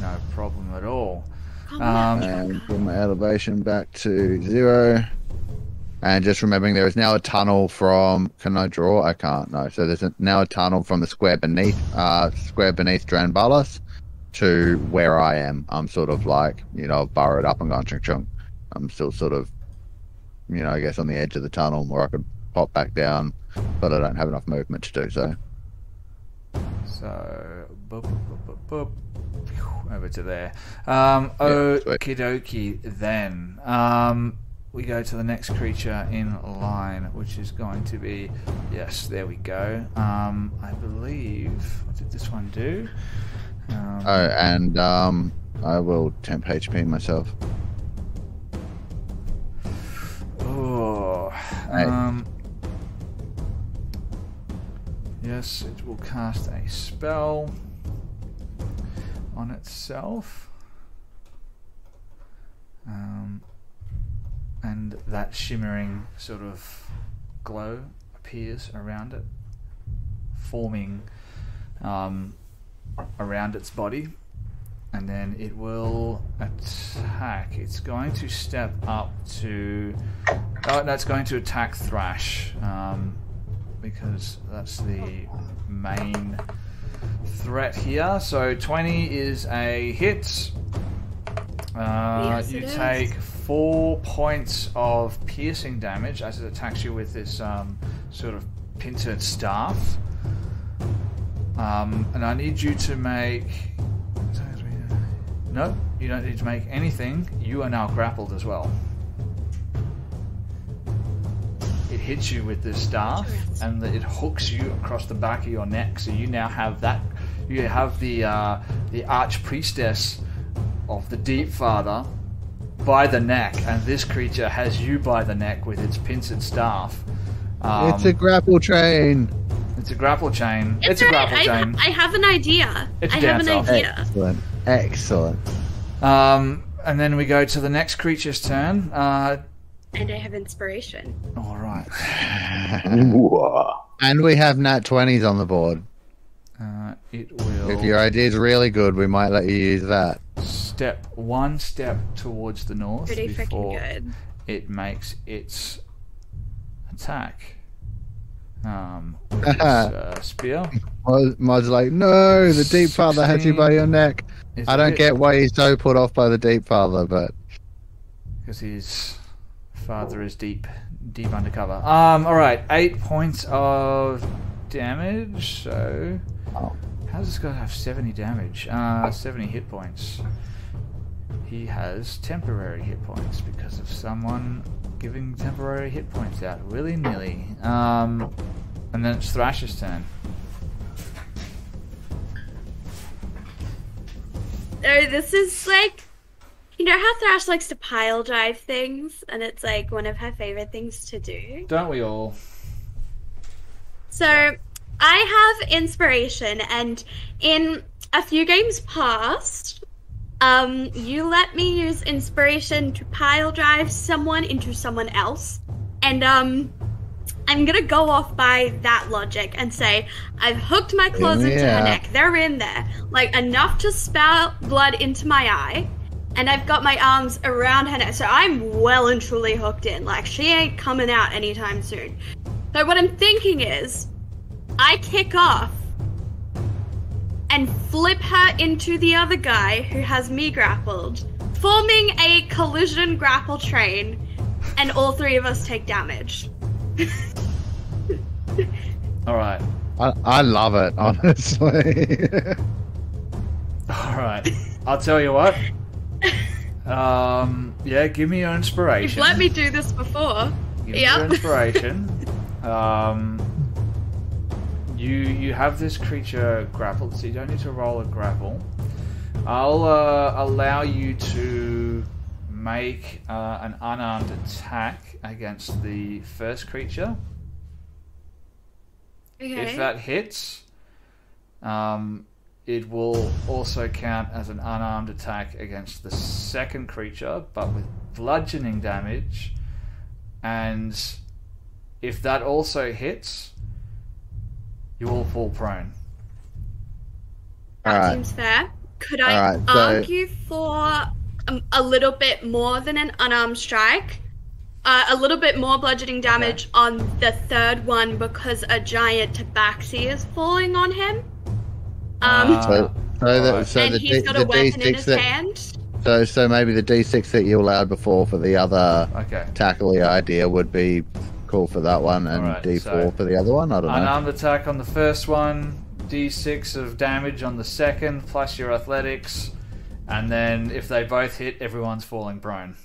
No problem at all. And put my elevation back to 0. And just remembering, there is now a tunnel from... Can I draw? I can't, no. So there's now a tunnel from the square beneath Dranbalas to where I am. I'm sort of like, you know, burrowed up and gone chung chung. I'm still sort of, you know, I guess on the edge of the tunnel where I could pop back down, but I don't have enough movement to do so. So, over to there. Okie dokie then. We go to the next creature in line, which is going to be... Yes, there we go. I believe... What did this one do? I will temp HP myself. Oh. Yes, it will cast a spell on itself. And that shimmering sort of glow appears around it, forming around its body, and then it will attack. It's going to step up to... Oh, no, it's going to attack Thrash, because that's the main threat here. So 20 is a hit. Yes, you take 4 points of piercing damage as it attacks you with this sort of pincered staff. And I need you to make... No, you don't need to make anything. You are now grappled as well. It hits you with this staff, and it hooks you across the back of your neck. So you now have that. You have the Archpriestess of the Deep Father by the neck, and this creature has you by the neck with its pincered staff. It's a grapple chain. It's a grapple chain. It's a grapple chain. I have an idea. It's I have an idea. Excellent. And then we go to the next creature's turn. And I have inspiration. All right. And we have nat 20s on the board. It will. If your idea is really good, we might let you use that. One step towards the north Pretty before freaking good. it makes its attack. With its spear. Mod's like, no, the Deep Father has you by your neck. I don't get why he's so put off by the Deep Father, but because his father is deep undercover. All right, 8 points of damage. So, how does this guy have 70 damage? 70 hit points. He has temporary hit points because of someone giving temporary hit points out willy-nilly. And then it's Thrash's turn. Oh, this is like, you know how Thrash likes to pile drive things, and it's like one of her favorite things to do. Don't we all? So, I have inspiration, and in a few games past, you let me use inspiration to pile drive someone into someone else, and I'm gonna go off by that logic and say I've hooked my claws into her neck. They're in there, like enough to spout blood into my eye, and I've got my arms around her neck, so I'm well and truly hooked in. Like, she ain't coming out anytime soon. So what I'm thinking is, I kick off and flip her into the other guy who has me grappled, forming a collision grapple train, and all three of us take damage. Alright. I love it, honestly. Alright. I'll tell you what. Yeah, give me your inspiration. You've let me do this before. Give me your inspiration. You have this creature grappled, so you don't need to roll a grapple. I'll allow you to make an unarmed attack against the first creature. Okay. If that hits, it will also count as an unarmed attack against the second creature, but with bludgeoning damage. And if that also hits, you will fall prone. That seems fair. Could I argue for a little bit more than an unarmed strike? A little bit more bludgeoning damage on the third one because a giant tabaxi is falling on him. So and he's got a weapon in his hand. So maybe the D6 that you allowed before for the other tackly idea would be cool for that one, and D4 for the other one. I don't know. Unarmed attack on the first one, D6 of damage on the second, plus your athletics, and then if they both hit, everyone's falling prone.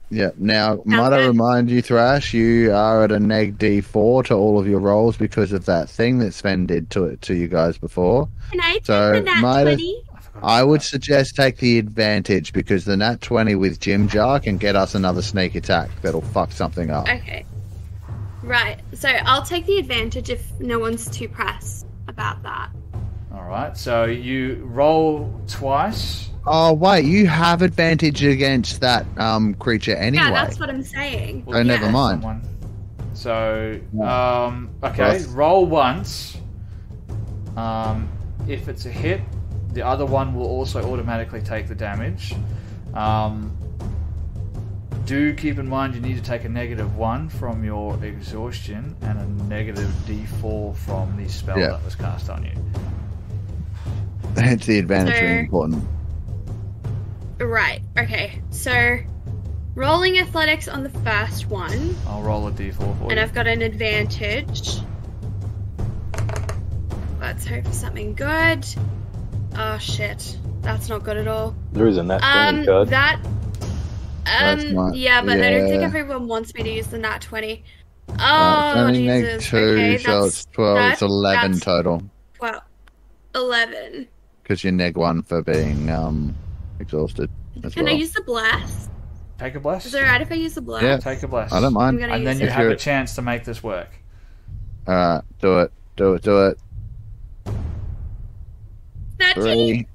Yeah. Now, might I remind you, Thrash, you are at a neg D4 to all of your rolls because of that thing that Sven did to you guys before. Can I take the nat 20? I would suggest take the advantage because the nat 20 with Jim Jar can get us another sneak attack that'll fuck something up. Okay. Right. So I'll take the advantage if no one's too pressed about that. Alright, so you roll twice. Oh, wait, you have advantage against that creature anyway. Yeah, that's what I'm saying. Oh, never mind. So, okay, roll once. If it's a hit, the other one will also automatically take the damage. Do keep in mind you need to take a -1 from your exhaustion and a negative D4 from the spell that was cast on you. Hence the advantage being important. Right, okay. So, rolling athletics on the first one. I'll roll a D4 for you. And I've got an advantage. Let's hope for something good. Oh shit. That's not good at all. There is a nat 20 card. Yeah, but I don't think everyone wants me to use the nat 20. Oh, Jesus. Neg 2, okay, so it's 12, it's 11 total. Well, 11. Because you're neg 1 for being exhausted as Can well. I use the blast? Take a bless. Is it alright if I use the bless? Yeah. Take a bless. I don't mind. And then you have a chance to make this work. Alright, do it. Do it. 13.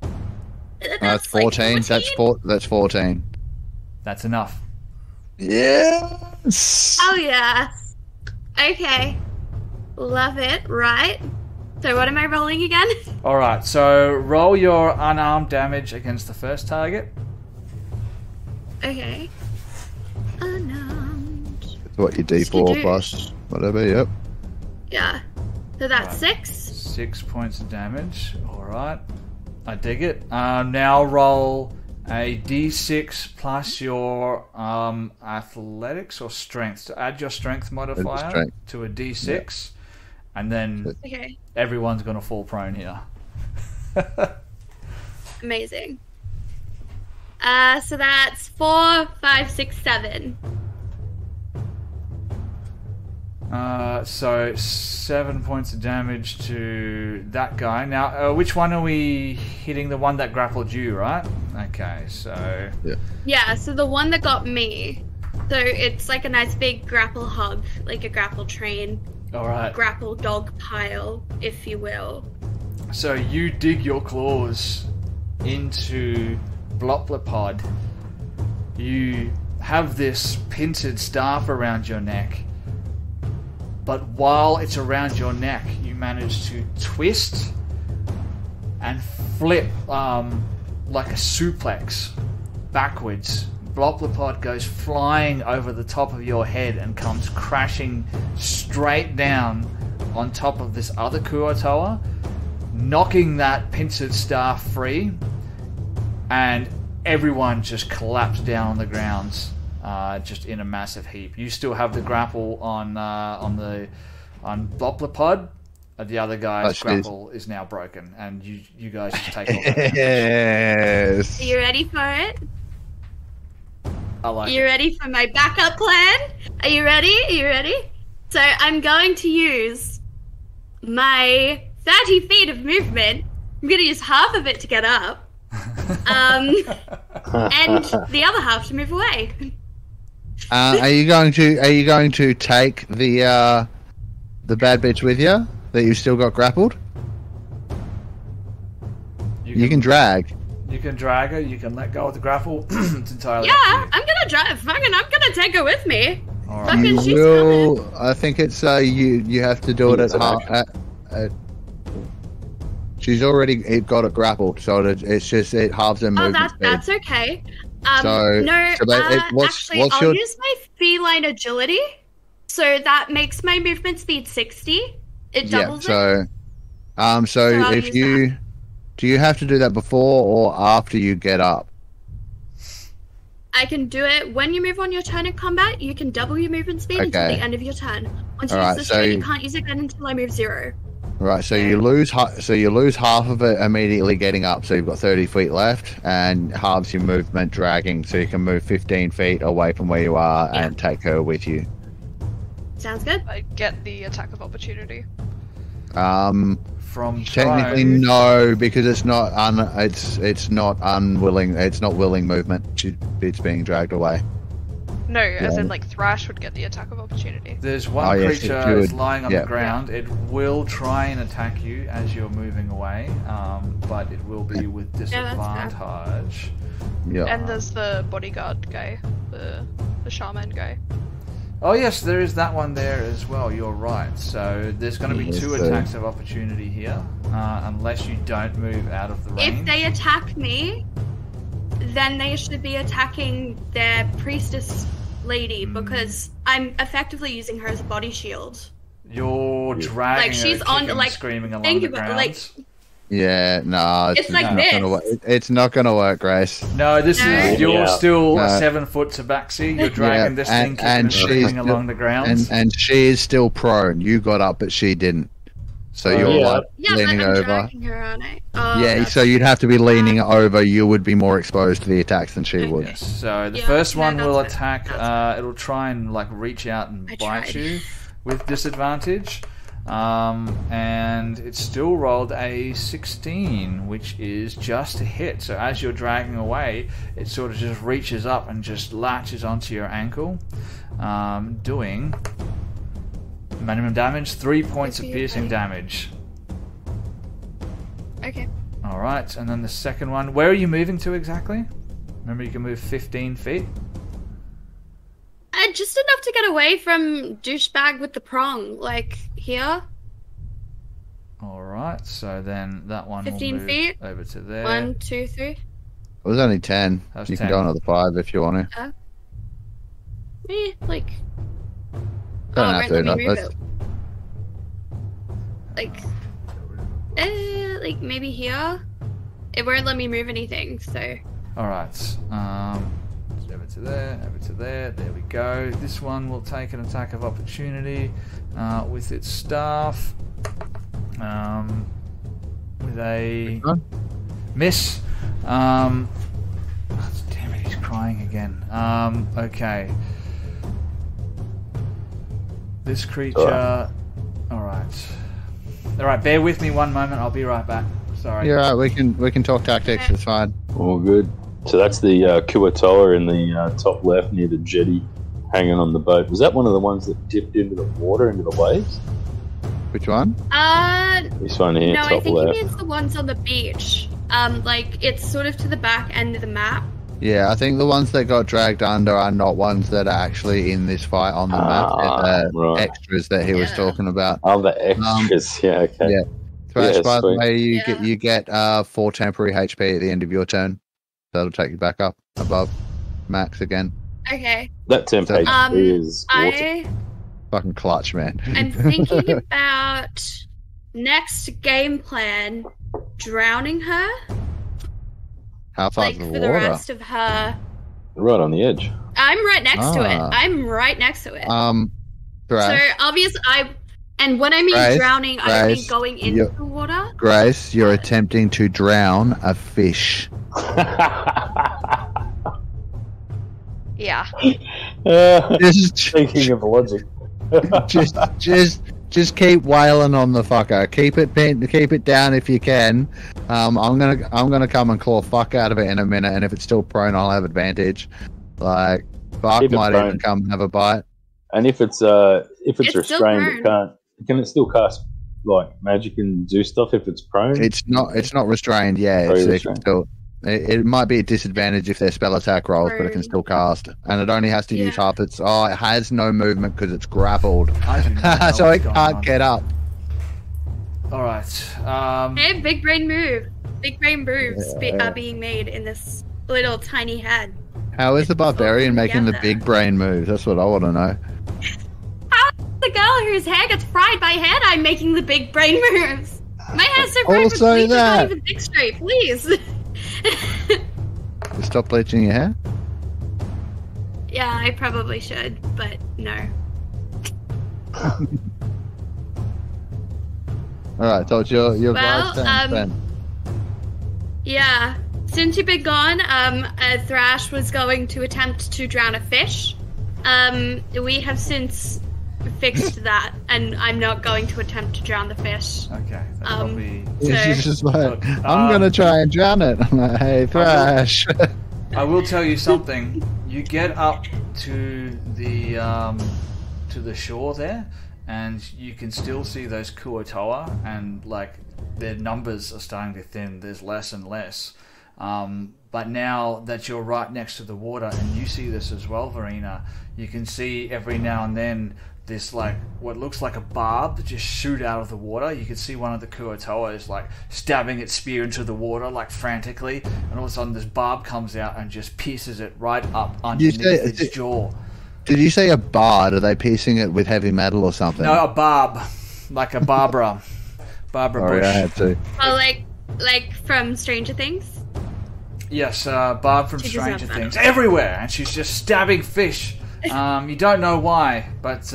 3. That's 14. That's 14. That's enough. Yes! Oh, yeah. Okay. Love it. Right. So what am I rolling again? Alright, so roll your unarmed damage against the first target. Okay. Unarmed. It's what your D4 plus whatever, yep. Yeah. So that's Right. 6. 6 points of damage. Alright. I dig it. Now roll a d6 plus your athletics or strength. To add your strength modifier to a d6. And then everyone's going to fall prone here. Amazing. So that's 4, 5, 6, 7. So 7 points of damage to that guy. Now, which one are we hitting? The one that grappled you, right? Okay, so... Yeah, so the one that got me. So it's like a nice big grapple hog, like a grapple train. Alright. Grapple dog pile, if you will. So you dig your claws into Ploopploopeen. You have this pincered staff around your neck. But while it's around your neck, you manage to twist and flip like a suplex backwards. Ploopploopeen goes flying over the top of your head and comes crashing straight down on top of this other Kuotoa, knocking that pincered staff free, and everyone just collapsed down on the ground, just in a massive heap. You still have the grapple on Ploopploopeen. The other guy's grapple is now broken, and you guys just take all that damage. Yes. Are you ready for it? I like you ready for my backup plan? Are you ready? Are you ready? So I'm going to use my 30 feet of movement. I'm going to use half of it to get up. And the other half to move away. Are you going to take the bad bitch with you that you still got grappled? You can drag. You can drag her. You can let go of the grapple. It's entirely Yeah, up to you. I'm gonna drive. I'm gonna take her with me. All right. You she's will. coming. I think it's you have to do it at half. She's already got it grappled, so it's just it halves her movement speed. That's okay. So actually, what's I'll your... use my feline agility, so that makes my movement speed 60. It doubles it. So if you do, you have to do that before or after you get up? I can do it when you move on your turn in combat. You can double your movement speed until the end of your turn. Once you use this turn, you can't use it again until I move 0. Right, so you lose half of it immediately getting up, so you've got 30 feet left, and halves your movement dragging, so you can move 15 feet away from where you are and take her with you. Sounds good. I get the attack of opportunity. From technically no, because it's not unwilling. It's not willing movement. It's being dragged away. No, as in like Thrash would get the attack of opportunity. There's one creature that's lying on the ground. It will try and attack you as you're moving away, but it will be with disadvantage. Yeah. And there's the bodyguard guy, the shaman guy. Oh yes, there is that one there as well. You're right. So there's going to be 2 attacks of opportunity here, unless you don't move out of the range. If they attack me, then they should be attacking their priestess lady, because I'm effectively using her as a body shield. You're dragging like she's her, on, kicking, like screaming along the ground. Yeah, no, it's like this. It's not going to work, Grace. No, this is you're still 7 foot tabaxi. You're dragging this thing, kicking and screaming along the ground, and she is still prone. You got up, but she didn't. So you're leaning over. Dragging her, aren't I? So you'd have to be leaning over. You would be more exposed to the attacks than she would. Yes. So the first one will attack. It'll try and like reach out and bite you with disadvantage. and it still rolled a 16, which is just a hit. So as you're dragging away, it sort of just reaches up and just latches onto your ankle, doing minimum damage, 3 points of piercing damage. Okay. Alright, and then the second one. Where are you moving to exactly? Remember, you can move 15 feet? Just enough to get away from douchebag with the prong, like here. Alright, so then that one 15 will move feet. over to there. 1, 2, 3. It was only 10. Was You 10. can go another 5 if you want to. Like... Don't have right, to. let Not me move this. it. Like maybe here? It won't let me move anything, so... Alright, over to there, over to there, there we go. This one will take an attack of opportunity with its staff. With a miss. Damn it, he's crying again. Okay. This creature... Alright. Alright, bear with me one moment, I'll be right back. Sorry. You're right. We can talk tactics. It's fine. All good. So that's the Kuatoa in the top left near the jetty, hanging on the boat. Was that one of the ones that dipped into the water, into the waves? Which one? This one here, no, top I think left. he means the ones on the beach. Like it's sort of to the back end of the map. Yeah, I think the ones that got dragged under are not ones that are actually in this fight on the map. They're the right. extras that he was talking about. Oh, the extras. Yeah, okay. Yeah. Thrash, Yeah, by the sweet. way, you get 4 temporary HP at the end of your turn. That'll take you back up above max again. Okay. That temp HP is awesome. I Fucking clutch, man. am thinking about next game plan, drowning her. How far Like is the for water? the rest of her. Right on the edge. I'm right next to it. Ah. I'm right next to it. Thrash, So obviously and when I mean Grace, drowning, I mean Grace, going into the water. Grace, you're attempting to drown a fish. Yeah. Just, Thinking of logic. just keep wailing on the fucker. Keep it down if you can. I'm gonna come and claw fuck out of it in a minute, and if it's still prone, I'll have advantage. Like Bark Keep it might prone. even come and have a bite. And if it's It's restrained, still it can't. Can it still cast like magic and do stuff if it's prone? It's not restrained. Yeah, Very it can restrained. still. It might be a disadvantage if their spell attack rolls, but it can still cast, and it only has to use half its. Oh, it has no movement because it's grappled, I do not know so what's it going can't on. get up. Alright. Hey, big brain move. Big brain moves are being made in this little tiny head. How is the barbarian making the together. big brain moves? That's what I want to know. How is the girl whose hair gets fried by hair dye making the big brain moves? My hair's so fried with Also bleach, it's that. not even thick straight, please. You stop bleaching your hair. Yeah, I probably should, but no. All right, so it's your Well, guys' turn then. Yeah. Since you've been gone, Thrash was going to attempt to drown a fish. We have since fixed that, and I'm not going to attempt to drown the fish. Okay. That'll be... She's just like, Look, I'm gonna try and drown it. I'm like, hey, Thrash. I will tell you something. You get up to the shore there, and you can still see those Kuatoa, and like their numbers are starting to thin. There's less and less. But now that you're right next to the water, and you see this as well, Verena, you can see every now and then this like what looks like a barb just shoot out of the water. You can see one of the Kuatoa is like stabbing its spear into the water like frantically, and all of a sudden this barb comes out and just pierces it right up underneath its jaw. Did you say a bard? Are they piecing it with heavy metal or something? No, a barb, like a Barbara Sorry, bush. I had to. Oh, like from Stranger Things? Yes, Barb from She Stranger deserves that. Things. Everywhere! And she's just stabbing fish. You don't know why, but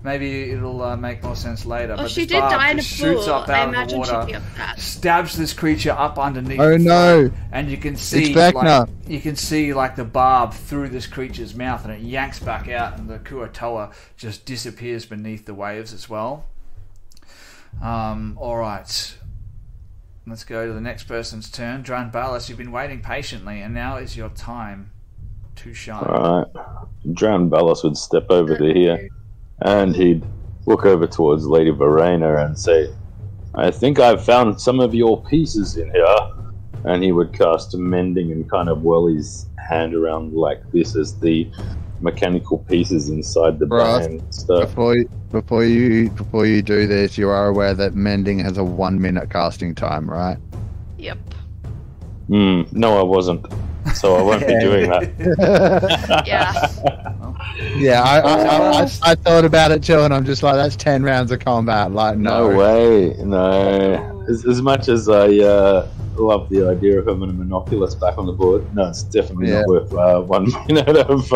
maybe it'll make more sense later. Well, but she this did barb die in a just shoots pool. up I out of the imagine she'd water, be upset. stabs this creature up underneath. Oh, its no. throat, and you can see Vecna. you can see like the barb through this creature's mouth, and it yanks back out, and the Kuatoa just disappears beneath the waves as well. Alright. Let's go to the next person's turn. Dranbalis, you've been waiting patiently, and now is your time to shine. Alright. Dranbalis would step over to here, and he'd look over towards Lady Verena and say, I think I've found some of your pieces in here. And he would cast Mending and kind of whirl his hand around like this as the mechanical pieces inside the brain stuff. Before you do this, you are aware that Mending has a 1 minute casting time, right? Yep. No, I wasn't. So I won't be doing that. Yeah. I thought about it too, and I'm just like, that's 10 rounds of combat. Like, no way. No. As much as I love the idea of having a monoculus back on the board, no, it's definitely not worth 1 minute of.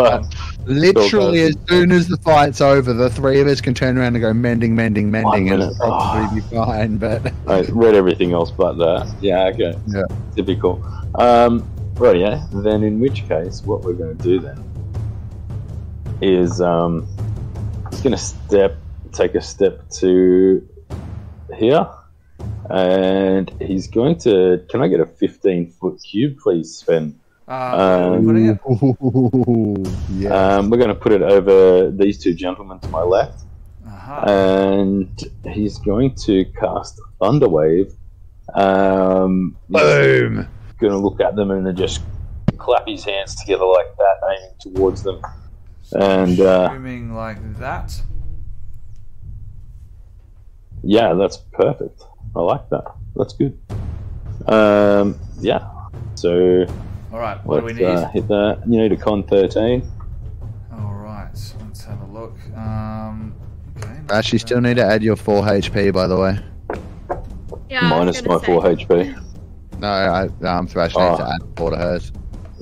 Literally, as soon as the fight's over, the three of us can turn around and go mending, and it'll probably be fine. But I read everything else but that. Yeah, okay. Yeah. Typical. Right, yeah. Then in which case, what we're going to do then is he's going to take a step to here. And he's going to... Can I get a 15-foot cube, please, Sven? Yes. We're going to put it over these two gentlemen to my left. And he's going to cast Thunderwave. Boom! Going to look at them and then just clap his hands together like that, aiming towards them. And aiming like that? Yeah, that's perfect. I like that. That's good. Yeah. So. All right. What do we need? Hit that. You need a con 13. All right. Let's have a look. Okay. Ash, you still need to add your 4 HP, by the way. Yeah. Minus my 4 HP. No, Thrash needs to add 4 to hers.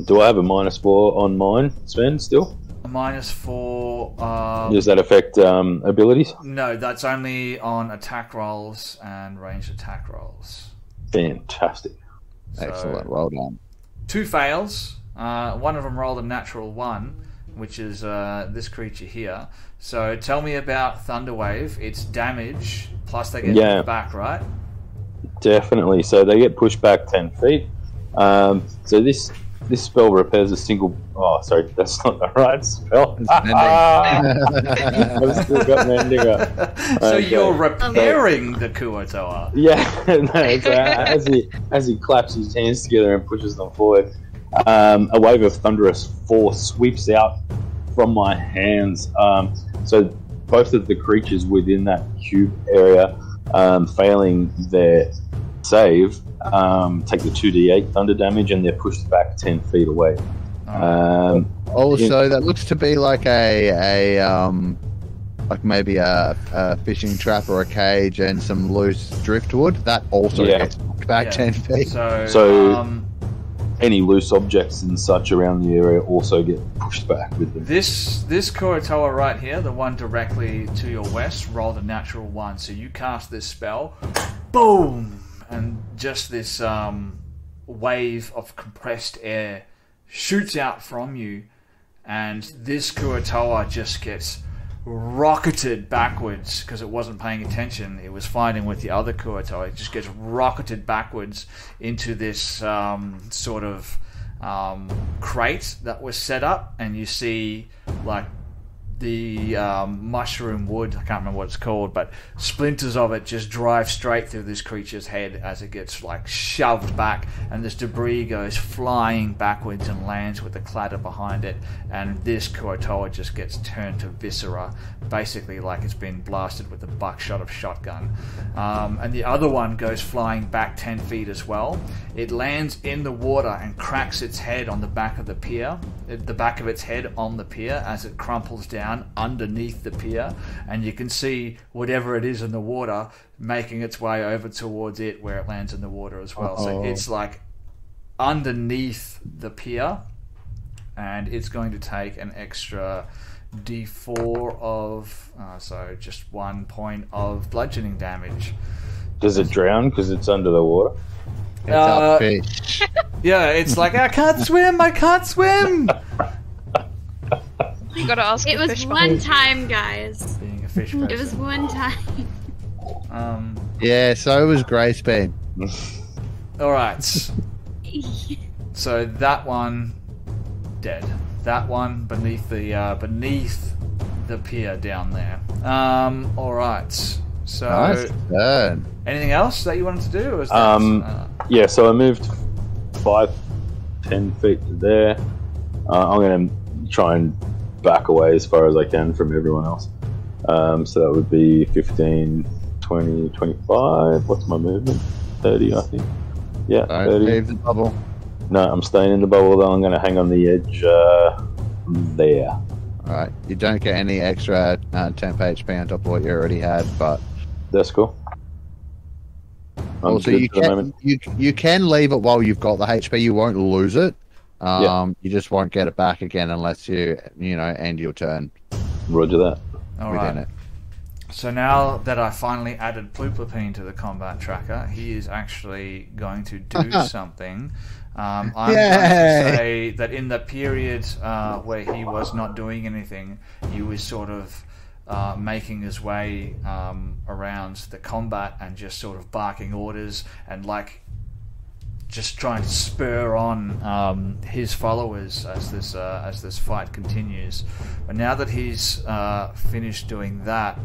Do I have a -4 on mine, Sven? Still. A -4. Does that affect abilities? No, that's only on attack rolls and ranged attack rolls. Fantastic. Excellent. Well done. 2 fails. One of them rolled a natural 1, which is this creature here. So tell me about Thunderwave. It's damage plus they get pushed back, right? Definitely. So they get pushed back 10 feet. So this spell repairs a single... Oh, sorry, that's not the right spell. I've still got Mending up. So you're repairing the Kuo-toa. Yeah, no, so as he claps his hands together and pushes them forward, a wave of thunderous force sweeps out from my hands. So both of the creatures within that cube area, failing their save, take the 2d8 thunder damage, and they're pushed back 10 feet away. Also, that looks to be like like maybe a fishing trap or a cage and some loose driftwood. That also gets pushed back 10 feet. So any loose objects and such around the area also get pushed back with them. This Kuo-toa right here, the one directly to your west, rolled a natural 1. So you cast this spell, boom! And just this wave of compressed air shoots out from you, and this Kuo-toa just gets rocketed backwards because it wasn't paying attention. It was fighting with the other Kuo-toa. It just gets rocketed backwards into this sort of crate that was set up, and you see like the mushroom wood, I can't remember what it's called, but splinters of it just drive straight through this creature's head as it gets like shoved back, and this debris goes flying backwards and lands with a clatter behind it, and this Kuo-toa just gets turned to viscera, basically like it's been blasted with a buckshot of shotgun. And the other one goes flying back 10 feet as well. It lands in the water and cracks its head on the back of the pier, the back of its head on the pier as it crumples down underneath the pier, and you can see whatever it is in the water making its way over towards it where it lands in the water as well. So it's like underneath the pier, and it's going to take an extra d4 of so just 1 point of bludgeoning damage. Does it drown because it's under the water? It's a fish. Yeah, it's like, I can't swim. You gotta ask. It was one time, guys. Being a fish It was one time. Yeah, so was Grace Bean. Alright. So that one dead. That one beneath the pier down there. Alright. So Nice turn. anything else that you wanted to do? Or is that, yeah, so I moved 5-10 feet to there. I'm going to try and back away as far as I can from everyone else. So that would be 15, 20, 25. What's my movement? 30, I think. Yeah, Don't 30. leave the bubble. No, I'm staying in the bubble, though. I'm going to hang on the edge there. Alright, you don't get any extra temp HP on top of what you already had, but That's cool. also you can leave it while you've got the HP. You won't lose it. You just won't get it back again unless you end your turn Roger that. within it. So now that I finally added Ploopploopeen to the combat tracker, he is actually going to do something. I'm going to say that in the period where he was not doing anything, he was sort of making his way around the combat and just sort of barking orders and like just trying to spur on his followers as this fight continues. But now that he's finished doing that,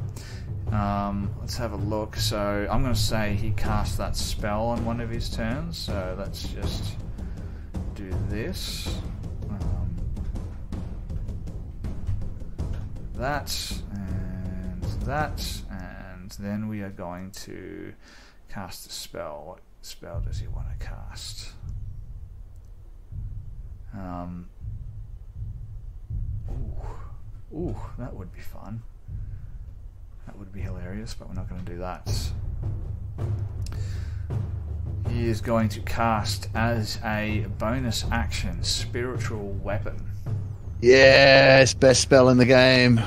let's have a look. So I'm going to say he cast that spell on one of his turns. So let's just do this. That and that, and then we are going to cast a spell. What spell does he want to cast? Ooh, that would be fun. That would be hilarious, but we're not going to do that. He is going to cast as a bonus action Spiritual Weapon. Yes, best spell in the game.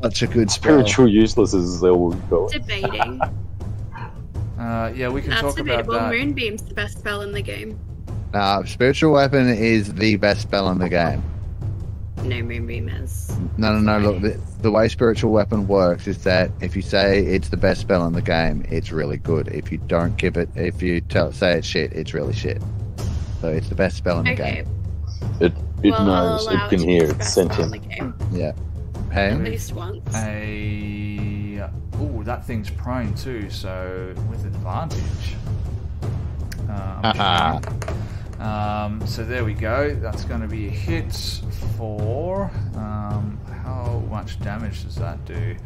Such a good spell. Spiritual useless is what we call it. Debating. Yeah, we can That's talk about debatable. that. Moonbeam's the best spell in the game. Spiritual Weapon is the best spell in the game. No, Moonbeam is. No. Look, the way Spiritual Weapon works is that if you say it's the best spell in the game, it's really good. If you don't give it, say it's shit, it's really shit. So it's the best spell in the game. It knows, it can hear, it's sentient. Yeah. Hey. At least once. Ooh, that thing's prone too, so with advantage. So there we go. That's going to be a hit for how much damage does that do?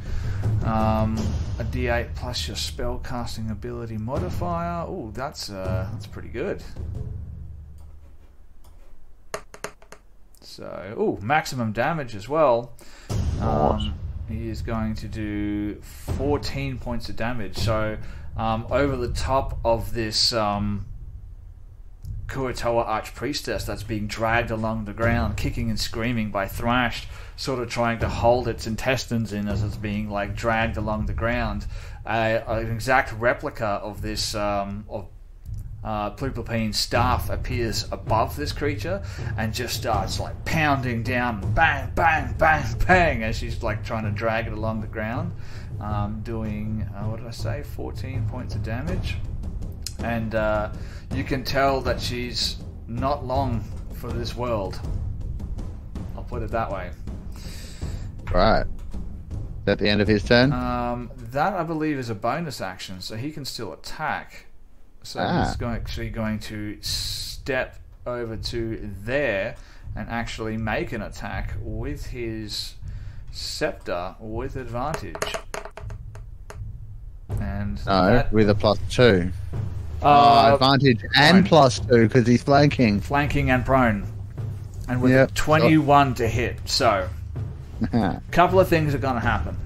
A D8 plus your spell casting ability modifier. Ooh, that's pretty good. So, ooh, maximum damage as well. He is going to do 14 points of damage. So, over the top of this Kuatoa Archpriestess that's being dragged along the ground, kicking and screaming by Thrash, sort of trying to hold its intestines in as it's being like dragged along the ground. An exact replica of this Ploopploopeen's staff appears above this creature and just starts like pounding down, bang, bang, bang, bang, as she's like trying to drag it along the ground, doing what did I say? 14 points of damage. And you can tell that she's not long for this world. I'll put it that way. Right. Is that the end of his turn? That I believe is a bonus action, so he can still attack. So he's actually going to step over to there and actually make an attack with his scepter with advantage. And with a +2. Advantage and +2 because he's flanking. Flanking and prone. And with a 21 to hit. So, a couple of things are going to happen.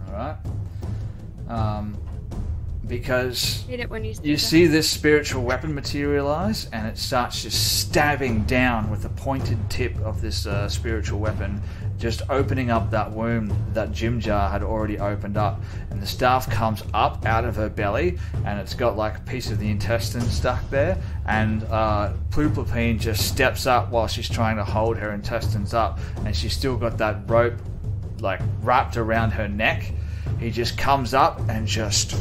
Alright. Because you see this spiritual weapon materialize and it starts just stabbing down with the pointed tip of this spiritual weapon, just opening up that wound that Jim Jar had already opened up, and the staff comes up out of her belly and it's got like a piece of the intestine stuck there, and Ploopploopeen just steps up while she's trying to hold her intestines up, and she's still got that rope like wrapped around her neck. He just comes up and just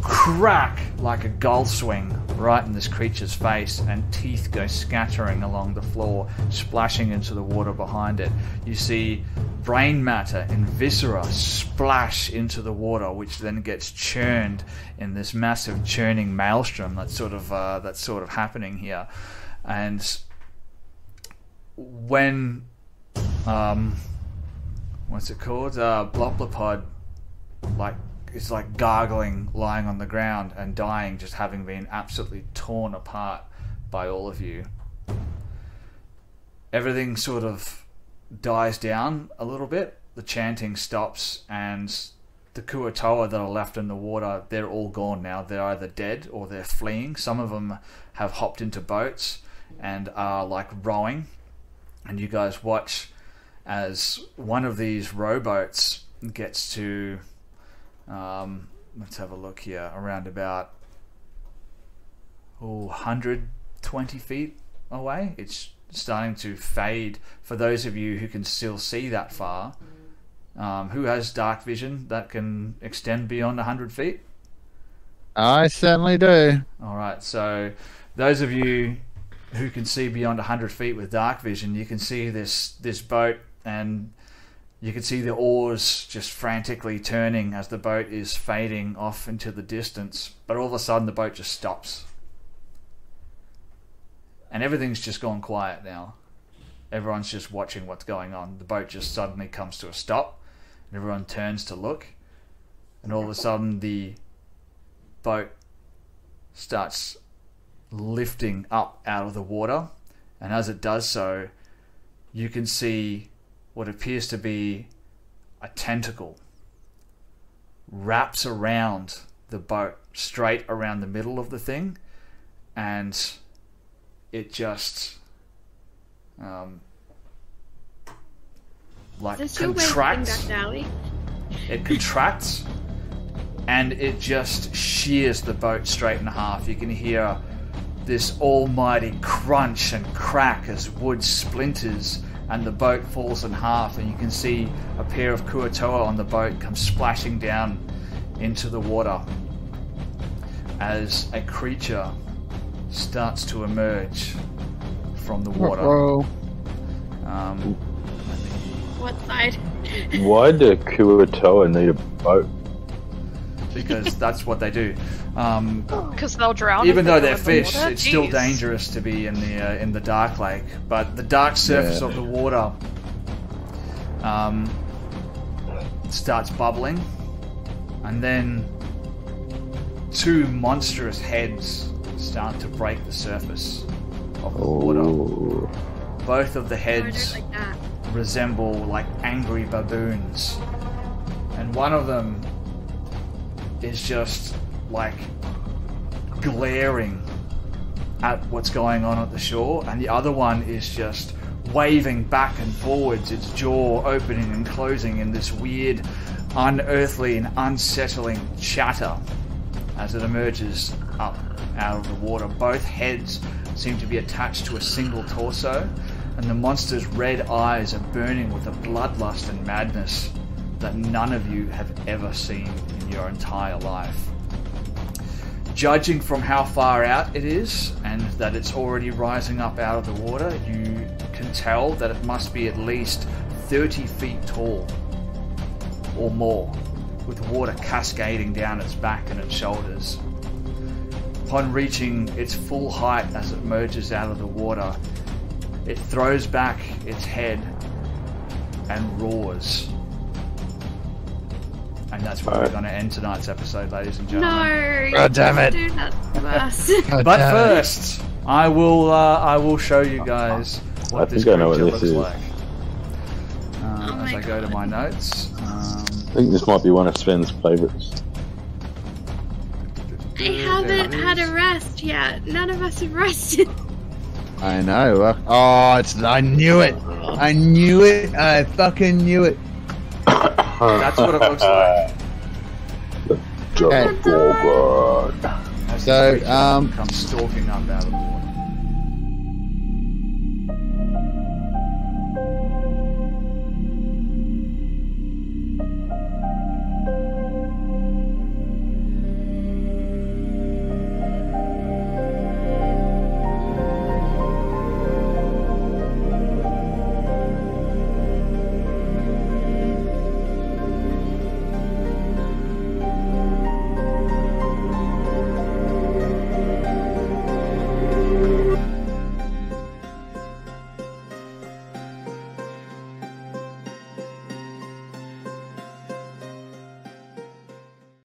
crack like a golf swing right in this creature's face, and teeth go scattering along the floor, splashing into the water behind it. You see brain matter and viscera splash into the water, which then gets churned in this massive churning maelstrom that's sort of happening here. And when what's it called? Ploopploopeen is like gargling, lying on the ground and dying, just having been absolutely torn apart by all of you. Everything sort of dies down a little bit. The chanting stops, and the Kuatoa that are left in the water, they're all gone now. They're either dead or they're fleeing. Some of them have hopped into boats and are like rowing, and you guys watch as one of these rowboats gets to let's have a look here, around about 120 feet away. It's starting to fade for those of you who can still see that far. Who has dark vision that can extend beyond 100 feet? I certainly do. Alright, so those of you who can see beyond 100 feet with dark vision, you can see this boat, and you can see the oars just frantically turning as the boat is fading off into the distance. But all of a sudden the boat just stops. And everything's just gone quiet now. Everyone's just watching what's going on. The boat just suddenly comes to a stop, and everyone turns to look. And all of a sudden the boat starts lifting up out of the water. And as it does so, you can see what appears to be a tentacle wraps around the boat, straight around the middle of the thing, and it just like contracts. It contracts, and it just shears the boat straight in half. You can hear this almighty crunch and crack as wood splinters, and the boat falls in half, and you can see a pair of Kuatoa on the boat come splashing down into the water as a creature starts to emerge from the water. What side? Why do Kuatoa need a boat? Because that's what they do. Because they'll drown. Even though they're fish, it's still dangerous to be in the dark lake. But the dark surface of the water starts bubbling, and then two monstrous heads start to break the surface of the water. Both of the heads resemble like angry baboons, and one of them is just like glaring at what's going on at the shore, and the other one is just waving back and forwards, its jaw opening and closing in this weird, unearthly and unsettling chatter as it emerges up out of the water. Both heads seem to be attached to a single torso, and the monster's red eyes are burning with a bloodlust and madness that none of you have ever seen in your entire life. Judging from how far out it is, and that it's already rising up out of the water, you can tell that it must be at least 30 feet tall or more, with water cascading down its back and its shoulders. Upon reaching its full height as it emerges out of the water, it throws back its head and roars. And that's where we're going to end tonight's episode, ladies and gentlemen. No! God damn it! Do that to us. But first, I will show you guys what this creature looks like. As I go to my notes. I think this might be one of Sven's favourites. I haven't had a rest yet. None of us have rested. I know. Oh, I knew it. I knew it. I fucking knew it. That's what it looks like. Okay. So, comes stalking up out of the